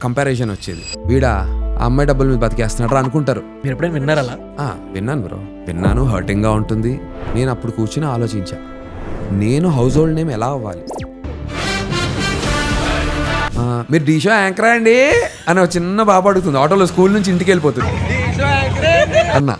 Comparison వచ్చేది. వీడా ఆ అమ్మాయి డబ్బుల మీద బతికేస్తున్నాడు అనుకుంటారు. మీరు ఎప్పుడైనా విన్నారా అలా? విన్నాను బ్రో, విన్నాను. హర్టింగ్గా ఉంటుంది. నేను అప్పుడు కూర్చుని ఆలోచించా, నేను హౌస్ హోల్డ్ నేమ్ ఎలా అవ్వాలి. మీరు డీ షో యాంకరా అండి అని ఒక చిన్న బాబు అడుగుతుంది ఆటోలో, స్కూల్ నుంచి ఇంటికి వెళ్ళిపోతుంది అన్న.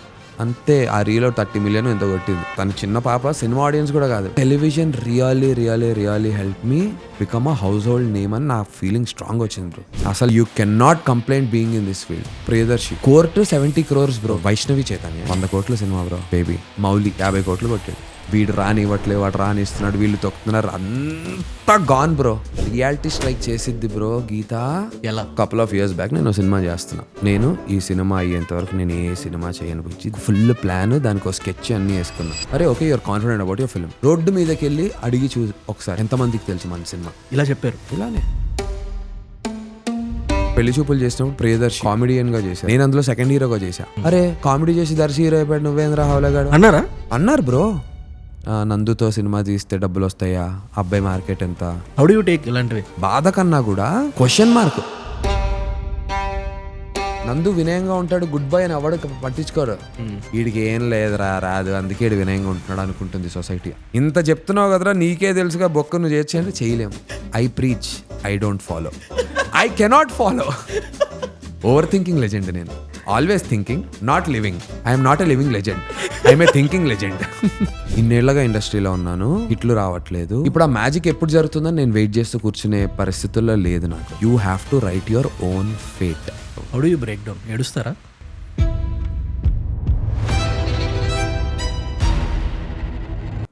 అంతే, ఆ రీలో 30 million ఎంతో కొట్టింది. తన చిన్న పాప, సినిమా ఆడియన్స్ కూడా కాదు. Television really help me become a household name అని నా ఫీలింగ్ స్ట్రాంగ్ వచ్చింది బ్రో. అసలు you can not complaint being in this field. Priyadarshi court 70 crores bro. Vaishnavi Chaitanya 100 కోట్ల సినిమా బ్రో. బేబీ మౌలి 50 కోట్లు కొట్టాడు. వీడు రానివ్వట్లేదు, వాడు రానిస్తున్నాడు, వీళ్ళు తొక్కుతున్నారు, అంతా గాన్ బ్రో. రియాలిటీ స్ట్రైక్ చేసిద్ది బ్రో గీత. ఎలా? కపుల్ ఆఫ్ ఇయర్స్ బ్యాక్ నేను సినిమా చేస్తున్నా. నేను ఈ సినిమా అయ్యేంత వరకు నేను ఏ సినిమా చేయను గురించి ఫుల్ ప్లాన్, దానికి ఒక స్కెచ్ అన్ని వేసుకున్నా. అరే okay, you're confident about your film. Road మీదకి వెళ్ళి అడిగి చూసి ఒకసారి ఎంతమందికి తెలుసు మన సినిమా. ఇలా చెప్పారు. ఇలానే పెళ్లి చూపులు చేసినప్పుడు ప్రియదర్శి కామెడియన్ గా చేశా, నేను అందులో సెకండ్ హీరోగా చేశా. అరే కామెడీ చేసి దర్శి హీరో అయిపోయాడు, నువ్వేంద్ర హౌలగాడు అన్నారా? అన్నారు బ్రో. నందుతో సినిమా తీస్తే డబ్బులు వస్తాయా, అబ్బాయి మార్కెట్ ఎంత, హౌ డు యు టేక్ ఇలాంటివి? బాధ కన్నా కూడా క్వశ్చన్ మార్క్. నందు వినయంగా ఉంటాడు, గుడ్ బై అని ఎవడు పట్టించుకోరు. వీడికి ఏం లేదురా, రాదు, అందుకే వీడు వినయంగా ఉంటున్నాడు అనుకుంటుంది సొసైటీ. ఇంత చెప్తున్నావు కదరా, నీకే తెలుసుగా బొక్క, నువ్వు చేయొచ్చు అంటే చేయలేము. I preach, I don't follow, I cannot follow. Over thinking legend నేను. Always thinking, not living. I'm not a living legend, I'm a thinking legend. ఇన్నేళ్లుగా ఇండస్ట్రీలో ఉన్నాను, హిట్లు రావట్లేదు. ఇప్పుడు ఆ మ్యాజిక్ ఎప్పుడు జరుగుతుందని నేను వెయిట్ చేస్తూ కూర్చునే పరిస్థితుల్లో లేదు నాకు. You have to write your own fate. How do you break down? ఏడుస్తారా?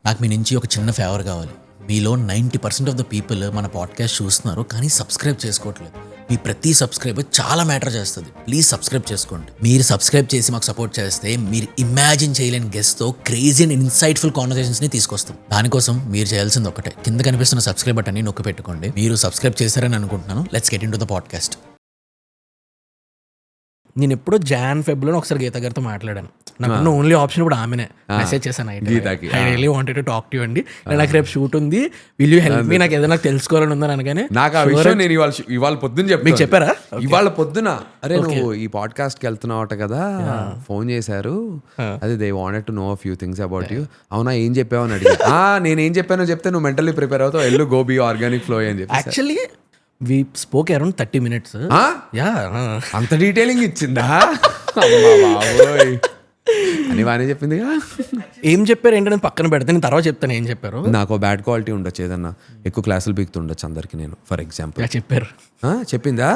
నాకు మీ నుంచి ఒక చిన్న ఫేవర్ కావాలి. మీలో 90% ఆఫ్ ద పీపుల్ మన పాడ్కాస్ట్ చూస్తున్నారు కానీ సబ్స్క్రైబ్ చేసుకోవట్లేదు. మీ ప్రతి సబ్స్క్రైబర్ చాలా మ్యాటర్ చేస్తుంది. ప్లీజ్ సబ్స్క్రైబ్ చేసుకోండి. మీరు సబ్స్క్రైబ్ చేసి మాకు సపోర్ట్ చేస్తే మీరు ఇమాజిన్ చేయలేని గెస్ట్తో క్రేజీ అండ్ ఇన్సైట్ఫుల్ కాన్వర్సేషన్స్ని తీసుకొస్తాం. దానికోసం మీరు చేయాల్సింది ఒకటే, కింద కనిపిస్తున్న సబ్స్క్రైబ్ బటన్ని నొక్కి పెట్టుకోండి. మీరు సబ్స్క్రైబ్ చేశారని అనుకుంటున్నాను. Let's get in to the podcast. నేను ఎప్పుడో Jan-Feb ఒకసారి గీత గారితో మాట్లాడాను. నాకు ఓన్లీ ఆప్షన్ ఇప్పుడు ఆమెనే. మెసేజ్ చేశాను, I really wanted to talk to you అండి, నాకు రేపు షూట్ ఉంది, విల్ యూ హెల్ప్ మీ, నాకు ఏదైనా తెలుసుకోవాలని ఉందని అనగానే నాకు ఆ విషయం నేను ఇవాళ పొద్దున్న మీకు చెప్పారా? ఇవాళ పొద్దున, అరే నువ్వు ఈ పాడ్కాస్ట్ కి వెళ్తున్నావట కదా, ఫోన్ చేశారు, అదే they wanted to know a few things about you. అవునా, ఏం చెప్పావని అడిగి, నేనేం చెప్పానో చెప్తే నువ్వు మెంటల్లీ ప్రిపేర్ అవుతావు, ఎల్లు గో బీ ఆర్గానిక్ ఫ్లో అని చెప్పి. Actually we spoke around 30 minutes. అంత డీటెయిలింగ్ ఇచ్చిందా బాబోయ్ అని బాగానే చెప్పిందిగా. ఏం చెప్పారు ఏంటంటే పక్కన పెడితే నేను తర్వాత చెప్తాను ఏం చెప్పారు. నాకు బ్యాడ్ క్వాలిటీ ఉండొచ్చు, ఏదన్నా ఎక్కువ క్లాసులు పీకుతుండొచ్చు అందరికి. నేను ఫర్ ఎగ్జాంపుల్ చెప్పారు. చెప్పిందా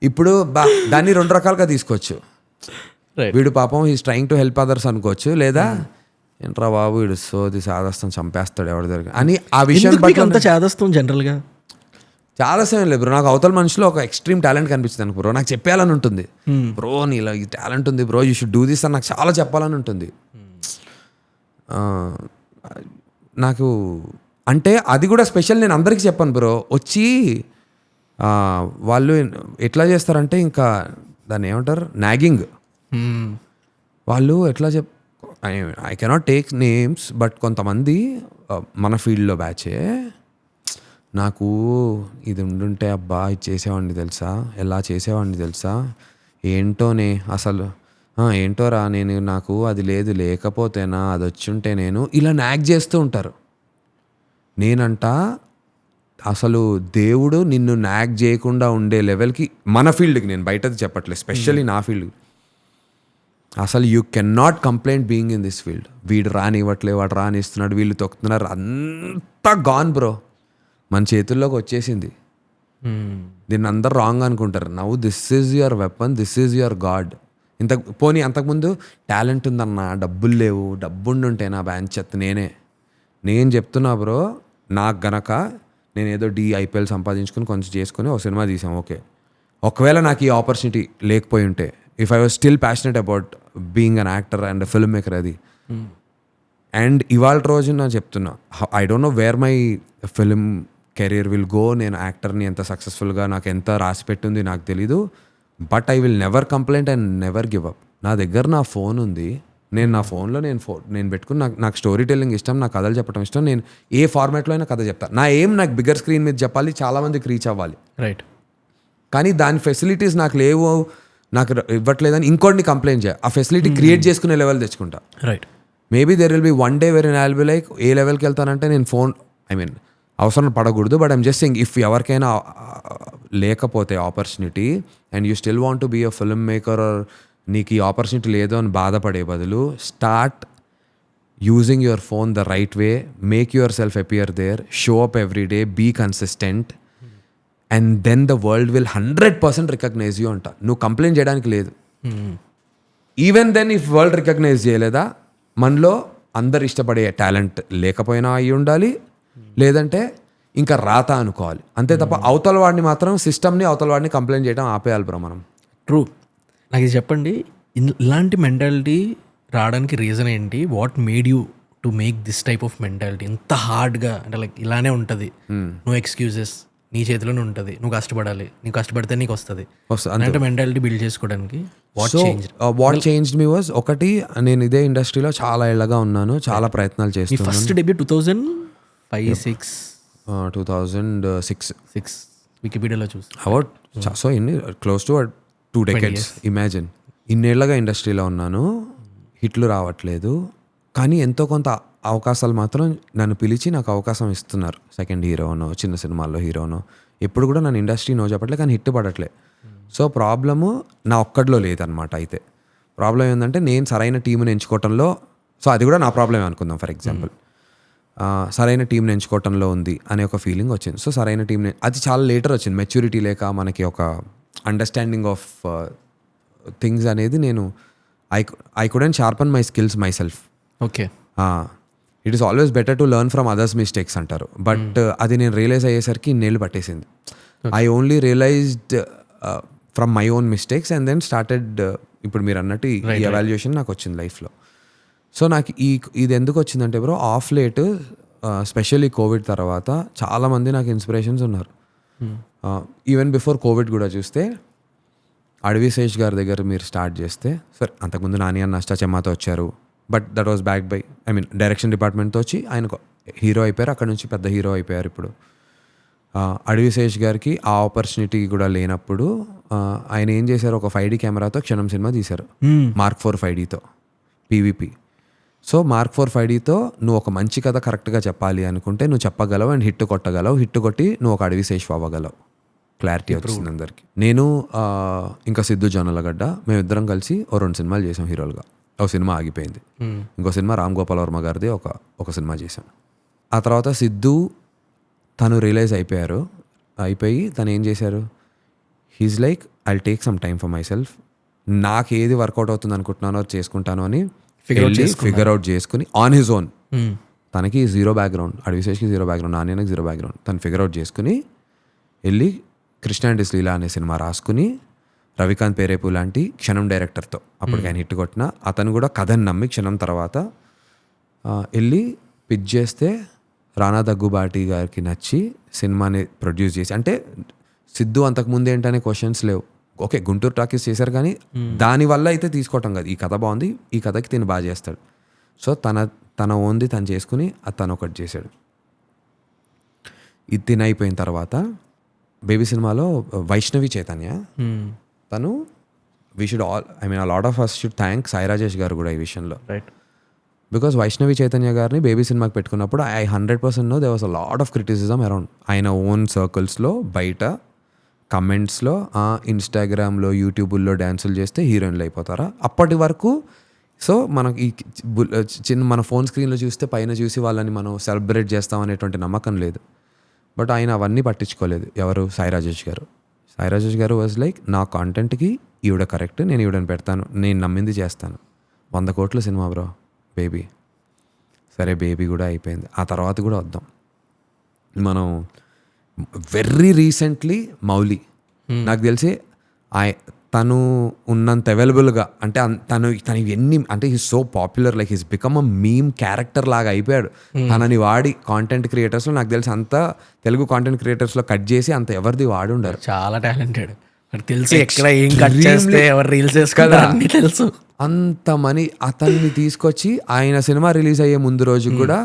ఇప్పుడు దాన్ని 2 రకాలుగా తీసుకోవచ్చు. వీడు పాపం he's trying to help others అనుకోవచ్చు, లేదా ఏంట్రా బాబు వీడు సోది సాదస్తం చంపేస్తాడు ఎవరి దగ్గర అని. ఆ విషయం అంత చేదస్తాం జనరల్ గా చాలా సమయం లేదు బ్రో. నాకు అవతల మనిషిలో ఒక ఎక్స్ట్రీమ్ టాలెంట్ కనిపిస్తుంది అనుకో బ్రో, నాకు చెప్పాలని ఉంటుంది. బ్రో నీలో ఈ టాలెంట్ ఉంది bro, you should do this అని నాకు చాలా చెప్పాలని ఉంటుంది. నాకు అంటే అది కూడా స్పెషల్, నేను అందరికీ చెప్పాను బ్రో. వచ్చి వాళ్ళు ఎట్లా చేస్తారంటే, ఇంకా దాన్ని ఏమంటారు, నాగింగ్. వాళ్ళు ఎట్లా I cannot take names, but కొంతమంది మన ఫీల్డ్లో బ్యాచే నాకు ఇది ఉండుంటే అబ్బా ఇది చేసేవాడిని తెలుసా, ఎలా చేసేవాడిని తెలుసా, ఏంటోనే అసలు ఏంటోరా నేను, నాకు అది లేదు, లేకపోతేనా అది వచ్చుంటే నేను, ఇలా నాగ్ చేస్తూ ఉంటారు. నేనంట అసలు దేవుడు నిన్ను నాగ్ చేయకుండా ఉండే లెవెల్కి, మన ఫీల్డ్కి, నేను బయటది చెప్పట్లేదు, స్పెషల్లీ నా ఫీల్డ్, అసలు you can not complaint being in this field. వీడు రానివ్వట్లేదు, వాడు రానిస్తున్నాడు, వీళ్ళు తొక్కుతున్నారు, అంతా గాన్ బ్రో. మన చేతుల్లోకి వచ్చేసింది. దీన్ని అందరు రాంగ్ అనుకుంటారు. నవ్వు this is your weapon, this is your God. పోనీ అంతకుముందు టాలెంట్ ఉందన్న, డబ్బులు లేవు, డబ్బుండుంటే నా బ్యాంచ్ చెత్త నేను చెప్తున్నా బ్రో. నాకు గనక నేను ఏదో IPL సంపాదించుకుని కొంచెం చేసుకుని ఒక సినిమా తీసాం, ఓకే. ఒకవేళ నాకు ఈ ఆపర్చునిటీ లేకపోయి ఉంటే, if I was still passionate about being an actor and film maker, అది అండ్ ఇవాళ రోజున చెప్తున్నా, I don't know where my film career will go. నేను యాక్టర్ని ఎంత సక్సెస్ఫుల్గా నాకు ఎంత రాసి పెట్టింది నాకు తెలీదు, but I will never complaint and never give up. నా దగ్గర నా ఫోన్ ఉంది, నేను నా ఫోన్లో నేను పెట్టుకుని నాకు స్టోరీ టెల్లింగ్ ఇష్టం, నాకు కథలు చెప్పడం ఇష్టం. నేను ఏ ఫార్మాట్లో అయినా కథ చెప్తాను. నాకు బిగ్గర్ స్క్రీన్ మీద చెప్పాలి, చాలామందికి రీచ్ అవ్వాలి. రైట్. కానీ దాని ఫెసిలిటీస్ నాకు లేవు, నాకు ఇవ్వట్లేదని ఇంకోటిని కంప్లైంట్ చేయ. ఆ ఫెసిలిటీ క్రియేట్ చేసుకునే లెవెల్ తెచ్చుకుంటా. Right. Maybe there will be one day where I'll be like a లెవెల్కి వెళ్తానంటే నేను ఫోన్ అవసరం పడకూడదు. But I'm just saying if ఎవరికైనా లేకపోతే opportunity and you still want to be a filmmaker, నీకు ఈ ఆపర్చునిటీ లేదు అని బాధపడే బదులు start using your phone the right way, make yourself appear there, show up every day, be consistent, and then the world will 100% recognise you అంట. నువ్వు complaint చేయడానికి లేదు. Even then if world recognise చేయలేదా, మనలో అందరు ఇష్టపడే talent లేకపోయినా అయి ఉండాలి, లేదంటే ఇంకా రాత అనుకోవాలి అంతే తప్ప అవతల వాడిని మాత్రం సిస్టమ్ని అవతల వాడిని కంప్లైంట్ చేయడం ఆపేయాలి బ్రో మనం. ట్రూ. నాకు ఇది చెప్పండి, ఇలాంటి మెంటాలిటీ రావడానికి రీజన్ ఏంటి? What made you to make this type of mentality ఇంత హార్డ్గా? అంటే లైక్ ఇలానే ఉంటుంది, నో ఎక్స్క్యూజెస్, నీ చేతిలోనే ఉంటుంది, నువ్వు కష్టపడాలి, నీకు కష్టపడితే నీకు వస్తుంది అంటే మెంటాలిటీ బిల్డ్ చేసుకోవడానికి వాట్ చేంజ్డ్ మీ వాజ్, ఒకటి నేను ఇదే ఇండస్ట్రీలో చాలా ఏళ్ళగా ఉన్నాను, చాలా ప్రయత్నాలు చేస్తున్నాను. ఫస్ట్ డెబ్యూ 2005-6 2006 వికీపీడియాలో చూసి about so close to 2 decades. Imagine ఇన్నేళ్లగా ఇండస్ట్రీలో ఉన్నాను, హిట్లు రావట్లేదు, కానీ ఎంతో కొంత అవకాశాలు మాత్రం నన్ను పిలిచి నాకు అవకాశం ఇస్తున్నారు. సెకండ్ హీరోనో, చిన్న సినిమాల్లో హీరోనో, ఎప్పుడు కూడా నన్ను ఇండస్ట్రీ నో చెప్పట్లే, కానీ హిట్ పడట్లే. సో ప్రాబ్లము నా ఒక్కడిలో లేదనమాట. అయితే ప్రాబ్లం ఏంటంటే నేను సరైన టీంని ఎంచుకోవటంలో, సో అది కూడా నా ప్రాబ్లమే అనుకుందాం. ఫర్ ఎగ్జాంపుల్ సరైన టీంని ఎంచుకోవటంలో ఉంది అనే ఒక ఫీలింగ్ వచ్చింది. సో సరైన టీంని, అది చాలా లేటర్ వచ్చింది, మెచ్యూరిటీ లేక మనకి ఒక అండర్స్టాండింగ్ ఆఫ్ థింగ్స్ అనేది నేను I couldn't sharpen my skills myself. Okay. It is always better to learn from others mistakes అంటారు. బట్ అది నేను రియలైజ్ అయ్యేసరికి ఇన్నేళ్ళు పట్టేసింది. I only realised from my own mistakes and then started ఇప్పుడు మీరు అన్నట్టు ఈ ఎవాల్యుయేషన్ నాకు వచ్చింది లైఫ్లో. సో నాకు ఇది ఎందుకు వచ్చిందంటే bro, of late specially Covid తర్వాత చాలామంది నాకు ఇన్స్పిరేషన్స్ ఉన్నారు. ఈవెన్ బిఫోర్ కోవిడ్ కూడా చూస్తే అడవి శేష్ గారి దగ్గర మీరు స్టార్ట్ చేస్తే, సరే అంతకుముందు నాని అన్న అష్టాచెమ్మాతో వచ్చారు, but that was back by direction డిపార్ట్మెంట్తో వచ్చి ఆయన హీరో అయిపోయారు, అక్కడ నుంచి పెద్ద హీరో అయిపోయారు. ఇప్పుడు అడవి శేష్ గారికి ఆ ఆపర్చునిటీ కూడా లేనప్పుడు ఆయన ఏం చేశారు, ఒక 5D కెమెరాతో క్షణం సినిమా తీశారు, Mark 4 5Dతో పీవీపీ. సో Mark 4 5Dతో నువ్వు ఒక మంచి కథ కరెక్ట్గా చెప్పాలి అనుకుంటే నువ్వు చెప్పగలవు అండ్ హిట్ కొట్టగలవు, హిట్ కొట్టి నువ్వు ఒక అడవి శేష్ అవ్వగలవు. క్లారిటీ వచ్చింది అందరికి. నేను ఇంకా సిద్ధు జొన్నలగడ్డ మేమిద్దరం కలిసి 2 సినిమాలు చేసాం హీరోలుగా. ఒక సినిమా ఆగిపోయింది, ఇంకో సినిమా రామ్ గోపాల్ వర్మ గారిది ఒక సినిమా చేశాం. ఆ తర్వాత సిద్ధు తను రియలైజ్ అయిపోయి తను ఏం చేశారు, he's like I'll take some time for myself, నాకు ఏది వర్కౌట్ అవుతుంది అనుకుంటున్నానో చేసుకుంటాను అని ఫిగర్ అవుట్ చేసుకుని ఆన్ హిజ్ ఓన్, తనకి 0 బ్యాక్గ్రౌండ్, అడవిశేష్కి 0 బ్యాక్గ్రౌండ్, నాన్నకి 0 బ్యాక్గ్రౌండ్, తను ఫిగర్ అవుట్ చేసుకుని వెళ్ళి కృష్ణ అండ్ లీలా అనే సినిమా రాసుకుని రవికాంత్ పేరేపు లాంటి క్షణం డైరెక్టర్తో అప్పటికి ఆయన హిట్ కొట్టిన అతను కూడా కథని నమ్మి క్షణం తర్వాత వెళ్ళి పిచ్ చేస్తే రానా దగ్గుబాటి గారికి నచ్చి సినిమాని ప్రొడ్యూస్ చేసి, అంటే సిద్ధు అంతకుముందు ఏంటనే క్వశ్చన్స్ లేవు. ఓకే గుంటూరు టాకీస్ చేశారు కానీ దానివల్ల అయితే తీసుకోవటం కాదు, ఈ కథ బాగుంది, ఈ కథకి తిని బాగా చేస్తాడు. సో తన ఓన్ది తను చేసుకుని తను ఒకటి చేశాడు. ఇది తినైపోయిన తర్వాత బేబీ సినిమాలో వైష్ణవి చైతన్య తను we should a lot of us should thank Sai Rajesh garu కూడా ఈ విషయంలో. రైట్. బికాస్ వైష్ణవి చైతన్య గారిని బేబీ సినిమాకి పెట్టుకున్నప్పుడు I 100% know they was a lot of criticism around. ఆయన ఓన్ సర్కిల్స్లో, బయట కమెంట్స్లో, ఇన్స్టాగ్రామ్లో, యూట్యూబ్లో డ్యాన్సులు చేస్తే హీరోయిన్లు అయిపోతారా అప్పటి వరకు. సో మనకి చిన్న మన ఫోన్ స్క్రీన్లో చూస్తే పైన చూసి వాళ్ళని మనం సెలబ్రేట్ చేస్తాం అనేటువంటి నమ్మకం లేదు. బట్ ఆయన అవన్నీ పట్టించుకోలేదు. ఎవరు? సాయి రాజేష్ గారు. సాయి రాజేష్ గారు వాజ్ లైక్, నా కాంటెంట్కి ఈవిడ కరెక్ట్, నేను ఈవిడని పెడతాను, నేను నమ్మింది చేస్తాను. 100 కోట్ల సినిమా బ్రో బేబీ. సరే బేబీ కూడా అయిపోయింది. ఆ తర్వాత కూడా వద్దాం, మనం వెరీ రీసెంట్లీ మౌలి. నాకు తెలిసి తను ఉన్నంత అవైలబుల్గా, అంటే తను ఎన్ని, అంటే he's so popular, like he's become a meme character లాగా అయిపోయాడు. తనని వాడి కాంటెంట్ క్రియేటర్స్లో నాకు తెలిసి అంత తెలుగు కాంటెంట్ క్రియేటర్స్లో కట్ చేసి అంత ఎవరిది వాడి ఉండరు. చాలా టాలెంటెడ్. తెలుసు ఎక్కడ ఏం కట్ చేస్తే ఎవరు రీల్స్ వేసుకోవాలి అన్నీ తెలుసు. అంత మనీ అతన్ని తీసుకొచ్చి ఆయన సినిమా రిలీజ్ అయ్యే ముందు రోజు కూడా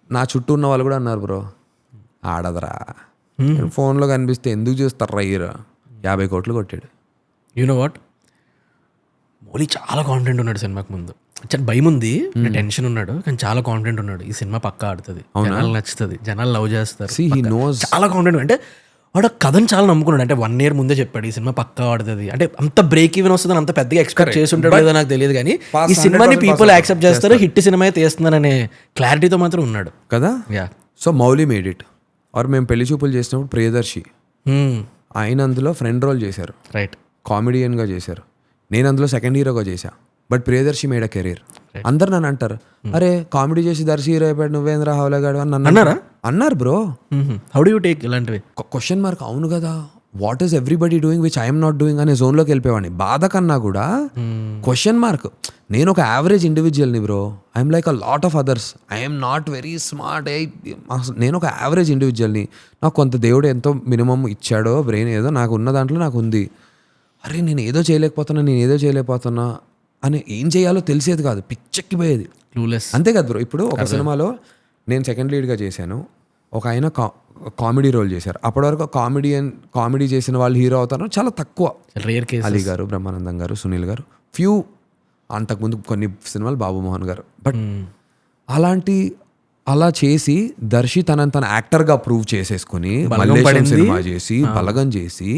నా చుట్టూ ఉన్న వాళ్ళు కూడా అన్నారు బ్రో ఆడదరా ఫోన్లో కనిపిస్తే ఎందుకు చూస్తారా హీరో 50 కోట్లు కొట్టాడు. యూనో వాట్, మౌలి చాలా కాన్ఫిడెంట్ ఉన్నాడు సినిమాకి ముందు. చాలా భయం ఉంది, టెన్షన్ ఉన్నాడు, కానీ చాలా కాన్ఫిడెంట్ ఉన్నాడు. ఈ సినిమా పక్కా ఆడుతుంది, జనాలు నచ్చుతుంది, జనాలు లవ్ చేస్తారు. he knows. చాలా కాన్ఫిడెంట్. అంటే వాడు కథను చాలా నమ్ముకున్నాడు. అంటే 1 year ముందే చెప్పాడు ఈ సినిమా పక్కా ఆడుతుంది. అంటే అంత బ్రేక్ ఈవెన్ వస్తుందని అంత పెద్దగా ఎక్స్పెక్ట్ చేసి ఉంటాడు లేదో నాకు తెలియదు, కానీ ఈ సినిమాని పీపుల్ యాక్సెప్ట్ చేస్తారు, హిట్ సినిమా తీస్తున్నారనే క్లారిటీతో మాత్రం ఉన్నాడు కదా. Yeah. So Mouli made it. Or మేము పెళ్లి చూపులు చేసినప్పుడు ప్రియదర్శి ఆయన అందులో ఫ్రెండ్ రోల్ చేశారు, రైట్, కామెడియన్గా చేశారు. నేను అందులో సెకండ్ హీరోగా చేశా. But Priyadarshi made a career. అందరు నన్ను అంటారు, అరే కామెడీ చేసి దర్శి హీరో అయిపోయాడు నువ్వేంద్ర హౌలగాడు అని నన్ను అన్నారు bro. How do you take ఇలాంటివి? Question mark. అవును కదా, what is everybody doing which I'm not doing అనే జోన్లోకి వెళ్ళిపోయేవాడిని. బాధ కన్నా కూడా క్వశ్చన్ మార్క్. నేను ఒక యావరేజ్ ఇండివిజువల్ని bro. I'm like a lot of others. I'm not very smart. నేను ఒక యావరేజ్ ఇండివిజువల్ని. నాకు కొంత దేవుడు ఎంతో మినిమం ఇచ్చాడో, బ్రెయిన్ ఏదో నాకు ఉన్న దాంట్లో నాకు ఉంది. అరే నేను ఏదో చేయలేకపోతున్నా అని ఏం చేయాలో తెలిసేది కాదు, పిచ్చెక్కిపోయేది. క్లూలెస్. అంతే కదా బ్రో. ఇప్పుడు ఒక సినిమాలో నేను సెకండ్ లీడ్గా చేశాను, ఒక ఆయన కామెడీ రోల్ చేశారు. అప్పటి వరకు కామెడీ చేసిన వాళ్ళు హీరో అవుతారు చాలా తక్కువ. Rare case. అలీ గారు, బ్రహ్మానందం గారు, సునీల్ గారు, ఫ్యూ. అంతకుముందు కొన్ని సినిమాలు బాబు మోహన్ గారు. బట్ అలా చేసి దర్శి తన యాక్టర్గా ప్రూవ్ చేసేసుకుని మల్లేశం సినిమా చేసి బలగం చేసి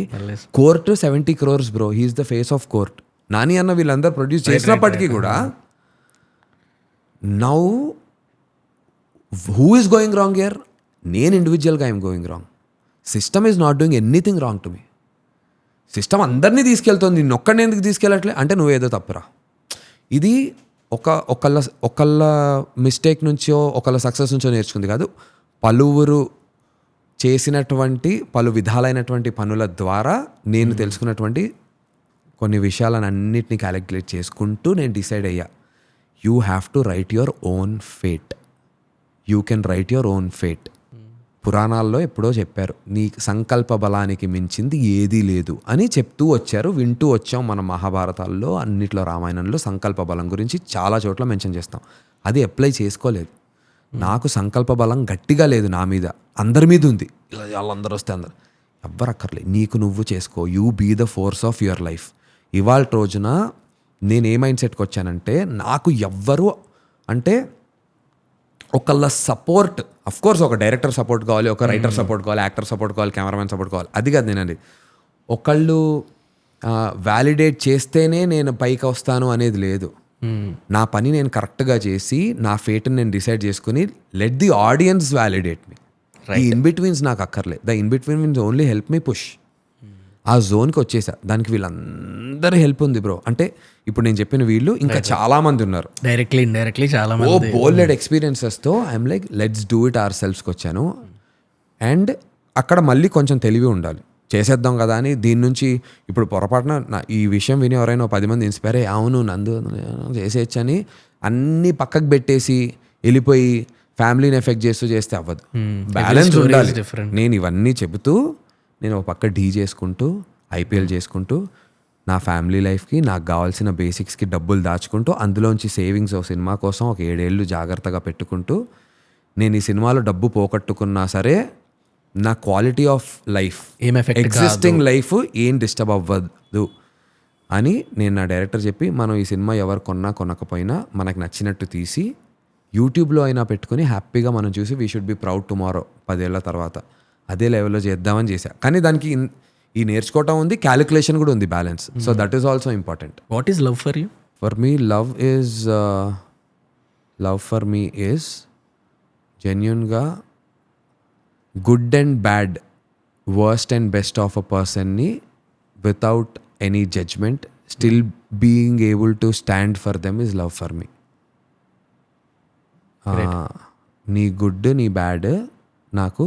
court 70 crores bro. He's the face of court. Nani అన్న వీళ్ళందరూ ప్రొడ్యూస్ చేసినప్పటికీ కూడా now who is going wrong here? నేను ఇండివిజువల్గా I'm going wrong. System is not doing anything wrong to me. System అందరినీ తీసుకెళ్తుంది, నిన్నొక్కడిని ఎందుకు తీసుకెళ్ళట్లే అంటే నువ్వేదో తప్పురా. ఇది ఒకళ్ళ మిస్టేక్ నుంచో ఒకళ్ళ సక్సెస్ నుంచో నేర్చుకుంది కాదు, పలువురు చేసినటువంటి పలు విధాలైనటువంటి పనుల ద్వారా నేను తెలుసుకున్నటువంటి కొన్ని విషయాలను అన్నిటిని క్యాలిక్యులేట్ చేసుకుంటూ నేను డిసైడ్ అయ్యా, you have to write your own fate. You can write your own fate. పురాణాల్లో ఎప్పుడో చెప్పారు, నీ సంకల్ప బలానికి మించింది ఏదీ లేదు అని చెప్తూ వచ్చారు, వింటూ వచ్చాం. మన మహాభారతాల్లో అన్నిట్లో, రామాయణంలో సంకల్ప బలం గురించి చాలా చోట్ల మెన్షన్ చేస్తాం. అది అప్లై చేసుకోలేదు. నాకు సంకల్ప బలం గట్టిగా లేదు నా మీద, అందరి మీద ఉంది. ఇలా వాళ్ళందరూ వస్తే అందరు ఎవ్వరు అక్కర్లేదు, నీకు నువ్వు చేసుకో. You be the force of your life. ఇవాళ రోజున నేను ఏ మైండ్ సెట్కి వచ్చానంటే, నాకు ఎవ్వరు అంటే ఒకళ్ళ సపోర్ట్, అఫ్కోర్స్ ఒక డైరెక్టర్ సపోర్ట్ కావాలి, ఒక రైటర్ సపోర్ట్ కావాలి, యాక్టర్ సపోర్ట్ కావాలి, కెమెరామెన్ సపోర్ట్ కావాలి, అది కాదు నేనండి. ఒకళ్ళు వ్యాలిడేట్ చేస్తేనే నేను పైకి వస్తాను అనేది లేదు. నా పని నేను కరెక్ట్గా చేసి నా ఫేట్ని నేను డిసైడ్ చేసుకుని లెట్ ది ఆడియన్స్ వ్యాలిడేట్ మీ. ఈ ఇన్ బిట్వీన్స్ నాకు అక్కర్లేదు. The in between means only help me push. ఆ జోన్కి వచ్చేసా. దానికి వీళ్ళందరి హెల్ప్ ఉంది బ్రో. అంటే ఇప్పుడు నేను చెప్పిన వీళ్ళు ఇంకా చాలా మంది ఉన్నారు, డైరెక్ట్లీ ఇండైరెక్ట్లీ చాలా ఓ బోల్డెడ్ ఎక్స్పీరియన్సెస్తో. I'm like let's do it our సెల్ఫ్స్కి వచ్చాను. అండ్ అక్కడ మళ్ళీ కొంచెం తెలివి ఉండాలి, చేసేద్దాం కదా అని. దీని నుంచి ఇప్పుడు పొరపాటున ఈ విషయం విని ఎవరైనా 10 మంది ఇన్స్పైర్ అయ్యి అవును నందు చేసేయచ్చు అని అన్నీ పక్కకు పెట్టేసి వెళ్ళిపోయి ఫ్యామిలీని ఎఫెక్ట్ చేస్తే అవ్వదు. బ్యాలెన్స్ ఉండాలి. నేను ఇవన్నీ చెబుతూ నేను ఒక పక్క డీ చేసుకుంటూ, ఐపీఎల్ చేసుకుంటూ, నా ఫ్యామిలీ లైఫ్కి నాకు కావాల్సిన బేసిక్స్కి డబ్బులు దాచుకుంటూ, అందులోంచి సేవింగ్స్ ఒక సినిమా కోసం ఒక 7 ఏళ్ళు జాగ్రత్తగా పెట్టుకుంటూ, నేను ఈ సినిమాలో డబ్బు పోగొట్టుకున్నా సరే నా quality of life, existing life ఏం డిస్టర్బ్ అవ్వదు అని నేను నా డైరెక్టర్ చెప్పి, మనం ఈ సినిమా ఎవరు కొనకపోయినా మనకు నచ్చినట్టు తీసి యూట్యూబ్లో అయినా పెట్టుకుని హ్యాపీగా మనం చూసి we should be proud tomorrow 10 ఏళ్ళ తర్వాత అదే లెవెల్లో చేద్దామని చేశా. కానీ దానికి ఈ నేర్చుకోవటం ఉంది, క్యాలిక్యులేషన్ కూడా ఉంది, balance. So that is also important. What is love for you? For me love for me is జెన్యున్గా good and bad, worst and best of a పర్సన్ని without any judgment still being able to stand for them is love for me. నీ good నీ bad నాకు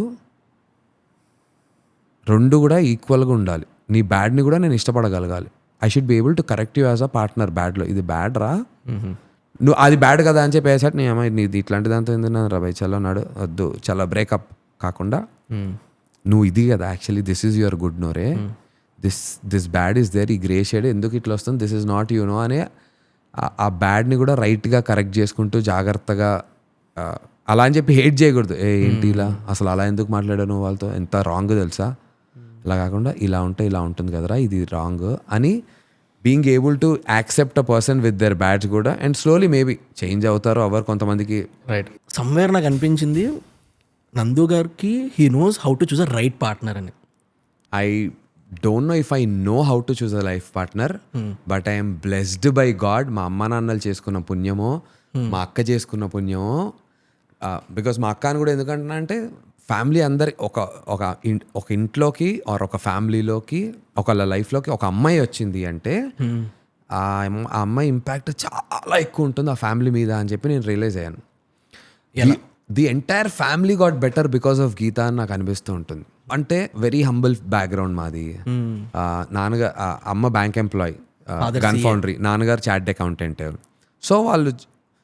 రెండు కూడా ఈక్వల్గా ఉండాలి. నీ బ్యాడ్ని కూడా నేను ఇష్టపడగలగాలి. I should be able to correct you as a partner. బ్యాడ్లో ఇది బ్యాడ్ రా, నువ్వు అది బ్యాడ్ కదా అని చెప్పి వేసాడు, నీ అమ్మాయి నీది ఇట్లాంటి దాంతో ఏంటన్నా రా బై చల్ల నాడు వద్దు చాలా బ్రేకప్ కాకుండా నువ్వు ఇది కదా actually this is your good నోరే, దిస్ బ్యాడ్ ఈస్ దేర్, ఈ గ్రే షేడ్ ఎందుకు ఇట్లా వస్తుంది, this is not you know అనే ఆ బ్యాడ్ని కూడా రైట్గా కరెక్ట్ చేసుకుంటూ జాగ్రత్తగా అలా అని చెప్పి హేట్ చేయకూడదు. ఏంటి ఇలా అసలు అలా ఎందుకు మాట్లాడాను వాళ్ళతో, ఎంత రాంగ్ తెలుసా, అలా కాకుండా ఇలా ఉంటే ఇలా ఉంటుంది కదరా, ఇది రాంగ్ అని being able to accept a person with their bads కూడా. అండ్ స్లోలీ మేబీ చేంజ్ అవుతారు ఎవరు కొంతమందికి. రైట్. సమ్వేర్ నాకు అనిపించింది నందు గారికి he knows how to choose a right partner అని. I don't know if I know how to choose a life partner, but I am blessed by God. మా అమ్మ నాన్నలు చేసుకున్న పుణ్యమో, మా అక్క చేసుకున్న పుణ్యమో, బికాస్ మా అక్క అని కూడా ఎందుకంటున్నా అంటే ఫ్యామిలీ అందరి ఒక ఇంట్లోకి ఆర్ ఒక ఫ్యామిలీలోకి ఒకళ్ళ లైఫ్లోకి ఒక అమ్మాయి వచ్చింది అంటే ఆ అమ్మాయి ఇంపాక్ట్ చాలా ఎక్కువ ఉంటుంది ఆ ఫ్యామిలీ మీద అని చెప్పి నేను రియలైజ్ అయ్యాను. The entire family got better because of Geetha అని నాకు అనిపిస్తూ ఉంటుంది. అంటే వెరీ హంబుల్ బ్యాక్గ్రౌండ్ మాది. నాన్నగారు అమ్మ బ్యాంక్ ఎంప్లాయీ, గన్ ఫౌండరీ, నాన్నగారు చార్టెడ్ అకౌంటెంట్. సో వాళ్ళు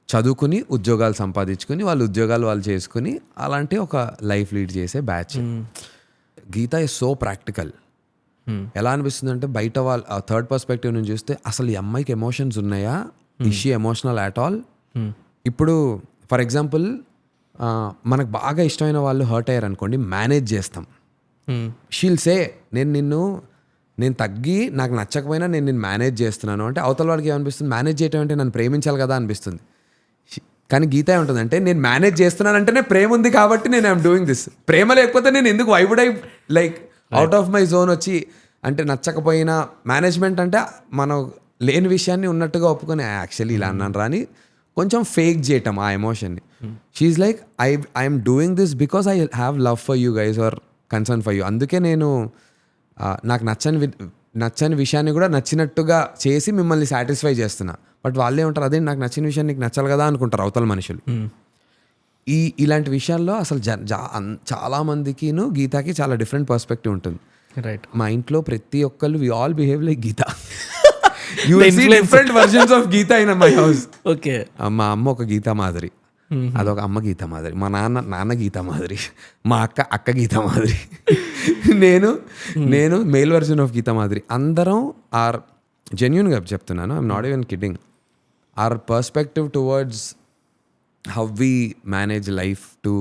చదువుకుని ఉద్యోగాలు సంపాదించుకుని వాళ్ళు ఉద్యోగాలు వాళ్ళు చేసుకుని అలాంటి ఒక లైఫ్ లీడ్ చేసే batch. Geetha is so practical. ఎలా అనిపిస్తుంది అంటే బయట వాళ్ళు థర్డ్ పర్స్పెక్టివ్ నుంచి చూస్తే అసలు ఈ అమ్మాయికి ఎమోషన్స్ ఉన్నాయా, is she emotional at all. ఇప్పుడు ఫర్ ఎగ్జాంపుల్ మనకు బాగా ఇష్టమైన వాళ్ళు హర్ట్ అయ్యారు అనుకోండి, మేనేజ్ చేస్తాం. షీల్ సే నేను తగ్గి నాకు నచ్చకపోయినా నేను మేనేజ్ చేస్తున్నాను అంటే అవతల వాళ్ళకి ఏమనిపిస్తుంది, మేనేజ్ చేయటం అంటే నన్ను ప్రేమించాలి కదా అనిపిస్తుంది. కానీ గీత ఏముంటుంది అంటే నేను మేనేజ్ చేస్తున్నానంటేనే ప్రేమ ఉంది కాబట్టి నేను ఐఎమ్ డూయింగ్ దిస్. ప్రేమ లేకపోతే నేను ఎందుకు I would I like out of my zone వచ్చి అంటే నచ్చకపోయినా మేనేజ్మెంట్ అంటే మనం లేని విషయాన్ని ఉన్నట్టుగా ఒప్పుకొని యాక్చువల్లీ ఇలా అన్నాను రాని కొంచెం ఫేక్ చేయటం ఆ ఎమోషన్ని. షీఈ్ like I'm doing this because I have love for you guys or concern for you. అందుకే నేను నాకు నచ్చని విషయాన్ని కూడా నచ్చినట్టుగా చేసి మిమ్మల్ని సాటిస్ఫై చేస్తున్నా. బట్ వాళ్ళే ఉంటారు అదే నాకు నచ్చిన విషయం నీకు నచ్చాలి కదా అనుకుంటారు అవతల మనుషులు. ఇలాంటి విషయాల్లో అసలు చాలా మందికిను గీతాకి చాలా డిఫరెంట్ పర్స్పెక్టివ్ ఉంటుంది. రైట్. మా ఇంట్లో ప్రతి ఒక్కళ్ళు we all behave like Geetha. You see different versions of Geetha in my house. Okay. మా అమ్మ ఒక గీతా మాదిరి, అదొక అమ్మ గీతా మాదిరి, మా నాన్న గీతా మాదిరి, మా అక్క గీతా మాదిరి, నేను మేల్ వర్జన్ ఆఫ్ గీతా మాదిరి. అందరం ఆర్ జెన్యూన్గా చెప్తున్నాను, I'm not even kidding. Our perspective towards how we manage life to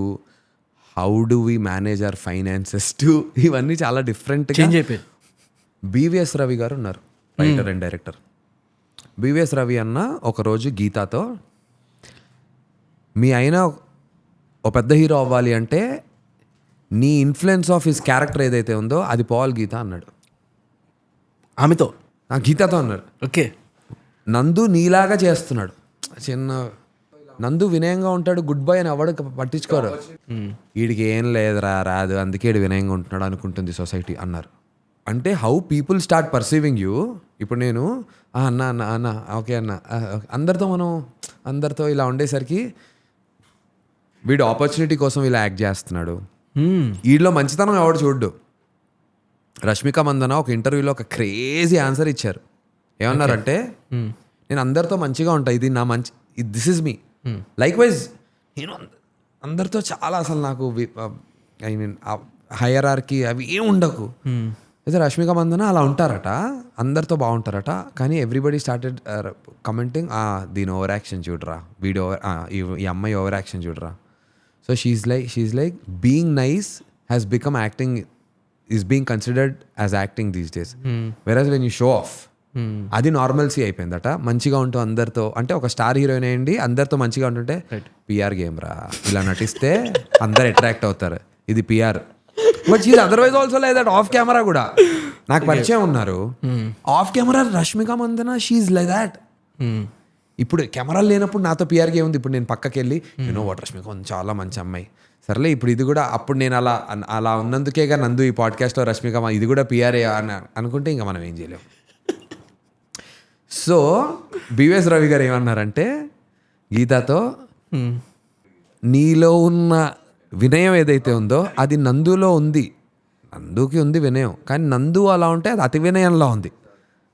how do we manage our finances to ఇవన్నీ చాలా డిఫరెంట్ చేంజ్ అయిపోయి. బివిఎస్ రవి గారు ఉన్నారు, writer and director. BVS Ravi అన్న ఒకరోజు గీతాతో మీ అయినా ఒక పెద్ద హీరో అవ్వాలి అంటే నీ ఇన్ఫ్లుయెన్స్ ఆఫ్ హిస్ క్యారెక్టర్ ఏదైతే ఉందో అది పోవాలి గీత అన్నాడు. ఆమెతో గీతతో అన్నాడు. ఓకే. నందు నీలాగా చేస్తున్నాడు, నందు వినయంగా ఉంటాడు, గుడ్ బాయ్ అని ఎవడు పట్టించుకోరు, వీడికి ఏం లేదురా రాదు అందుకే వీడు వినయంగా ఉంటున్నాడు అనుకుంటుంది సొసైటీ అన్నారు. అంటే how people start perceiving you. ఇప్పుడు నేను అన్న ఓకే అన్న అందరితో ఇలా ఉండేసరికి వీడు ఆపర్చునిటీ కోసం ఇలా యాక్ట్ చేస్తున్నాడు, వీడిలో మంచితనం ఎవడు చూడ్డు. రష్మిక మందన ఒక ఇంటర్వ్యూలో ఒక క్రేజీ ఆన్సర్ ఇచ్చారు. ఏమన్నారంటే నేను అందరితో మంచిగా ఉంటా, ఇది నా మంచి, this is me. Like wise నేను అందరితో చాలా అసలు నాకు ఐ మీన్ హైయరార్కీ అవి ఏం ఉండకు. అయితే రష్మిక మందన అలా ఉంటారట, అందరితో బాగుంటారట. కానీ ఎవ్రీబడి స్టార్టెడ్ కమెంటింగ్ దీని ఓవర్ యాక్షన్ చూడరా, వీడియో ఈ అమ్మాయి ఓవర్ యాక్షన్ చూడరా. So she's like being nice has become acting is being considered as acting these days. Versus when you show off అది నార్మల్సీ అయిపోయిందట. మంచిగా ఉంటూ అందరితో అంటే ఒక స్టార్ హీరోయిన్ అయ్యండి అందరితో మంచిగా ఉంటుంటే పిఆర్ గేమ్ రా, ఇలా నటిస్తే అందరు అట్రాక్ట్ అవుతారు, ఇది PR. But she's otherwise also like that off camera కూడా. నాకు పరిచయం ఉన్నారు off camera Rashmika Mandanna, she's like that. ఇప్పుడు కెమెరాలు లేనప్పుడు నాతో పిఆర్ గేమ్ ఉంది. ఇప్పుడు నేను పక్కకి వెళ్ళి యూనో వాట్ రష్మిక చాలా మంచి అమ్మాయి, సర్లే ఇప్పుడు ఇది కూడా అప్పుడు నేను అలా ఉన్నందుకేగా నందు ఈ పాడ్కాస్ట్లో రష్మిక ఇది కూడా పిఆర్ఏ అని అనుకుంటే ఇంకా మనం ఏం చేయలేము. సో బివిఎస్ రవి గారు ఏమన్నారంటే గీతాతో నీలో ఉన్న వినయం ఏదైతే ఉందో అది నందులో ఉంది, నందుకి ఉంది వినయం, కానీ నందు అలా ఉంటే అది అతి వినయంలో ఉంది.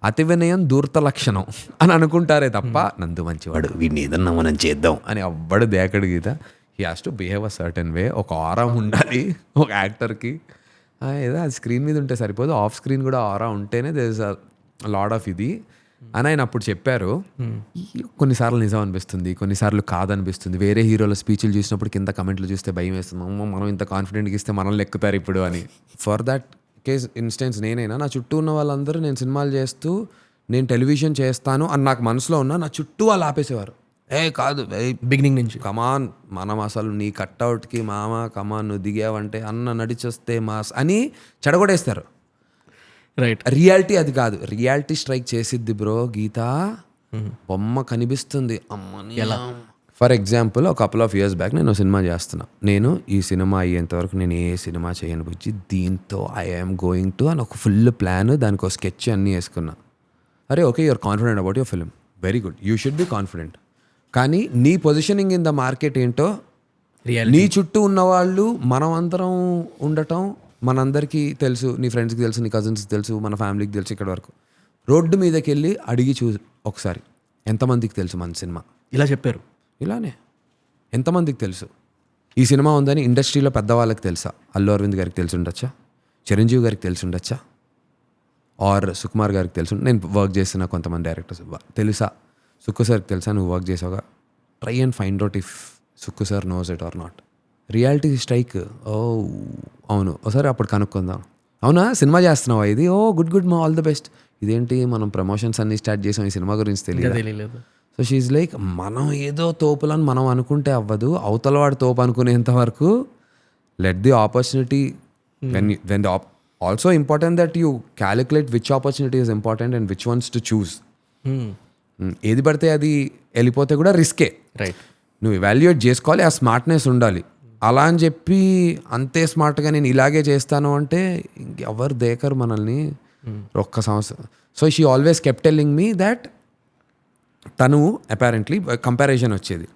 అతి వినయం దూర్త లక్షణం అని అనుకుంటారే తప్ప నందు మంచివాడు వీడిని ఏదన్నా మనం చేద్దాం అని అవ్వడు దేకడు Geetha. He has to behave a certain way. ఒక ఆరం ఉండాలి ఒక యాక్టర్కి. ఏదో అది స్క్రీన్ మీద ఉంటే సరిపోదు, ఆఫ్ స్క్రీన్ కూడా ఆరా ఉంటేనే there is a lot of ఇది అని ఆయన అప్పుడు చెప్పారు. కొన్నిసార్లు నిజం అనిపిస్తుంది, కొన్నిసార్లు కాదనిపిస్తుంది. వేరే హీరోల స్పీచ్లు చూసినప్పుడు కింద కమెంట్లు చూస్తే భయం వేస్తుంది, అమ్మో మనం ఇంత కాన్ఫిడెంట్గా ఇస్తే మనల్ని ఎక్కుతారు ఇప్పుడు అని. ఫర్ దట్ కేస్ ఇన్స్టెన్స్ నేనైనా నా చుట్టూ ఉన్న వాళ్ళందరూ నేను సినిమాలు చేస్తూ నేను టెలివిజన్ చేస్తాను అని నాకు మనసులో ఉన్నా, నా చుట్టూ వాళ్ళు ఆపేసేవారు. కాదు బిగినింగ్ నుంచి కమాన్ మనం అసలు నీ కట్అవుట్కి మామ కమాన్ నువ్వు దిగావంటే అన్న నడిచొస్తే మాస్ అని చెడగొడేస్తారు. రైట్. రియాలిటీ అది కాదు, రియాలిటీ స్ట్రైక్ చేసిద్ది బ్రో. గీత బొమ్మ కనిపిస్తుంది అమ్మని. ఫర్ ఎగ్జాంపుల్ ఒక కపుల్ ఆఫ్ ఇయర్స్ బ్యాక్ నేను సినిమా చేస్తున్నా. నేను ఈ సినిమా అయ్యేంతవరకు నేను ఏ సినిమా చేయను బుజ్జి, దీంతో ఐఎమ్ గోయింగ్ టు అని ఒక ఫుల్ ప్లాన్, దానికి ఒక స్కెచ్ అన్నీ వేసుకున్నా. అరే okay, you're confident about your film, very good, you should be confident. కానీ నీ పొజిషనింగ్ ఇన్ ద మార్కెట్ ఏంటో, నీ చుట్టూ ఉన్నవాళ్ళు మనం అందరం ఉండటం మనందరికీ తెలుసు, నీ ఫ్రెండ్స్కి తెలుసు, నీ కజిన్స్కి తెలుసు, మన ఫ్యామిలీకి తెలుసు. ఇక్కడ వరకు రోడ్డు మీదకి వెళ్ళి అడిగి ఒకసారి ఎంతమందికి తెలుసు మన సినిమా. ఇలా చెప్పారు. ఇలానే ఎంతమందికి తెలుసు ఈ సినిమా ఉందని ఇండస్ట్రీలో పెద్దవాళ్ళకి తెలుసా? అల్లు అరవింద్ గారికి తెలిసి ఉండొచ్చా, చిరంజీవి గారికి తెలిసి ఉండొచ్చా, ఆర్ సుకుమార్ గారికి తెలుసు. నేను వర్క్ చేస్తున్న కొంతమంది డైరెక్టర్స్ తెలుసా? సుక్కు సార్కి తెలుసా నువ్వు వర్క్ చేసావుగా? Try and find out if Sukku sir knows it or not. Reality strike. అవును ఒకసారి అప్పుడు కనుక్కుందాం. అవునా సినిమా చేస్తున్నావా ఇది? గుడ్ గుడ్ మా ఆల్ ద బెస్ట్. ఇదేంటి మనం ప్రమోషన్స్ అన్ని స్టార్ట్ చేసాం, ఈ సినిమా గురించి తెలియదు. సో షీఈ్ లైక్ మనం ఏదో తోపులని మనం అనుకుంటే అవ్వదు, అవతల వాడు తోపు అనుకునేంత వరకు let the opportunity. When the also important that you calculate which opportunity is important and which once to choose. ఏది పడితే అది వెళ్ళిపోతే కూడా రిస్కే. రైట్. నువ్వు ఎవాల్యుయేట్ చేసుకోవాలి, ఆ స్మార్ట్నెస్ ఉండాలి. అలా అని చెప్పి అంతే స్మార్ట్గా నేను ఇలాగే చేస్తాను అంటే ఎవరు దేకరు మనల్ని ఒక్క సంవత్సరం. So she always kept telling me that తను అపారెంట్లీ కంపారిజన్ వచ్చేది.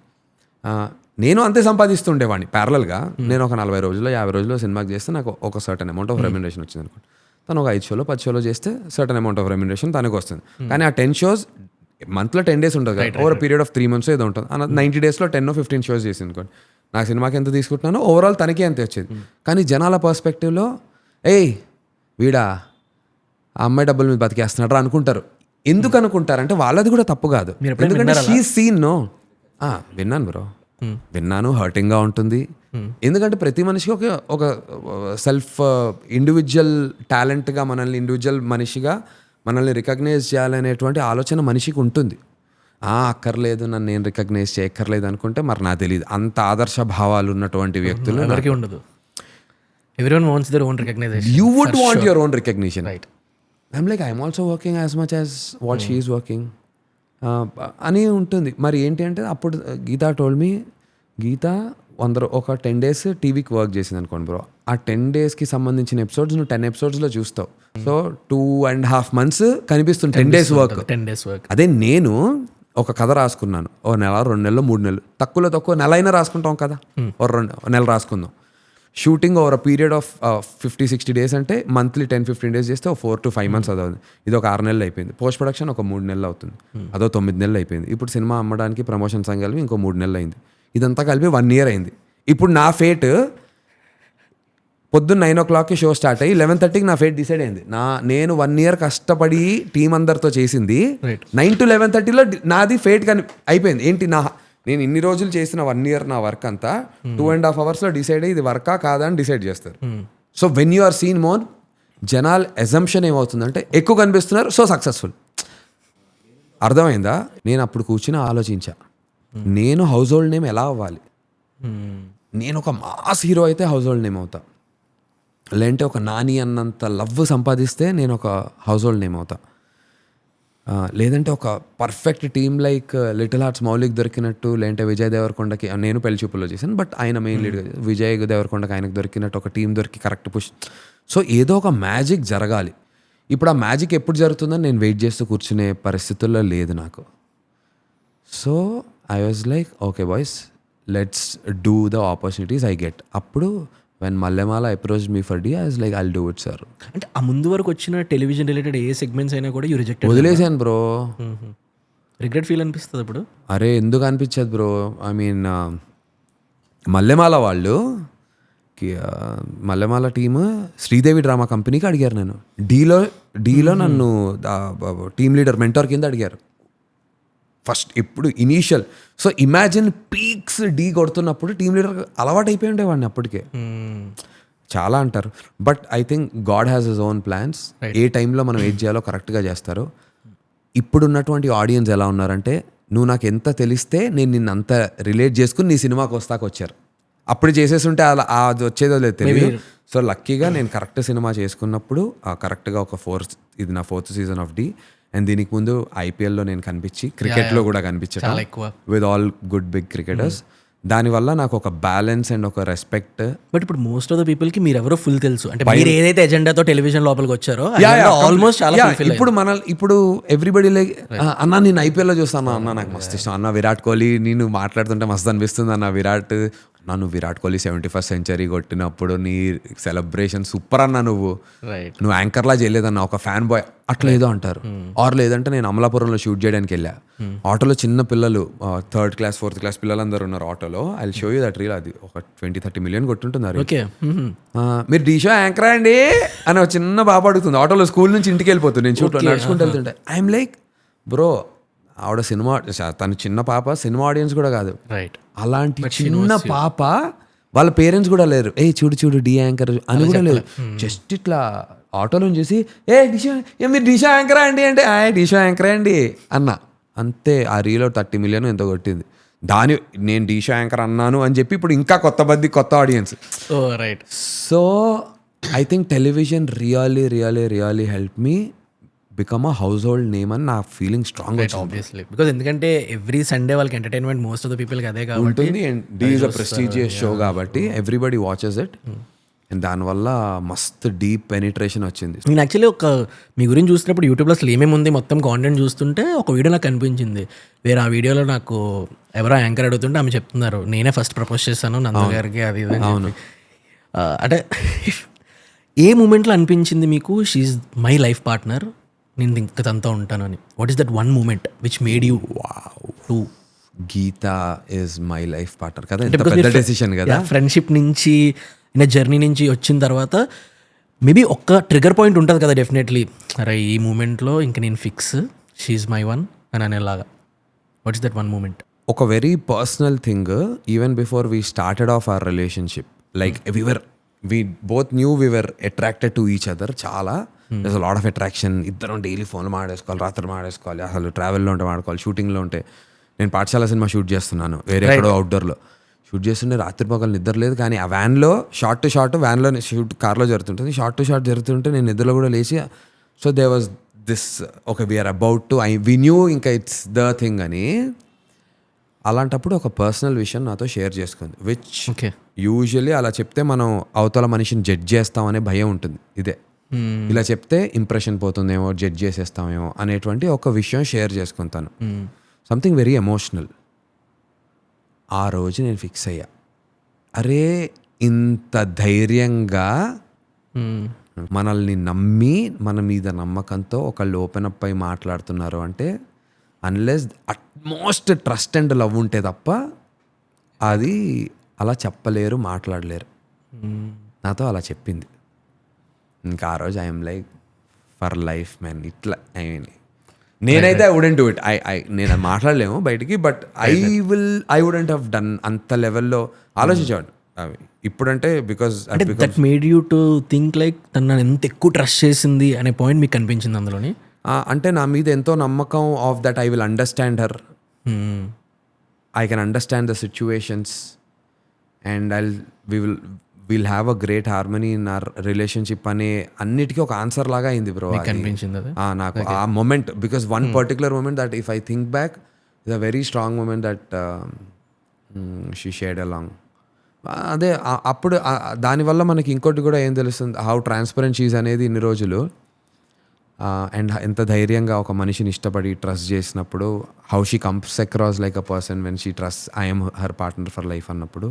నేను అంతే సంపాదిస్తుండేవాడిని ప్యారలల్గా. నేను ఒక 40 రోజుల్లో 50 రోజుల్లో సినిమాకి చేస్తే నాకు ఒక సర్టన్ అమౌంట్ ఆఫ్ రెమ్యునరేషన్ వచ్చింది అనుకోండి. తను ఒక 5 షోలో 10 షోలో చేస్తే సర్టన్ అమౌంట్ ఆఫ్ రెమ్యునరేషన్ తనకు వస్తుంది. కానీ ఆ 10 షోస్ మంత్లో 10 డేస్ ఉంటుంది కదా, ఓవర్ పీరియడ్ ఆఫ్ 3 months ఏదో ఉంటుంది. 90 daysలో 10-15 షోస్ చేసి అనుకోండి, నాకు సినిమాకి ఎంత తీసుకుంటున్నానో ఓవరాల్ తనకే అంతే వచ్చేది. కానీ జనాల పర్స్పెక్టివ్లో వీడా ఆ అమ్మాయి డబ్బుల మీద బతికేస్తున్నాడు అనుకుంటారు. ఎందుకు అనుకుంటారంటే వాళ్ళది కూడా తప్పు కాదు, ఎందుకంటే షీ సీన్. నో విన్నాను బ్రో, విన్నాను, హర్టింగ్గా ఉంటుంది. ఎందుకంటే ప్రతి మనిషికి ఒక సెల్ఫ్ ఇండివిజువల్ టాలెంట్గా మనల్ని ఇండివిజువల్ మనిషిగా మనల్ని రికగ్నైజ్ చేయాలనేటువంటి ఆలోచన మనిషికి ఉంటుంది. అక్కర్లేదు నన్ను నేను రికగ్నైజ్ చేయక్కర్లేదు అనుకుంటే మరి నాకు తెలియదు. అంత ఆదర్శ భావాలు ఉన్నటువంటి వ్యక్తులు ఎవరికి ఉండదు. Everyone wants their own recognition. You would want your own recognition. Right. I'm like I'm also working as much as what she is working అని ఉంటుంది. మరి ఏంటి అంటే అప్పుడు గీతా టోల్డ్ మీ, గీత ఒక 10 days టీవీకి వర్క్ చేసింది అనుకోండి బ్రో. ఆ 10 daysకి సంబంధించిన ఎపిసోడ్స్ నువ్వు 10 episodsలో చూస్తావు. సో 2.5 months కనిపిస్తుంది 10 days వర్క్. అదే నేను ఒక కథ రాసుకున్నాను, ఓ నెల 2 నెలలు 3 నెలలు, తక్కువ నెల అయినా రాసుకుంటాం కదా, ఓ 2 నెలలు రాసుకుందాం. Shooting over a period of 50-60 days అంటే మంత్లీ 10-15 days చేస్తే 4 to 5 months అది అవుతుంది. ఇది ఒక 6 నెలలు అయిపోయింది. పోస్ట్ ప్రొడక్షన్ ఒక 3 నెలలు అవుతుంది, అదో 9 నెలలు అయిపోయింది. ఇప్పుడు సినిమా అమ్మడానికి ప్రమోషన్స్ అని కలిపి ఇంకో 3 నెలలు అయింది. ఇదంతా కలిపి 1 year అయింది. ఇప్పుడు నా ఫేట్ పొద్దున్న 9 o'clockకి షో స్టార్ట్ అయ్యి 11:30కి నా ఫేట్ డిసైడ్ అయింది. నేను 1 year కష్టపడి టీం అందరితో చేసింది 9 to 11:30లో నాది ఫేట్ అయిపోయింది. ఏంటి నేను ఇన్ని రోజులు చేసిన 1 year నా వర్క్ అంతా 2.5 hours డిసైడ్ అయ్యి ఇది వర్కా కాదా అని డిసైడ్ చేస్తారు. So when you are seen more, జనాల్ ఎజంప్షన్ ఏమవుతుందంటే ఎక్కువ కనిపిస్తున్నారు, సో సక్సెస్ఫుల్. అర్థమైందా? నేను అప్పుడు కూర్చుని ఆలోచించా, నేను హౌస్ హోల్డ్ నేమ్ ఎలా అవ్వాలి. నేను ఒక మాస్ హీరో అయితే హౌస్ హోల్డ్ నేమ్ అవుతా, లేదంటే ఒక నాని అన్నంత లవ్ సంపాదిస్తే నేను ఒక హౌస్ హోల్డ్ నేమ్ అవుతా, లేదంటే ఒక perfect team like Little Hearts Moulik దొరికినట్టు, లేదంటే విజయ్ దేవరకొండకి, నేను పెళ్లి చూపుల్లో చేశాను బట్ ఆయన మెయిన్ లీడ్గా, విజయ్ దేవరకొండకి ఆయనకు దొరికినట్టు ఒక టీం దొరికి కరెక్ట్ పుష్. సో ఏదో ఒక మ్యాజిక్ జరగాలి. ఇప్పుడు ఆ మ్యాజిక్ ఎప్పుడు జరుగుతుందని నేను వెయిట్ చేస్తూ కూర్చునే పరిస్థితుల్లో లేదు నాకు. So I was like okay boys, let's do the opportunities I get. అప్పుడు when Mallemala approach me for Dhee, I was like I'll do it sir. అంటే ఆ ముందు వరకు వచ్చిన టెలివిజన్ రిలేటెడ్ ఏ సెగ్మెంట్స్ అయినా కూడా యూ రిజెక్ట్? వదిలేసాను బ్రో. రిగ్రెట్ ఫీల్ అనిపిస్తుంది ఇప్పుడు? అరే ఎందుకు అనిపించదు బ్రో. ఐ మీన్ మల్లెమాల వాళ్ళు మల్లెమాల టీమ్ శ్రీదేవి డ్రామా కంపెనీకి అడిగారు. నేను డీలో నన్ను టీమ్ లీడర్ మెంటర్ కింద అడిగారు ఫస్ట్ ఎప్పుడు initial. So imagine peaks Dhee కొడుతున్నప్పుడు టీమ్ లీడర్ అలవాటు అయిపోయి ఉండేవాడిని అప్పటికే. చాలా అంటారు, but I think God has his own plans. ఏ టైంలో మనం ఏం చేయాలో కరెక్ట్గా చేస్తారు. ఇప్పుడున్నటువంటి ఆడియన్స్ ఎలా ఉన్నారంటే, నువ్వు నాకు ఎంత తెలిస్తే నేను నిన్ను అంత రిలేట్ చేసుకుని నీ సినిమాకి వస్తాకు వచ్చారు. అప్పుడు చేసేస్తుంటే అలా అది వచ్చేదో లేదు తెలియదు. సో లక్కీగా నేను కరెక్ట్ సినిమా చేసుకున్నప్పుడు కరెక్ట్గా ఇది నా 4th season of D. And దీనికి ముందు ఐపీఎల్లో నేను కనిపించి క్రికెట్లో కూడా కనిపించడం with all good big cricketers. దానివల్ల నాకు ఒక బ్యాలెన్స్ అండ్ ఒక రెస్పెక్ట్. బట్ ఇప్పుడు మోస్ట్ ఆఫ్ ద పీపుల్ కి మీరు ఎవరో ఫుల్ తెలుసు, అంటే మీరు ఏదైతే ఎజెండాతో టెలివిజన్ లోపలికి వచ్చారో ఆల్మోస్ట్ చాలా ఇప్పుడు ఎవ్రీబడి లైక్ అన్న నేను ఐపీఎల్లో చూస్తాను అన్న, నాకు మస్తు ఇష్టం అన్న విరాట్ కోహ్లీ, నేను మాట్లాడుతుంటే మస్తు అనిపిస్తుంది అన్న నువ్వు విరాట్ కోహ్లీ 71st సెంచరీ కొట్టినప్పుడు నీ సెలబ్రేషన్ సూపర్ అన్న, నువ్వు యాంకర్లా చేయలేదన్న, ఒక ఫ్యాన్ బాయ్ అట్లా ఏదో అంటారు. ఆర్ లేదంటే నేను అమలాపురంలో షూట్ చేయడానికి వెళ్ళా, ఆటోలో చిన్న పిల్లలు 3rd క్లాస్ 4th క్లాస్ పిల్లలందరూ ఉన్నారు ఆటోలో. I show you that reel. అది ఒక 20-30 మిలియన్ కొట్టుంటున్నారు. మీరు డీ షో యాంకర్ అండి అని ఒక చిన్న బాబు అడుగుతుంది ఆటోలో, స్కూల్ నుంచి ఇంటికి వెళ్ళిపోతుంది, నేను షూట్ నడుచుకుంటూ వెళ్తుంటే. ఐఎమ్ లైక్ బ్రో, ఆవిడ సినిమా, తను చిన్న పాప, సినిమా ఆడియన్స్ కూడా కాదు. రైట్, అలాంటి చిన్న పాప, వాళ్ళ పేరెంట్స్ కూడా లేరు. చూడు డి యాంకర్ అని కూడా లేదు. జస్ట్ ఇట్లా ఆటోలో చూసి మీరు డిషో యాంకరా అండి అంటే డిషో యాంకరా అండి అన్న, అంతే. ఆ రీలో 30 మిలియన్ ఎంతో కొట్టింది. నేను డిషో యాంకర్ అన్నాను అని చెప్పి ఇప్పుడు ఇంకా కొత్త audience. Right. So I think television really help me become a household name అని నా ఫీలింగ్ స్ట్రాంగ్ ఆబ్వియస్లీ. బికాజ్ ఎందుకంటే ఎవ్రీ సండే వాళ్ళకి ఎంటర్టైన్మెంట్ మోస్ట్ ఆఫ్ ద పీపుల్కి అదే కాబట్టి ఉంటుంది. And Dhee is a prestigious show కాబట్టి ఎవ్రీబడి వాచెస్ ఇట్. అండ్ దానివల్ల మస్తు డీప్ పెనిట్రేషన్ వచ్చింది. నేను యాక్చువల్లీ మీ గురించి చూసినప్పుడు యూట్యూబ్లో అసలు ఏమేమి ఉంది మొత్తం కాంటెంట్ చూస్తుంటే ఒక వీడియో నాకు కనిపించింది. వేరే ఆ వీడియోలో నాకు ఎవరో యాంకర్ అడుగుతుంటే ఆమె చెప్తున్నారు, నేనే ఫస్ట్ ప్రపోజ్ చేశాను నందు గారికి, అది ఇది. అవును. అంటే ఏ మూమెంట్లో అనిపించింది మీకు షీఈ్ మై లైఫ్ పార్ట్నర్, నేను ఇంకా తనతో ఉంటాను అని? What is that one moment which made you to Geetha is my life partner కదా? ఎంత పెద్ద డెసిషన్ కదా. ఫ్రెండ్షిప్ నుంచి నా జర్నీ నుంచి వచ్చిన తర్వాత మేబీ ఒక్క ట్రిగర్ పాయింట్ ఉంటుంది కదా డెఫినెట్లీ, అరే ఈ మూమెంట్లో ఇంక నేను ఫిక్స్, షీఈ్ మై వన్ అని అనేలాగా. What is that one moment? ఒక very personal thing. Even before we started off our relationship, like we both knew we were attracted to each other. చాలా there's a lot of attraction. ఇద్దరం daily ఫోన్లో మాడేసుకోవాలి, రాత్రి మాడేసుకోవాలి, అసలు ట్రావెల్లో ఉంటే మాడుకోవాలి, షూటింగ్లో ఉంటే. నేను పాఠశాల సినిమా షూట్ చేస్తున్నాను వేరే ఎక్కడో అవుట్డోర్లో షూట్ చేస్తుంటే రాత్రి పగలు నిద్ర లేదు. కానీ ఆ వ్యాన్లో షార్ట్ టు షార్ట్, వ్యాన్లో షూట్ కార్లో జరుగుతుంటుంది, షార్ట్ టు షార్ట్ జరుగుతుంటే నేను నిద్రలో కూడా లేచి, so they was this okay we're about to we knew ఇంకా ఇట్స్ ద థింగ్ అని. అలాంటప్పుడు ఒక పర్సనల్ విషయం నాతో షేర్ చేసుకుంది, విచ్ యూజువల్లీ అలా చెప్తే మనం అవతల మనిషిని జడ్జ్ చేస్తామనే భయం ఉంటుంది. ఇదే ఇలా చెప్తే ఇంప్రెషన్ పోతుందేమో, జడ్జ్ చేసేస్తామేమో అనేటువంటి ఒక విషయం షేర్ చేసుకుంటాను. Something very emotional. ఆ రోజు నేను ఫిక్స్ అయ్యా, అరే ఇంత ధైర్యంగా మనల్ని నమ్మి మన మీద నమ్మకంతో ఒకళ్ళు ఓపెన్ అప్ అయి మాట్లాడుతున్నారు అంటే, unless utmost trust and love ఉంటే తప్ప అది అలా చెప్పలేరు, మాట్లాడలేరు. నాతో అలా చెప్పింది. ఇంకా ఆ రోజు I'm like for life man. ఇట్లా నేనైతే ఐ వుడెంట్ డూ ఇట్. నేను మాట్లాడలేము బయటికి, but I wouldn't have done అంత లెవెల్లో ఆలోచించేవాడు అవి. ఇప్పుడంటే because that made you to think like తను ఎంత ఎక్కువ ట్రస్ట్ చేసింది అనే పాయింట్ మీకు కనిపించింది అందులోని. అంటే నా మీద ఎంతో నమ్మకం of that I will understand her, I can understand the situations and will have a great harmony in our relationship అనే అన్నిటికీ ఒక ఆన్సర్ లాగా అయింది బ్రో. కనిపించింది నాకు ఆ moment, because one particular moment that if I think back is a very strong moment that she shared along. అదే అప్పుడు దానివల్ల మనకి ఇంకోటి కూడా ఏం తెలుస్తుంది, హౌ ట్రాన్స్పరెంట్ షీజ్ అనేది ఇన్ని రోజులు. అండ్ ఎంత ధైర్యంగా ఒక మనిషిని ఇష్టపడి ట్రస్ట్ చేసినప్పుడు, how she comes across like a person when she trust I'm her partner for life అన్నప్పుడు,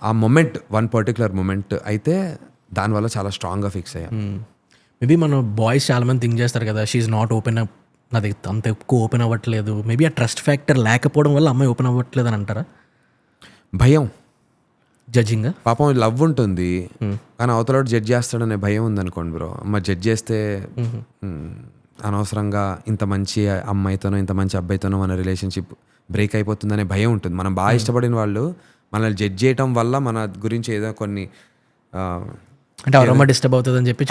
ఆ మొమెంట్ వన్ పర్టికులర్ మొమెంట్ అయితే దానివల్ల చాలా స్ట్రాంగ్గా ఫిక్స్ అయ్యా. మేబీ మన బాయ్స్ చాలా మంది థింక్ చేస్తారు కదా, షీఈ్ నాట్ ఓపెన్ అప్, నాది అంత ఎక్కువ ఓపెన్ అవ్వట్లేదు. మేబీ ఆ ట్రస్ట్ ఫ్యాక్టర్ లేకపోవడం వల్ల అమ్మాయి ఓపెన్ అవ్వట్లేదు అని అంటారా? భయం. జడ్జింగ్ పాపం లవ్ ఉంటుంది కానీ అవతల జడ్జ్ చేస్తాడనే భయం ఉందనుకోండి బ్రో. మరి జడ్జ్ చేస్తే అనవసరంగా ఇంత మంచి అమ్మాయితోనో ఇంత మంచి అబ్బాయితోనో మన రిలేషన్షిప్ బ్రేక్ అయిపోతుందనే భయం ఉంటుంది. మనం బాగా ఇష్టపడిన వాళ్ళు మనల్ని జడ్జ్ చేయటం వల్ల మన గురించి ఏదో కొన్ని అంటే ఎవరమ్మా డిస్టర్బ్ అవుతుందని చెప్పి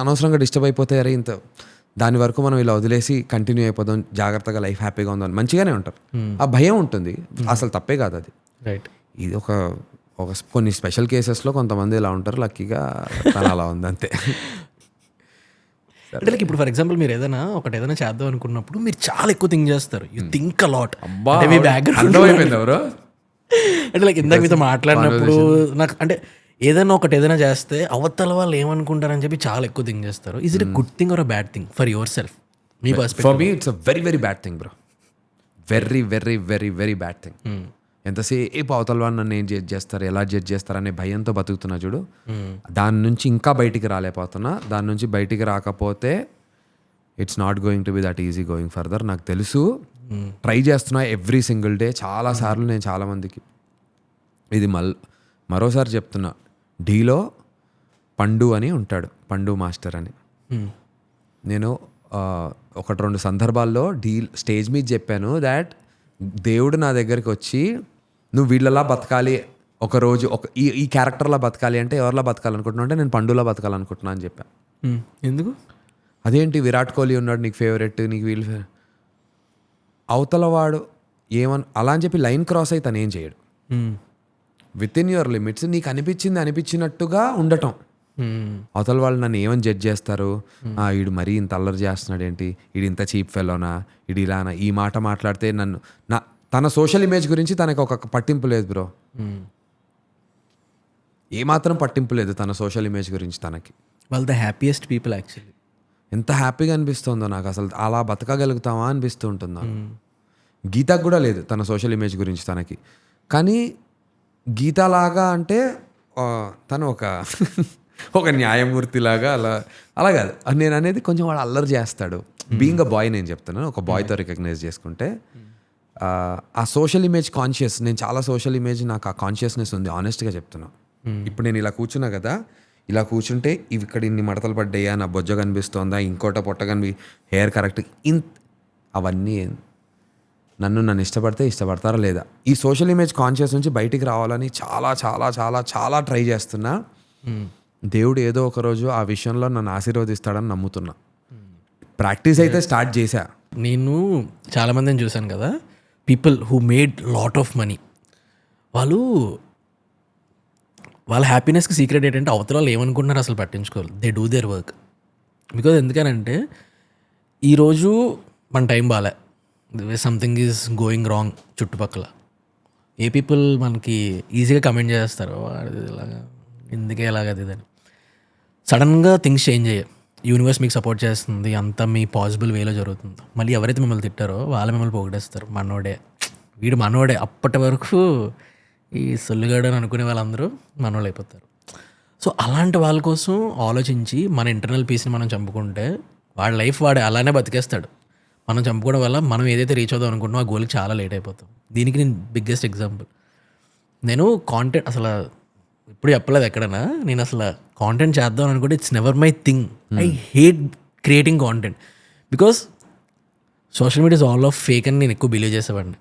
అనవసరంగా డిస్టర్బ్ అయిపోతే అరే ఇంత దాని వరకు మనం ఇలా వదిలేసి కంటిన్యూ అయిపోదాం, జాగ్రత్తగా లైఫ్ హ్యాపీగా ఉందని మంచిగానే ఉంటారు. ఆ భయం ఉంటుంది, అసలు తప్పే కాదు అది. రైట్. ఇది ఒక కొన్ని స్పెషల్ కేసెస్లో కొంతమంది ఇలా ఉంటారు, లక్కీగా తను అలా ఉంది అంతే. అంటే లైక్ ఇప్పుడు ఫర్ ఎగ్జాంపుల్ మీరు ఏదైనా చేద్దాం అనుకున్నప్పుడు మీరు చాలా ఎక్కువ థింక్ చేస్తారు. You think a lot. Me background ఎవరో అంటే లైక్ ఇందాక మీతో మాట్లాడినప్పుడు నాకు అంటే ఏదైనా చేస్తే అవతల వాళ్ళు ఏమనుకుంటారని చెప్పి చాలా ఎక్కువ థింక్ చేస్తారు. Is it a good thing or a bad thing for your self? Me perspective. For me it's a very very bad thing bro. Very very very very bad thing. ఎంతసేపు అవతల వాళ్ళు నన్ను ఏం జడ్జ్ చేస్తారు, ఎలా judge చేస్తారు అనే భయంతో బతుకుతున్నా చూడు. దాని నుంచి ఇంకా బయటికి రాలేకపోతున్నా. దాని నుంచి బయటికి రాకపోతే it's not going to be that easy going further. నాకు తెలుసు, ట్రై చేస్తున్నా ఎవ్రీ సింగిల్ డే. చాలాసార్లు నేను చాలామందికి ఇది మరోసారి చెప్తున్నా. ఢీలో పండు అని ఉంటాడు, పండు మాస్టర్ అని. నేను 1-2 సందర్భాల్లో స్టేజ్ మీద చెప్పాను దాట్ దేవుడు నా దగ్గరికి వచ్చి నువ్వు వీళ్ళలా బతకాలి, ఒకరోజు ఈ క్యారెక్టర్లా బతకాలి అంటే ఎవరిలా బతకాలనుకుంటున్నావు అంటే నేను పండులా బతకాలనుకుంటున్నా అని చెప్పాను. ఎందుకు? అదేంటి విరాట్ కోహ్లీ ఉన్నాడు నీకు ఫేవరెట్, నీకు వీళ్ళు అవతల వాడు అలా అని చెప్పి లైన్ క్రాస్ అయితే తను ఏం చేయడు. విత్ ఇన్ యువర్ లిమిట్స్ నీకు అనిపించినట్టుగా ఉండటం. అవతల వాళ్ళు నన్ను ఏమని జడ్జ్ చేస్తారు, వీడు మరీ ఇంత అల్లరి చేస్తున్నాడు ఏంటి, వీడు ఇంత చీప్ ఫెలోనా, వీడు ఇలానా, ఈ మాట మాట్లాడితే తన సోషల్ ఇమేజ్ గురించి తనకు ఒక పట్టింపు లేదు బ్రో. ఏమాత్రం పట్టింపు లేదు తన సోషల్ ఇమేజ్ గురించి తనకి. వాళ్ళు ద హ్యాపీయెస్ట్ పీపుల్ యాక్చువల్లీ. ఎంత హ్యాపీగా అనిపిస్తుందో నాకు, అసలు అలా బతకగలుగుతామా అనిపిస్తూ ఉంటుంది. గీతకు కూడా లేదు తన సోషల్ ఇమేజ్ గురించి తనకి. కానీ గీతలాగా అంటే తను ఒక న్యాయమూర్తిలాగా అలా కాదు. నేను అనేది కొంచెం వాడు అల్లరి చేస్తాడు. బీయింగ్ అ బాయ్ నేను చెప్తున్నాను, ఒక బాయ్తో రికగ్నైజ్ చేసుకుంటే ఆ సోషల్ ఇమేజ్ కాన్షియస్, నేను చాలా సోషల్ ఇమేజ్ నాకు ఆ కాన్షియస్నెస్ ఉంది, ఆనెస్ట్గా చెప్తున్నా. ఇప్పుడు నేను ఇలా కూర్చున్నా కదా, ఇలా కూర్చుంటే ఇవి ఇక్కడ ఇన్ని మడతలు పడ్డాయా, నా బొజ్జ కనిపిస్తోందా, ఇంకోట పొట్ట కనిపి, హెయిర్ కరెక్ట్, అవన్నీ నన్ను ఇష్టపడతారా లేదా, ఈ సోషల్ ఇమేజ్ కాన్షియస్ నుంచి బయటికి రావాలని చాలా చాలా చాలా చాలా ట్రై చేస్తున్నా. దేవుడు ఏదో ఒక రోజు ఆ విషయంలో నన్ను ఆశీర్వదిస్తాడని నమ్ముతున్నా. ప్రాక్టీస్ అయితే స్టార్ట్ చేశా. నేను చాలామందిని చూశాను కదా, people who made lot of money, వాళ్ళ హ్యాపీనెస్కి సీక్రెట్ ఏంటంటే అవతల వాళ్ళు ఏమనుకుంటున్నారు అసలు పట్టించుకోవాలి. They do their work. Because ఎందుకనంటే ఈరోజు మన టైం బాలే, సంథింగ్ ఈజ్ గోయింగ్ రాంగ్ చుట్టుపక్కల. ఏ పీపుల్ మనకి ఈజీగా కమెంట్ చేస్తారు, ఇలాగా ఎందుకే ఇలాగ అది అని. సడన్గా థింగ్స్ చేంజ్ అయ్యాయి, యూనివర్స్ మీకు సపోర్ట్ చేస్తుంది, అంతా మీ పాసిబుల్ వేలో జరుగుతుంది. మళ్ళీ ఎవరైతే మిమ్మల్ని తిట్టారో వాళ్ళు మిమ్మల్ని పొగిడేస్తారు, వీడు మనోడే. అప్పటి వరకు ఈ సొల్లుగాడు అని అనుకునే వాళ్ళందరూ మనోళ్ళు అయిపోతారు. సో అలాంటి వాళ్ళ కోసం ఆలోచించి మన ఇంటర్నల్ పీస్ని మనం చంపుకుంటే వాడి లైఫ్ వాడే అలానే బతికేస్తాడు. మనం చంపుకోవడం వల్ల మనం ఏదైతే రీచ్ అవుదాం అనుకుంటున్నామో ఆ గోల్కి చాలా లేట్ అయిపోతాం. దీనికి నేను బిగ్గెస్ట్ ఎగ్జాంపుల్. నేను కాంటెంట్ అసలు ఇప్పుడు చెప్పలేదు ఎక్కడైనా, నేను అసలు కాంటెంట్ చేద్దాం అనుకుంటే it's never my thing. I hate creating content because social media is all of fake అని నేను ఎక్కువ బిలీవ్ చేసేవాడిని.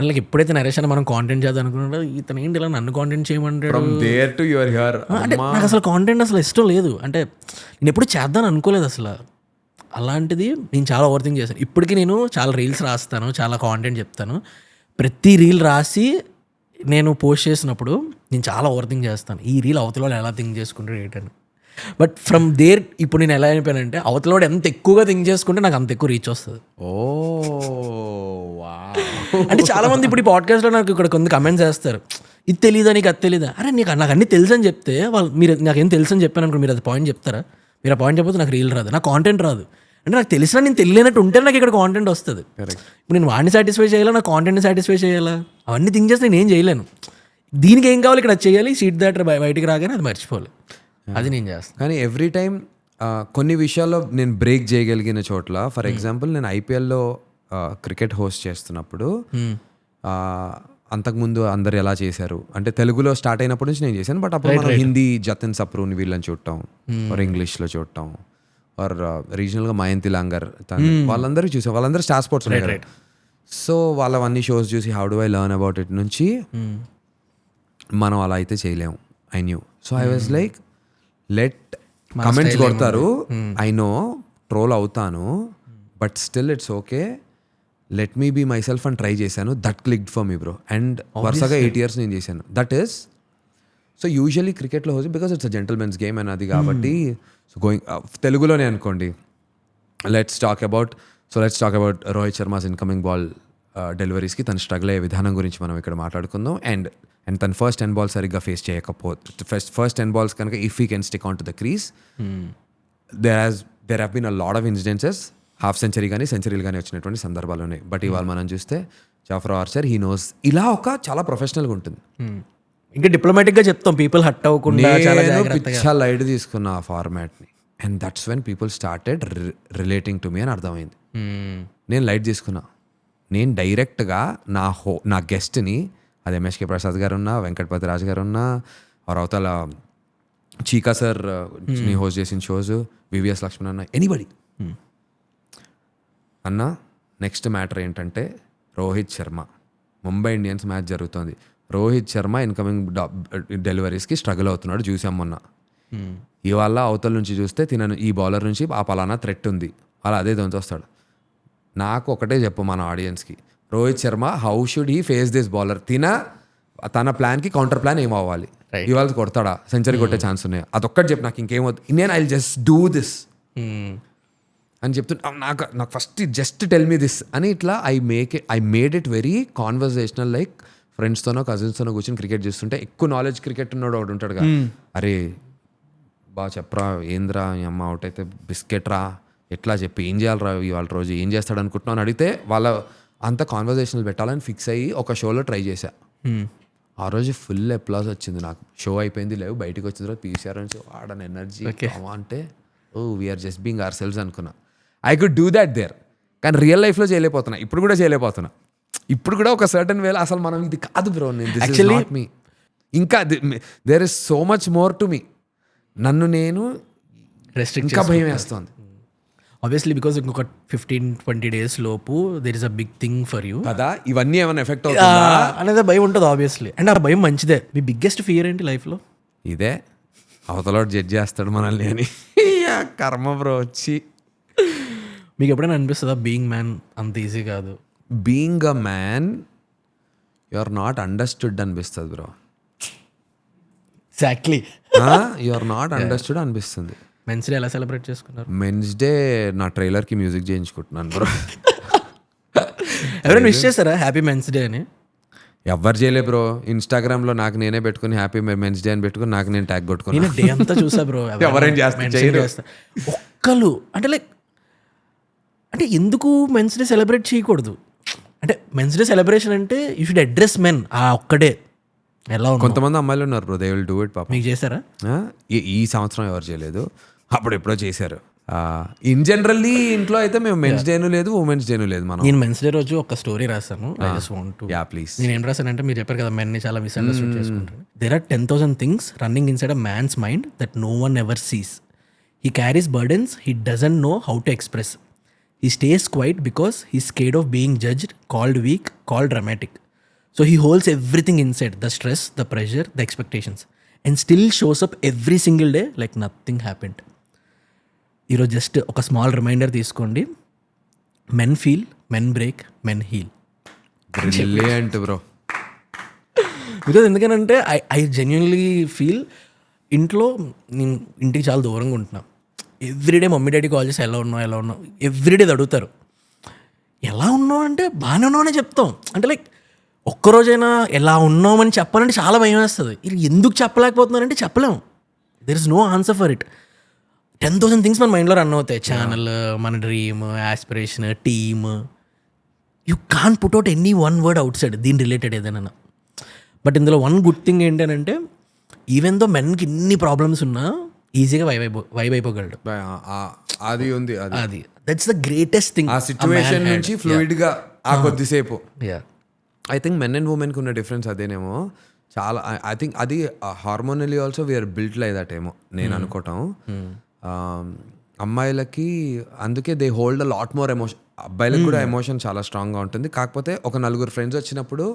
లైక్ ఎప్పుడైతే నరేష్ అని మనం కాంటెంట్ చేద్దాం అనుకున్నాడో ఇతను ఏంటి ఇలా నన్ను కాంటెంట్ చేయమంటాడు అంటే నాకు అసలు కాంటెంట్ అసలు ఇష్టం లేదు. అంటే నేను ఎప్పుడు చేద్దాం అనుకోలేదు అసలు. అలాంటిది నేను చాలా ఓవర్ థింక్ చేశాను. ఇప్పటికీ నేను చాలా రీల్స్ రాస్తాను, చాలా కాంటెంట్ చెప్తాను. ప్రతి రీల్ రాసి నేను పోస్ట్ చేసినప్పుడు నేను చాలా ఓవర్ థింక్ చేస్తాను, ఈ రీల్ అవతల ఎలా థింక్ చేసుకుంటాడు ఏంటని. బట్ ఫ్రమ్ దేర్ ఇప్పుడు నేను ఎలా అయిపోయానంటే అవతలవాడు ఎంత ఎక్కువగా థింక్ చేసుకుంటే నాకు అంత ఎక్కువ రీచ్ వస్తుంది. అంటే చాలామంది ఇప్పుడు ఈ పాడ్కాస్ట్లో నాకు ఇక్కడ కొన్ని కమెంట్స్ చేస్తారు, ఇది తెలీదా నీకు, అది తెలీదా. అరే నాకు అన్నీ తెలుసు అని చెప్తే మీరు నాకేం తెలుసు అని చెప్పాను అనుకో, మీరు అది పాయింట్ చెప్తారా? మీరు ఆ పాయింట్ చెప్పితే నాకు రీల్ రాదు, నాకు కాంటెంట్ రాదు. అంటే నాకు తెలిసినా నేను తెలియనట్టు ఉంటే నాకు ఇక్కడ కాంటెంట్ వస్తుంది. ఇప్పుడు నేను వాడిని సాటిస్ఫై చేయాలా, నా కాంటెంట్ని సాటిస్ఫై చేయాలా, అవన్నీ థింక్ చేస్తే నేను ఏం చేయలేను. దీనికి ఏం కావాలి, ఇక్కడ చేయాలి, సీట్ దాటర్ బయటికి రాగానే అది మర్చిపోవాలి, అది నేను చేస్తాను. కానీ ఎవ్రీ టైం కొన్ని విషయాల్లో నేను బ్రేక్ చేయగలిగిన చోట్ల, ఫర్ ఎగ్జాంపుల్ నేను ఐపీఎల్లో క్రికెట్ హోస్ట్ చేస్తున్నప్పుడు అంతకుముందు అందరు ఎలా చేశారు అంటే తెలుగులో స్టార్ట్ అయినప్పటి నుంచి నేను చేశాను. బట్ అప్పుడు మనం హిందీ జతిన్ సప్రూని వీళ్ళని చూడటం, ఆర్ ఇంగ్లీష్లో చూడటం, ఆర్ రీజనల్గా మయంతి లాంగర్ వాళ్ళందరూ చూసాం. వాళ్ళందరూ స్టార్ స్పోర్ట్స్ ఉన్నాయి కదా. సో వాళ్ళవన్నీ షోస్ చూసి how do I learn about it నుంచి మనం అలా అయితే చేయలేము. I knew. So I was like let comments కొడతారు, ఐ నో ట్రోల్ అవుతాను, but still it's okay, let me be myself అని ట్రై చేశాను. That clicked for me bro. And వరుసగా 8 years నేను చేశాను. దట్ ఈస్ సో యూజువలీ క్రికెట్లో host because it's a gentlemen's game అని అది కాబట్టి. సో గోయింగ్ తెలుగులోనే అనుకోండి, let's talk about Rohit Sharma's incoming ball డెలివరీస్కి తను స్ట్రగుల్ అయ్యే విధానం గురించి మనం ఇక్కడ మాట్లాడుకుందాం. అండ్ తన ఫస్ట్ 10 balls సరిగ్గా ఫేస్ చేయకపోతే ఫస్ట్ 10 balls కనుక if he can stick on to the crease, there have been a lot of incidences half century కానీ సెంచరీలు కానీ వచ్చినటువంటి సందర్భాలు ఉన్నాయి. బట్ ఇవాళ మనం చూస్తే జాఫ్రా ఆర్చర్ హీ నోస్ ఇలా ఒక చాలా ప్రొఫెషనల్గా ఉంటుంది. ఇంకా డిప్లొమాటిక్గా చెప్తాం, పీపుల్ హట్ అవ్వకుండా చాలా పిచ్చా లైట్ తీసుకున్న ఆ ఫార్మాట్ని. And that's when people started relating to me అని అర్థమైంది. నేను లైట్ తీసుకున్నా. నేను డైరెక్ట్గా నా గెస్ట్ని, అది ఎంఎస్కే ప్రసాద్ గారు ఉన్నా, వెంకటపతి రాజు గారు ఉన్నా, అవతల చీకా సార్ ని హోస్ట్ చేసిన షోస్, వివిఎస్ లక్ష్మణ్ అన్న, ఎనీబడి అన్న. నెక్స్ట్ మ్యాటర్ ఏంటంటే రోహిత్ శర్మ, ముంబై ఇండియన్స్ మ్యాచ్ జరుగుతుంది. రోహిత్ శర్మ ఇన్కమింగ్ డెలివరీస్కి స్ట్రగుల్ అవుతున్నాడు, చూసాం మొన్న. ఇవాళ అవతల నుంచి చూస్తే తినను ఈ బౌలర్ నుంచి ఆ పలానా థ్రెట్ ఉంది, అలా అదే దాంతో వస్తాడు. నాకు ఒకటే చెప్పు మన ఆడియన్స్కి, Rohit Sharma how should he face this bowler? తన ప్లాన్కి కౌంటర్ ప్లాన్ ఏం అవ్వాలి? ఇవాళ కొడతాడా? సెంచరీ కొట్టే ఛాన్స్ ఉన్నాయి? అదొక్కటి చెప్పు నాకు, ఇంకేమవుతుంది. నేను ఐ జస్ట్ డూ దిస్ అని చెప్తున్నా. నాకు first just tell me this అని ఇట్లా I made it very conversational. Like ఫ్రెండ్స్తోనో కజిన్స్తోనో కూర్చొని క్రికెట్ చూస్తుంటే ఎక్కువ నాలెడ్జ్ క్రికెట్ ఉన్నాడు ఒకటి ఉంటాడు కదా, అరే బాగా చెప్పరా, ఏంద్రా ఈ అమ్మ అవుట్ అయితే బిస్కెట్ రా, ఎట్లా చెప్పి ఏం చేయాలరా ఇవాళ రోజు, ఏం చేస్తాడు అనుకుంటున్నావు అని అడిగితే వాళ్ళ అంత కాన్వర్జేషనల్ పెట్టాలని ఫిక్స్ అయ్యి ఒక షోలో ట్రై చేశా. ఆ రోజు ఫుల్ అప్లాజ్ వచ్చింది నాకు. షో అయిపోయింది, లేవు బయటకు వచ్చిన తర్వాత పీసీఆర్ నుంచి వాడని ఎనర్జీ అంటే oh we're just being ourselves అనుకున్నా. I could do that there. కానీ రియల్ లైఫ్లో చేయలేకపోతున్నా, ఇప్పుడు కూడా చేయలేకపోతున్నా. ఇప్పుడు కూడా ఒక సర్టన్ వేలో అసలు మనం ఇది కాదు బ్రో, యాక్చువల్లీ మీ ఇంకా there is so much more to me. నన్ను నేను ఇంకా భయం వేస్తుంది. ఆబ్వియస్లీ బికాస్ ఇంకొక 15-20 days లోపు there is a big thing for you కదా. ఇవన్నీ ఏమైనా ఎఫెక్ట్ అవుతుందా అనేది భయం ఉంటుంది ఆబ్వియస్లీ. అండ్ ఆ భయం మంచిదే. మీ బిగ్గెస్ట్ ఫియర్ ఏంటి లైఫ్లో? ఇదే అవతల జడ్జ్ చేస్తాడు మనల్ని అని. కర్మ బ్రో. వచ్చి మీకు ఎప్పుడైనా అనిపిస్తుందా బీయింగ్ మ్యాన్ అంత ఈజీ కాదు? Being a man you are not understood అనిపిస్తుంది bro. Exactly, you are not understood అనిపిస్తుంది. మెన్స్ డే ఎలా సెలబ్రేట్ చేసుకున్నారు? మెన్స్ డే నా ట్రైలర్కి మ్యూజిక్ చేయించుకుంటున్నాను బ్రో. ఎవరైనా విష్ చేస్తారా హ్యాపీ మెన్స్ డే అని? ఎవ్వరు చేయలే బ్రో. ఇన్స్టాగ్రామ్లో నాకు నేనే పెట్టుకుని హ్యాపీ మెన్స్ డే అని పెట్టుకుని నాకు నేను ట్యాగ్ కొట్టుకుని డే అంతా చూసా బ్రో. ఎవరైనా చేస్తా ఒక్కలు అంటే ఎందుకు మెన్స్ డే సెలబ్రేట్ చేయకూడదు? అంటే మెన్స్ డే సెలబ్రేషన్ అంటే యూ షుడ్ అడ్రస్ మెన్ ఆ ఒక్కడే. ఎలా కొంతమంది అమ్మాయిలు ఉన్నారు bro, they will do it. పాప మీకు చేశారా? ఈ సంవత్సరం ఎవరు చేయలేదు, అప్పుడు ఎప్పుడో చేశారు. ఇన్ జనరల్లీ ఇంట్లో అయితే మేము మెన్స్ డేను లేదు, ఉమెన్స్ డేను లేదు. నేను మెన్స్ డే రోజు ఒక స్టోరీ రాశాను. I just want to please. నేను ఏం రాశానంటే, మీరు చెప్పారు కదా మెన్ ని చాలా మిస్అండర్స్టూడ్ చేసుకుంటారు. There are 10,000 things running inside a man's mind that no one ever sees. He carries burdens he doesn't know how to express. He stays quiet because he's scared of being judged, called weak, called dramatic. So he holds everything inside, the stress, the pressure, the expectations, and still shows up every single day like nothing happened. ఈరోజు just ఒక small reminder తీసుకోండి. Men feel, men break, men heal. Brilliant bro. Because ఎందుకనంటే I genuinely feel, ఇంట్లో నేను ఇంటికి చాలా దూరంగా ఉంటున్నా. ఎవ్రీడే మమ్మీ డాడీ కాల్ చేసి ఎలా ఉన్నావు ఎవ్రీడే అడుగుతారు. ఎలా ఉన్నావు అంటే బాగానే ఉన్నామని చెప్తాం. అంటే లైక్ ఒక్కరోజైనా ఎలా ఉన్నామని చెప్పాలంటే చాలా భయం వేస్తుంది. ఇది ఎందుకు చెప్పలేకపోతున్నారంటే చెప్పలేము. There is no answer for it. 10,000 things మన మైండ్లో రన్ అవుతాయి. ఛానల్, మన dream, aspiration, team. You can put out any one word outside దీని రిలేటెడ్ ఏదైనా. బట్ ఇందులో వన్ గుడ్ థింగ్ ఏంటంటే, ఈవెన్ దో మెన్కి ఇన్ని ప్రాబ్లమ్స్ ఉన్నా ఈజీగా వైబ్ అయిపోగలడు. అది ఉంది, అది దట్స్ ద గ్రేటెస్ట్ థింగ్. ఆ సిచ్యువేషన్ నుంచి ఫ్లూయిడ్ గా ఆ కొద్దిసేపు. ఐ థింక్ మెన్ అండ్ ఉమెన్కి ఉన్న డిఫరెన్స్ అదేనేమో. చాలా ఐ థింక్ అది hormonally also we're built like that ఏమో నేను అనుకోవటం. అమ్మాయిలకి అందుకే they hold a lot more emotion. అబ్బాయిలకు కూడా ఎమోషన్ చాలా స్ట్రాంగ్గా ఉంటుంది. కాకపోతే ఒక నలుగురు ఫ్రెండ్స్ వచ్చినప్పుడు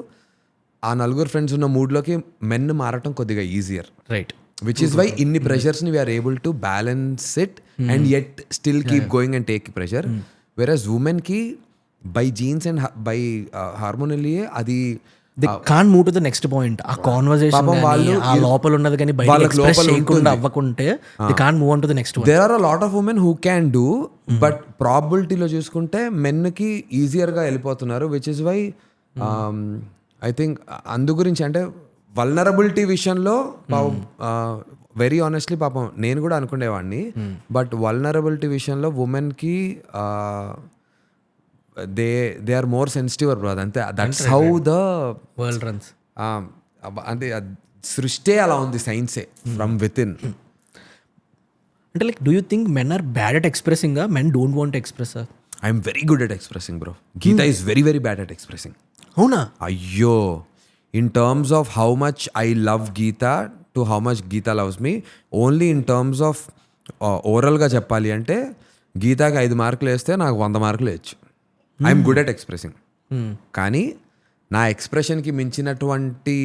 ఆ నలుగురు ఫ్రెండ్స్ ఉన్న మూడ్లోకి మెన్ మారటం కొద్దిగా easier. Right. Which is why ఇన్ని ప్రెషర్స్ని we're able to balance it and yet still keep going and take pressure. Versus ఉమెన్కి by genes and by hormonally అది they can't move to the next point. ఆ conversation ఆ లోపల ఉన్నది కానీ బయట ఎక్స్ప్రెస్ చేయకుండా అవ్వకుంటే they can't move on to the next one. There are a lot of women who can do, but ప్రాబిలిటీలో చూసుకుంటే మెన్కి ఈజియర్గా వెళ్ళిపోతున్నారు. Which is why I think అందు గురించి అంటే వల్నరబిలిటీ విషయంలో వెరీ ఆనెస్ట్లీ పాపం నేను కూడా అనుకునేవాడిని. బట్ వల్నరబిలిటీ విషయంలో ఉమెన్కి they are more sensitive bro. అంతే, that's how the world runs. అంటే సృష్టి అలా ఉంది, సైన్సే ఫ్రమ్ విత్ ఇన్. అంటే like do you think men are bad at expressing, men don't want express? I'm very good at expressing bro. Geetha is very very bad at expressing. అవునా? అయ్యో, in terms of how much I love Geetha to how much Geetha loves me, only in terms of ఓవరాల్గా చెప్పాలి అంటే గీతాకి 5 మార్కులు వేస్తే నాకు 100 మార్కులు వేయచ్చు. I'm good at expressing. కానీ నా ఎక్స్ప్రెషన్కి మించినటువంటి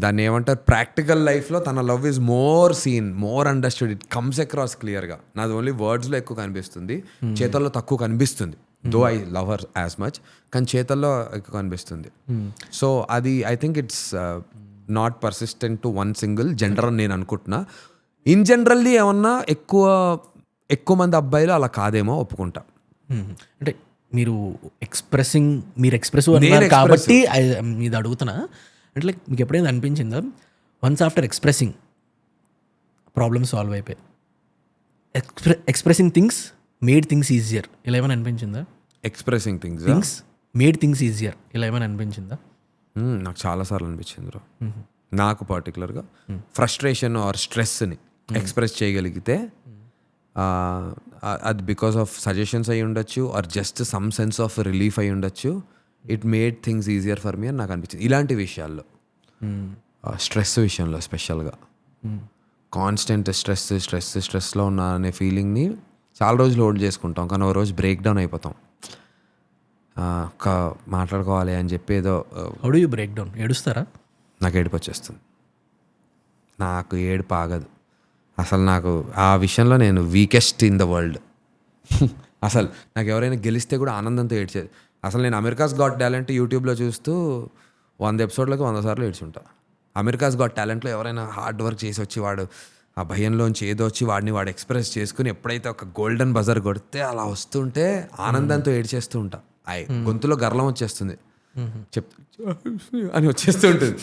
దాన్ని ఏమంటారు ప్రాక్టికల్ లైఫ్లో తన love is more seen, more understood. It comes across క్లియర్గా. నాది ఓన్లీ వర్డ్స్లో ఎక్కువ కనిపిస్తుంది, చేతల్లో తక్కువ కనిపిస్తుంది. Though I love her as much, కానీ చేతల్లో ఎక్కువ కనిపిస్తుంది. సో అది I think it's not persistent to one single gender అని నేను అనుకుంటున్నా. ఇన్ జనరల్లీ ఏమన్నా ఎక్కువ మంది అబ్బాయిలు అలా కాదేమో ఒప్పుకుంటా. అంటే మీరు ఎక్స్ప్రెసివ్ అన్నారు కాబట్టి ఇది అడుగుతున్నా. అంటే లైక్ మీకు ఎప్పుడైనా అనిపించిందా once after expressing problem solve అయిపోయి expressing things made things easier, ఇలా ఏమైనా అనిపించిందా? Expressing things made things easier, ఇలా ఏమైనా అనిపించిందా? నాకు చాలాసార్లు అనిపించింది బ్రో. నాకు పర్టికులర్గా ఫ్రస్ట్రేషన్ ఆర్ స్ట్రెస్ని ఎక్స్ప్రెస్ చేయగలిగితే అది బికాస్ ఆఫ్ సజెషన్స్ అయి ఉండొచ్చు or just some sense of relief అయి ఉండొచ్చు. It made things easier for me అని నాకు అనిపించింది. ఇలాంటి విషయాల్లో, స్ట్రెస్ విషయంలో ఎస్పెషల్గా. కాన్స్టెంట్ స్ట్రెస్లో ఉన్న అనే ఫీలింగ్ని చాలా రోజులు హోల్డ్ చేసుకుంటాం, కానీ ఒక రోజు బ్రేక్ డౌన్ అయిపోతాం. మాట్లాడుకోవాలి అని చెప్పి ఏదో. How do you break down? ఏడుస్తారా? నాకు ఏడుపు వచ్చేస్తుంది. నాకు ఏడుపు ఆగదు అసలు. నాకు ఆ విషయంలో నేను వీకెస్ట్ ఇన్ ద వరల్డ్. అసలు నాకు ఎవరైనా గెలిస్తే కూడా ఆనందంతో ఏడ్చేది. అసలు నేను అమెరికాస్ గాట్ టాలెంట్ యూట్యూబ్లో చూస్తూ 100 ఎపిసోడ్లకి 100 సార్లు ఏడ్చుంటా. అమెరికాస్ గాట్ టాలెంట్లో ఎవరైనా హార్డ్ వర్క్ చేసి వచ్చి వాడు ఆ భయంలోంచి ఏదో వచ్చి వాడు ఎక్స్ప్రెస్ చేసుకుని ఎప్పుడైతే ఒక గోల్డెన్ బజర్ కొడితే అలా వస్తుంటే ఆనందంతో ఏడ్చేస్తూ ఉంటా. గొంతులో గర్లం వచ్చేస్తుంది, అని వచ్చేస్తూ ఉంటుంది.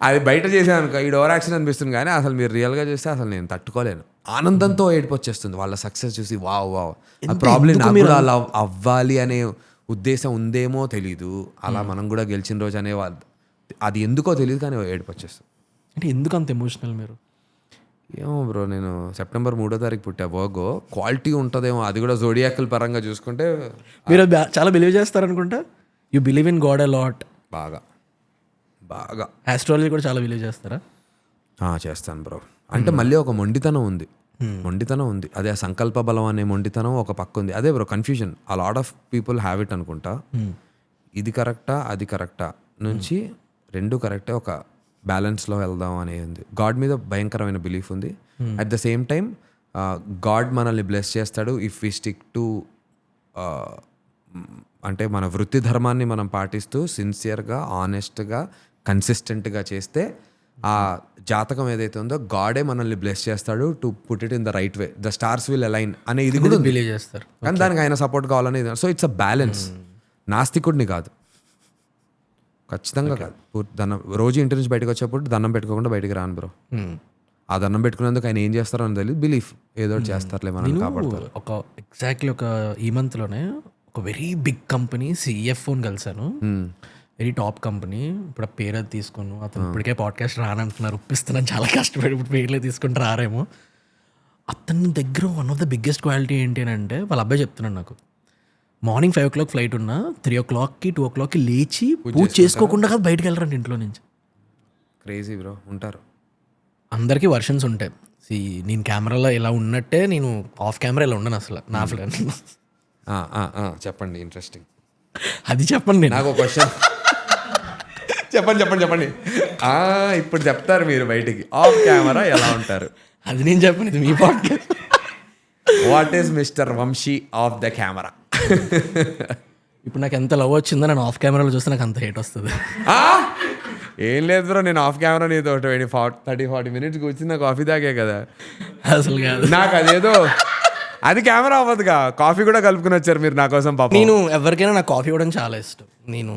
అది బయట చేసాను అనుకో ఈ ఓవర్ యాక్షన్ అనిపిస్తుంది, కానీ అసలు మీరు రియల్గా చూస్తే అసలు నేను తట్టుకోలేను. ఆనందంతో ఏడుపు వచ్చేస్తుంది వాళ్ళ సక్సెస్ చూసి. వావ్ ఆ ప్రాబ్లం నాకు కూడా అలా అవ్వాలి అనే ఉద్దేశం ఉందేమో తెలీదు. అలా మనం కూడా గెలిచిన రోజు అనే అది ఎందుకో తెలియదు, కానీ ఏడుపు వచ్చేస్తుంది. అంటే ఎందుకు అంత ఎమోషనల్ మీరు? ఏమో బ్రో, నేను సెప్టెంబర్ 3వ తారీఖు పుట్టా. వర్గో క్వాలిటీ ఉంటుందేమో, అది కూడా జోడియాకల్ పరంగా చూసుకుంటే. మీరు చాలా బిలీవ్ చేస్తారనుకుంటా. You believe in God a lot. బాగా ఆస్ట్రాలజీ కూడా చాలా బిలీవ్ చేస్తారా? చేస్తాను బ్రో. అంటే మళ్ళీ ఒక మొండితనం ఉంది. అదే ఆ సంకల్ప బలం అనే మొండితనం ఒక పక్క ఉంది. అదే బ్రో కన్ఫ్యూజన్. ఆ lot of people have it అనుకుంటా. ఇది కరెక్టా అది కరెక్టా నుంచి రెండు కరెక్టే, ఒక బ్యాలెన్స్లో వెళ్దాం అనేది ఉంది. గాడ్ మీద భయంకరమైన బిలీఫ్ ఉంది. At the same time God మనల్ని బ్లెస్ చేస్తాడు ఇఫ్ వి స్టిక్ టు, అంటే మన వృత్తి ధర్మాన్ని మనం పాటిస్తూ సిన్సియర్గా, ఆనెస్ట్గా, కన్సిస్టెంట్గా చేస్తే ఆ జాతకం ఏదైతే ఉందో గాడే మనల్ని బ్లెస్ చేస్తాడు to put it in the right way. The stars will align అనే ఇది కూడా బిలీవ్ చేస్తారు, కానీ దానికి ఆయన సపోర్ట్ కావాలనేది. So it's a balance. నాస్తికుడిని కాదు, ఖచ్చితంగా కాదు. రోజు ఇంటి నుంచి బయటకు వచ్చేప్పుడు దండం పెట్టుకోకుండా బయటికి రాను బ్రో. ఆ దండం పెట్టుకునేందుకు ఆయన ఏం చేస్తారో అని తెలియదు. బిలీఫ్ ఏదో చేస్తారులే మనం కాపాడతారు. ఎగ్జాక్ట్లీ ఒక ఈ మంత్లోనే ఒక వెరీ బిగ్ కంపెనీ సిఎఫ్ఓని కలిసాను. Very top company. ఇప్పుడు ఆ పేరు అది తీసుకున్నాను. అతను ఇప్పటికే పాడ్కాస్ట్ రానంటున్నారు, ఒప్పిస్తున్నాను. చాలా కష్టపడి ఇప్పుడు పేర్లే తీసుకుంటూ రారేమో. అతని దగ్గర one of the biggest quality ఏంటి అని అంటే, వాళ్ళ అబ్బాయి చెప్తున్నాడు నాకు, మార్నింగ్ 5 o'clock ఫ్లైట్ ఉన్నా 3 o'clockకి 2 o'clockకి లేచి పూజ చేసుకోకుండా బయటకు వెళ్ళరండి ఇంట్లో నుంచి. క్రేజీ బ్రో ఉంటారు. అందరికీ వర్షన్స్ ఉంటాయి. నేను కెమెరాలో ఇలా ఉన్నట్టే నేను ఆఫ్ కెమెరా ఇలా ఉండను అసలు నా ఫ్రెండ్. చెప్పండి ఇంట్రెస్టింగ్. అది చెప్పండి నేను. నాకు క్వశ్చన్ చెప్పండి. ఇప్పుడు చెప్తారు మీరు బయటికి ఆఫ్ కెమెరా ఎలా ఉంటారు. అది నేను చెప్పను, ఇది మీ podcast. What is mister Vamsi off the camera? ఇప్పుడు నాకు ఎంత లవ్ వచ్చిందో నేను ఆఫ్ కెమెరాలో చూస్తే నాకు అంత హేట్ వస్తుంది. ఏం లేదు బ్రో, నేను ఆఫ్ కెమెరా నీతో 30-40 minutes కూర్చుని నాకు కాఫీ తాగే కదా. అసలు కాదు, నాకు అదేదో అది కెమెరా అవ్వదుగా, కాఫీ కూడా కలుపుకుని వచ్చారు మీరు నా కోసం. పాపం నేను ఎవరికైనా నాకు కాఫీ ఇవ్వడం చాలా ఇష్టం. నేను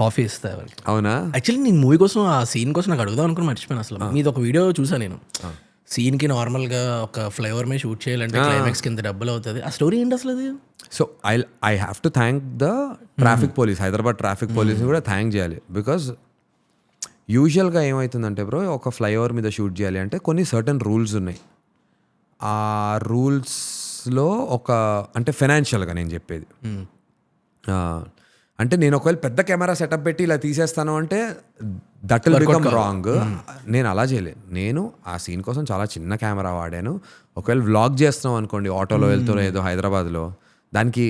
కాఫీ ఇస్తా ఎవరికి. అవునా? యాక్చువల్లీ నేను మూవీ కోసం ఆ సీన్ కోసం నాకు అడుగుదాం అనుకుని మర్చిపోయాను. అసలు మీది ఒక వీడియో చూసాను నేను. సీన్కి నార్మల్గా ఒక ఫ్లైఓవర్ మీద షూట్ చేయాలంటే క్లైమాక్స్కి ఎంత డబ్బులు అవుతుంది, ఆ స్టోరీ ఏంటి అసలు అది? So I have to thank the traffic police, Hyderabad traffic పోలీస్ని కూడా థ్యాంక్ చేయాలి. బికాజ్ యూజువల్గా ఏమవుతుందంటే బ్రో, ఒక ఫ్లైఓవర్ మీద షూట్ చేయాలి అంటే కొన్ని సర్టన్ రూల్స్ ఉన్నాయి. ఆ రూల్స్లో అంటే ఫైనాన్షియల్గా నేను చెప్పేది, అంటే నేను ఒకవేళ పెద్ద కెమెరా సెటప్ పెట్టి ఇలా తీసేస్తాను అంటే దట్ విల్ బికమ్ రాంగ్. నేను అలా చేయలేదు. నేను ఆ సీన్ కోసం చాలా చిన్న కెమెరా వాడాను. ఒకవేళ వ్లాగ్ చేస్తున్నాం అనుకోండి, ఆటోలో వెళ్తూ ఏదో హైదరాబాద్లో, దానికి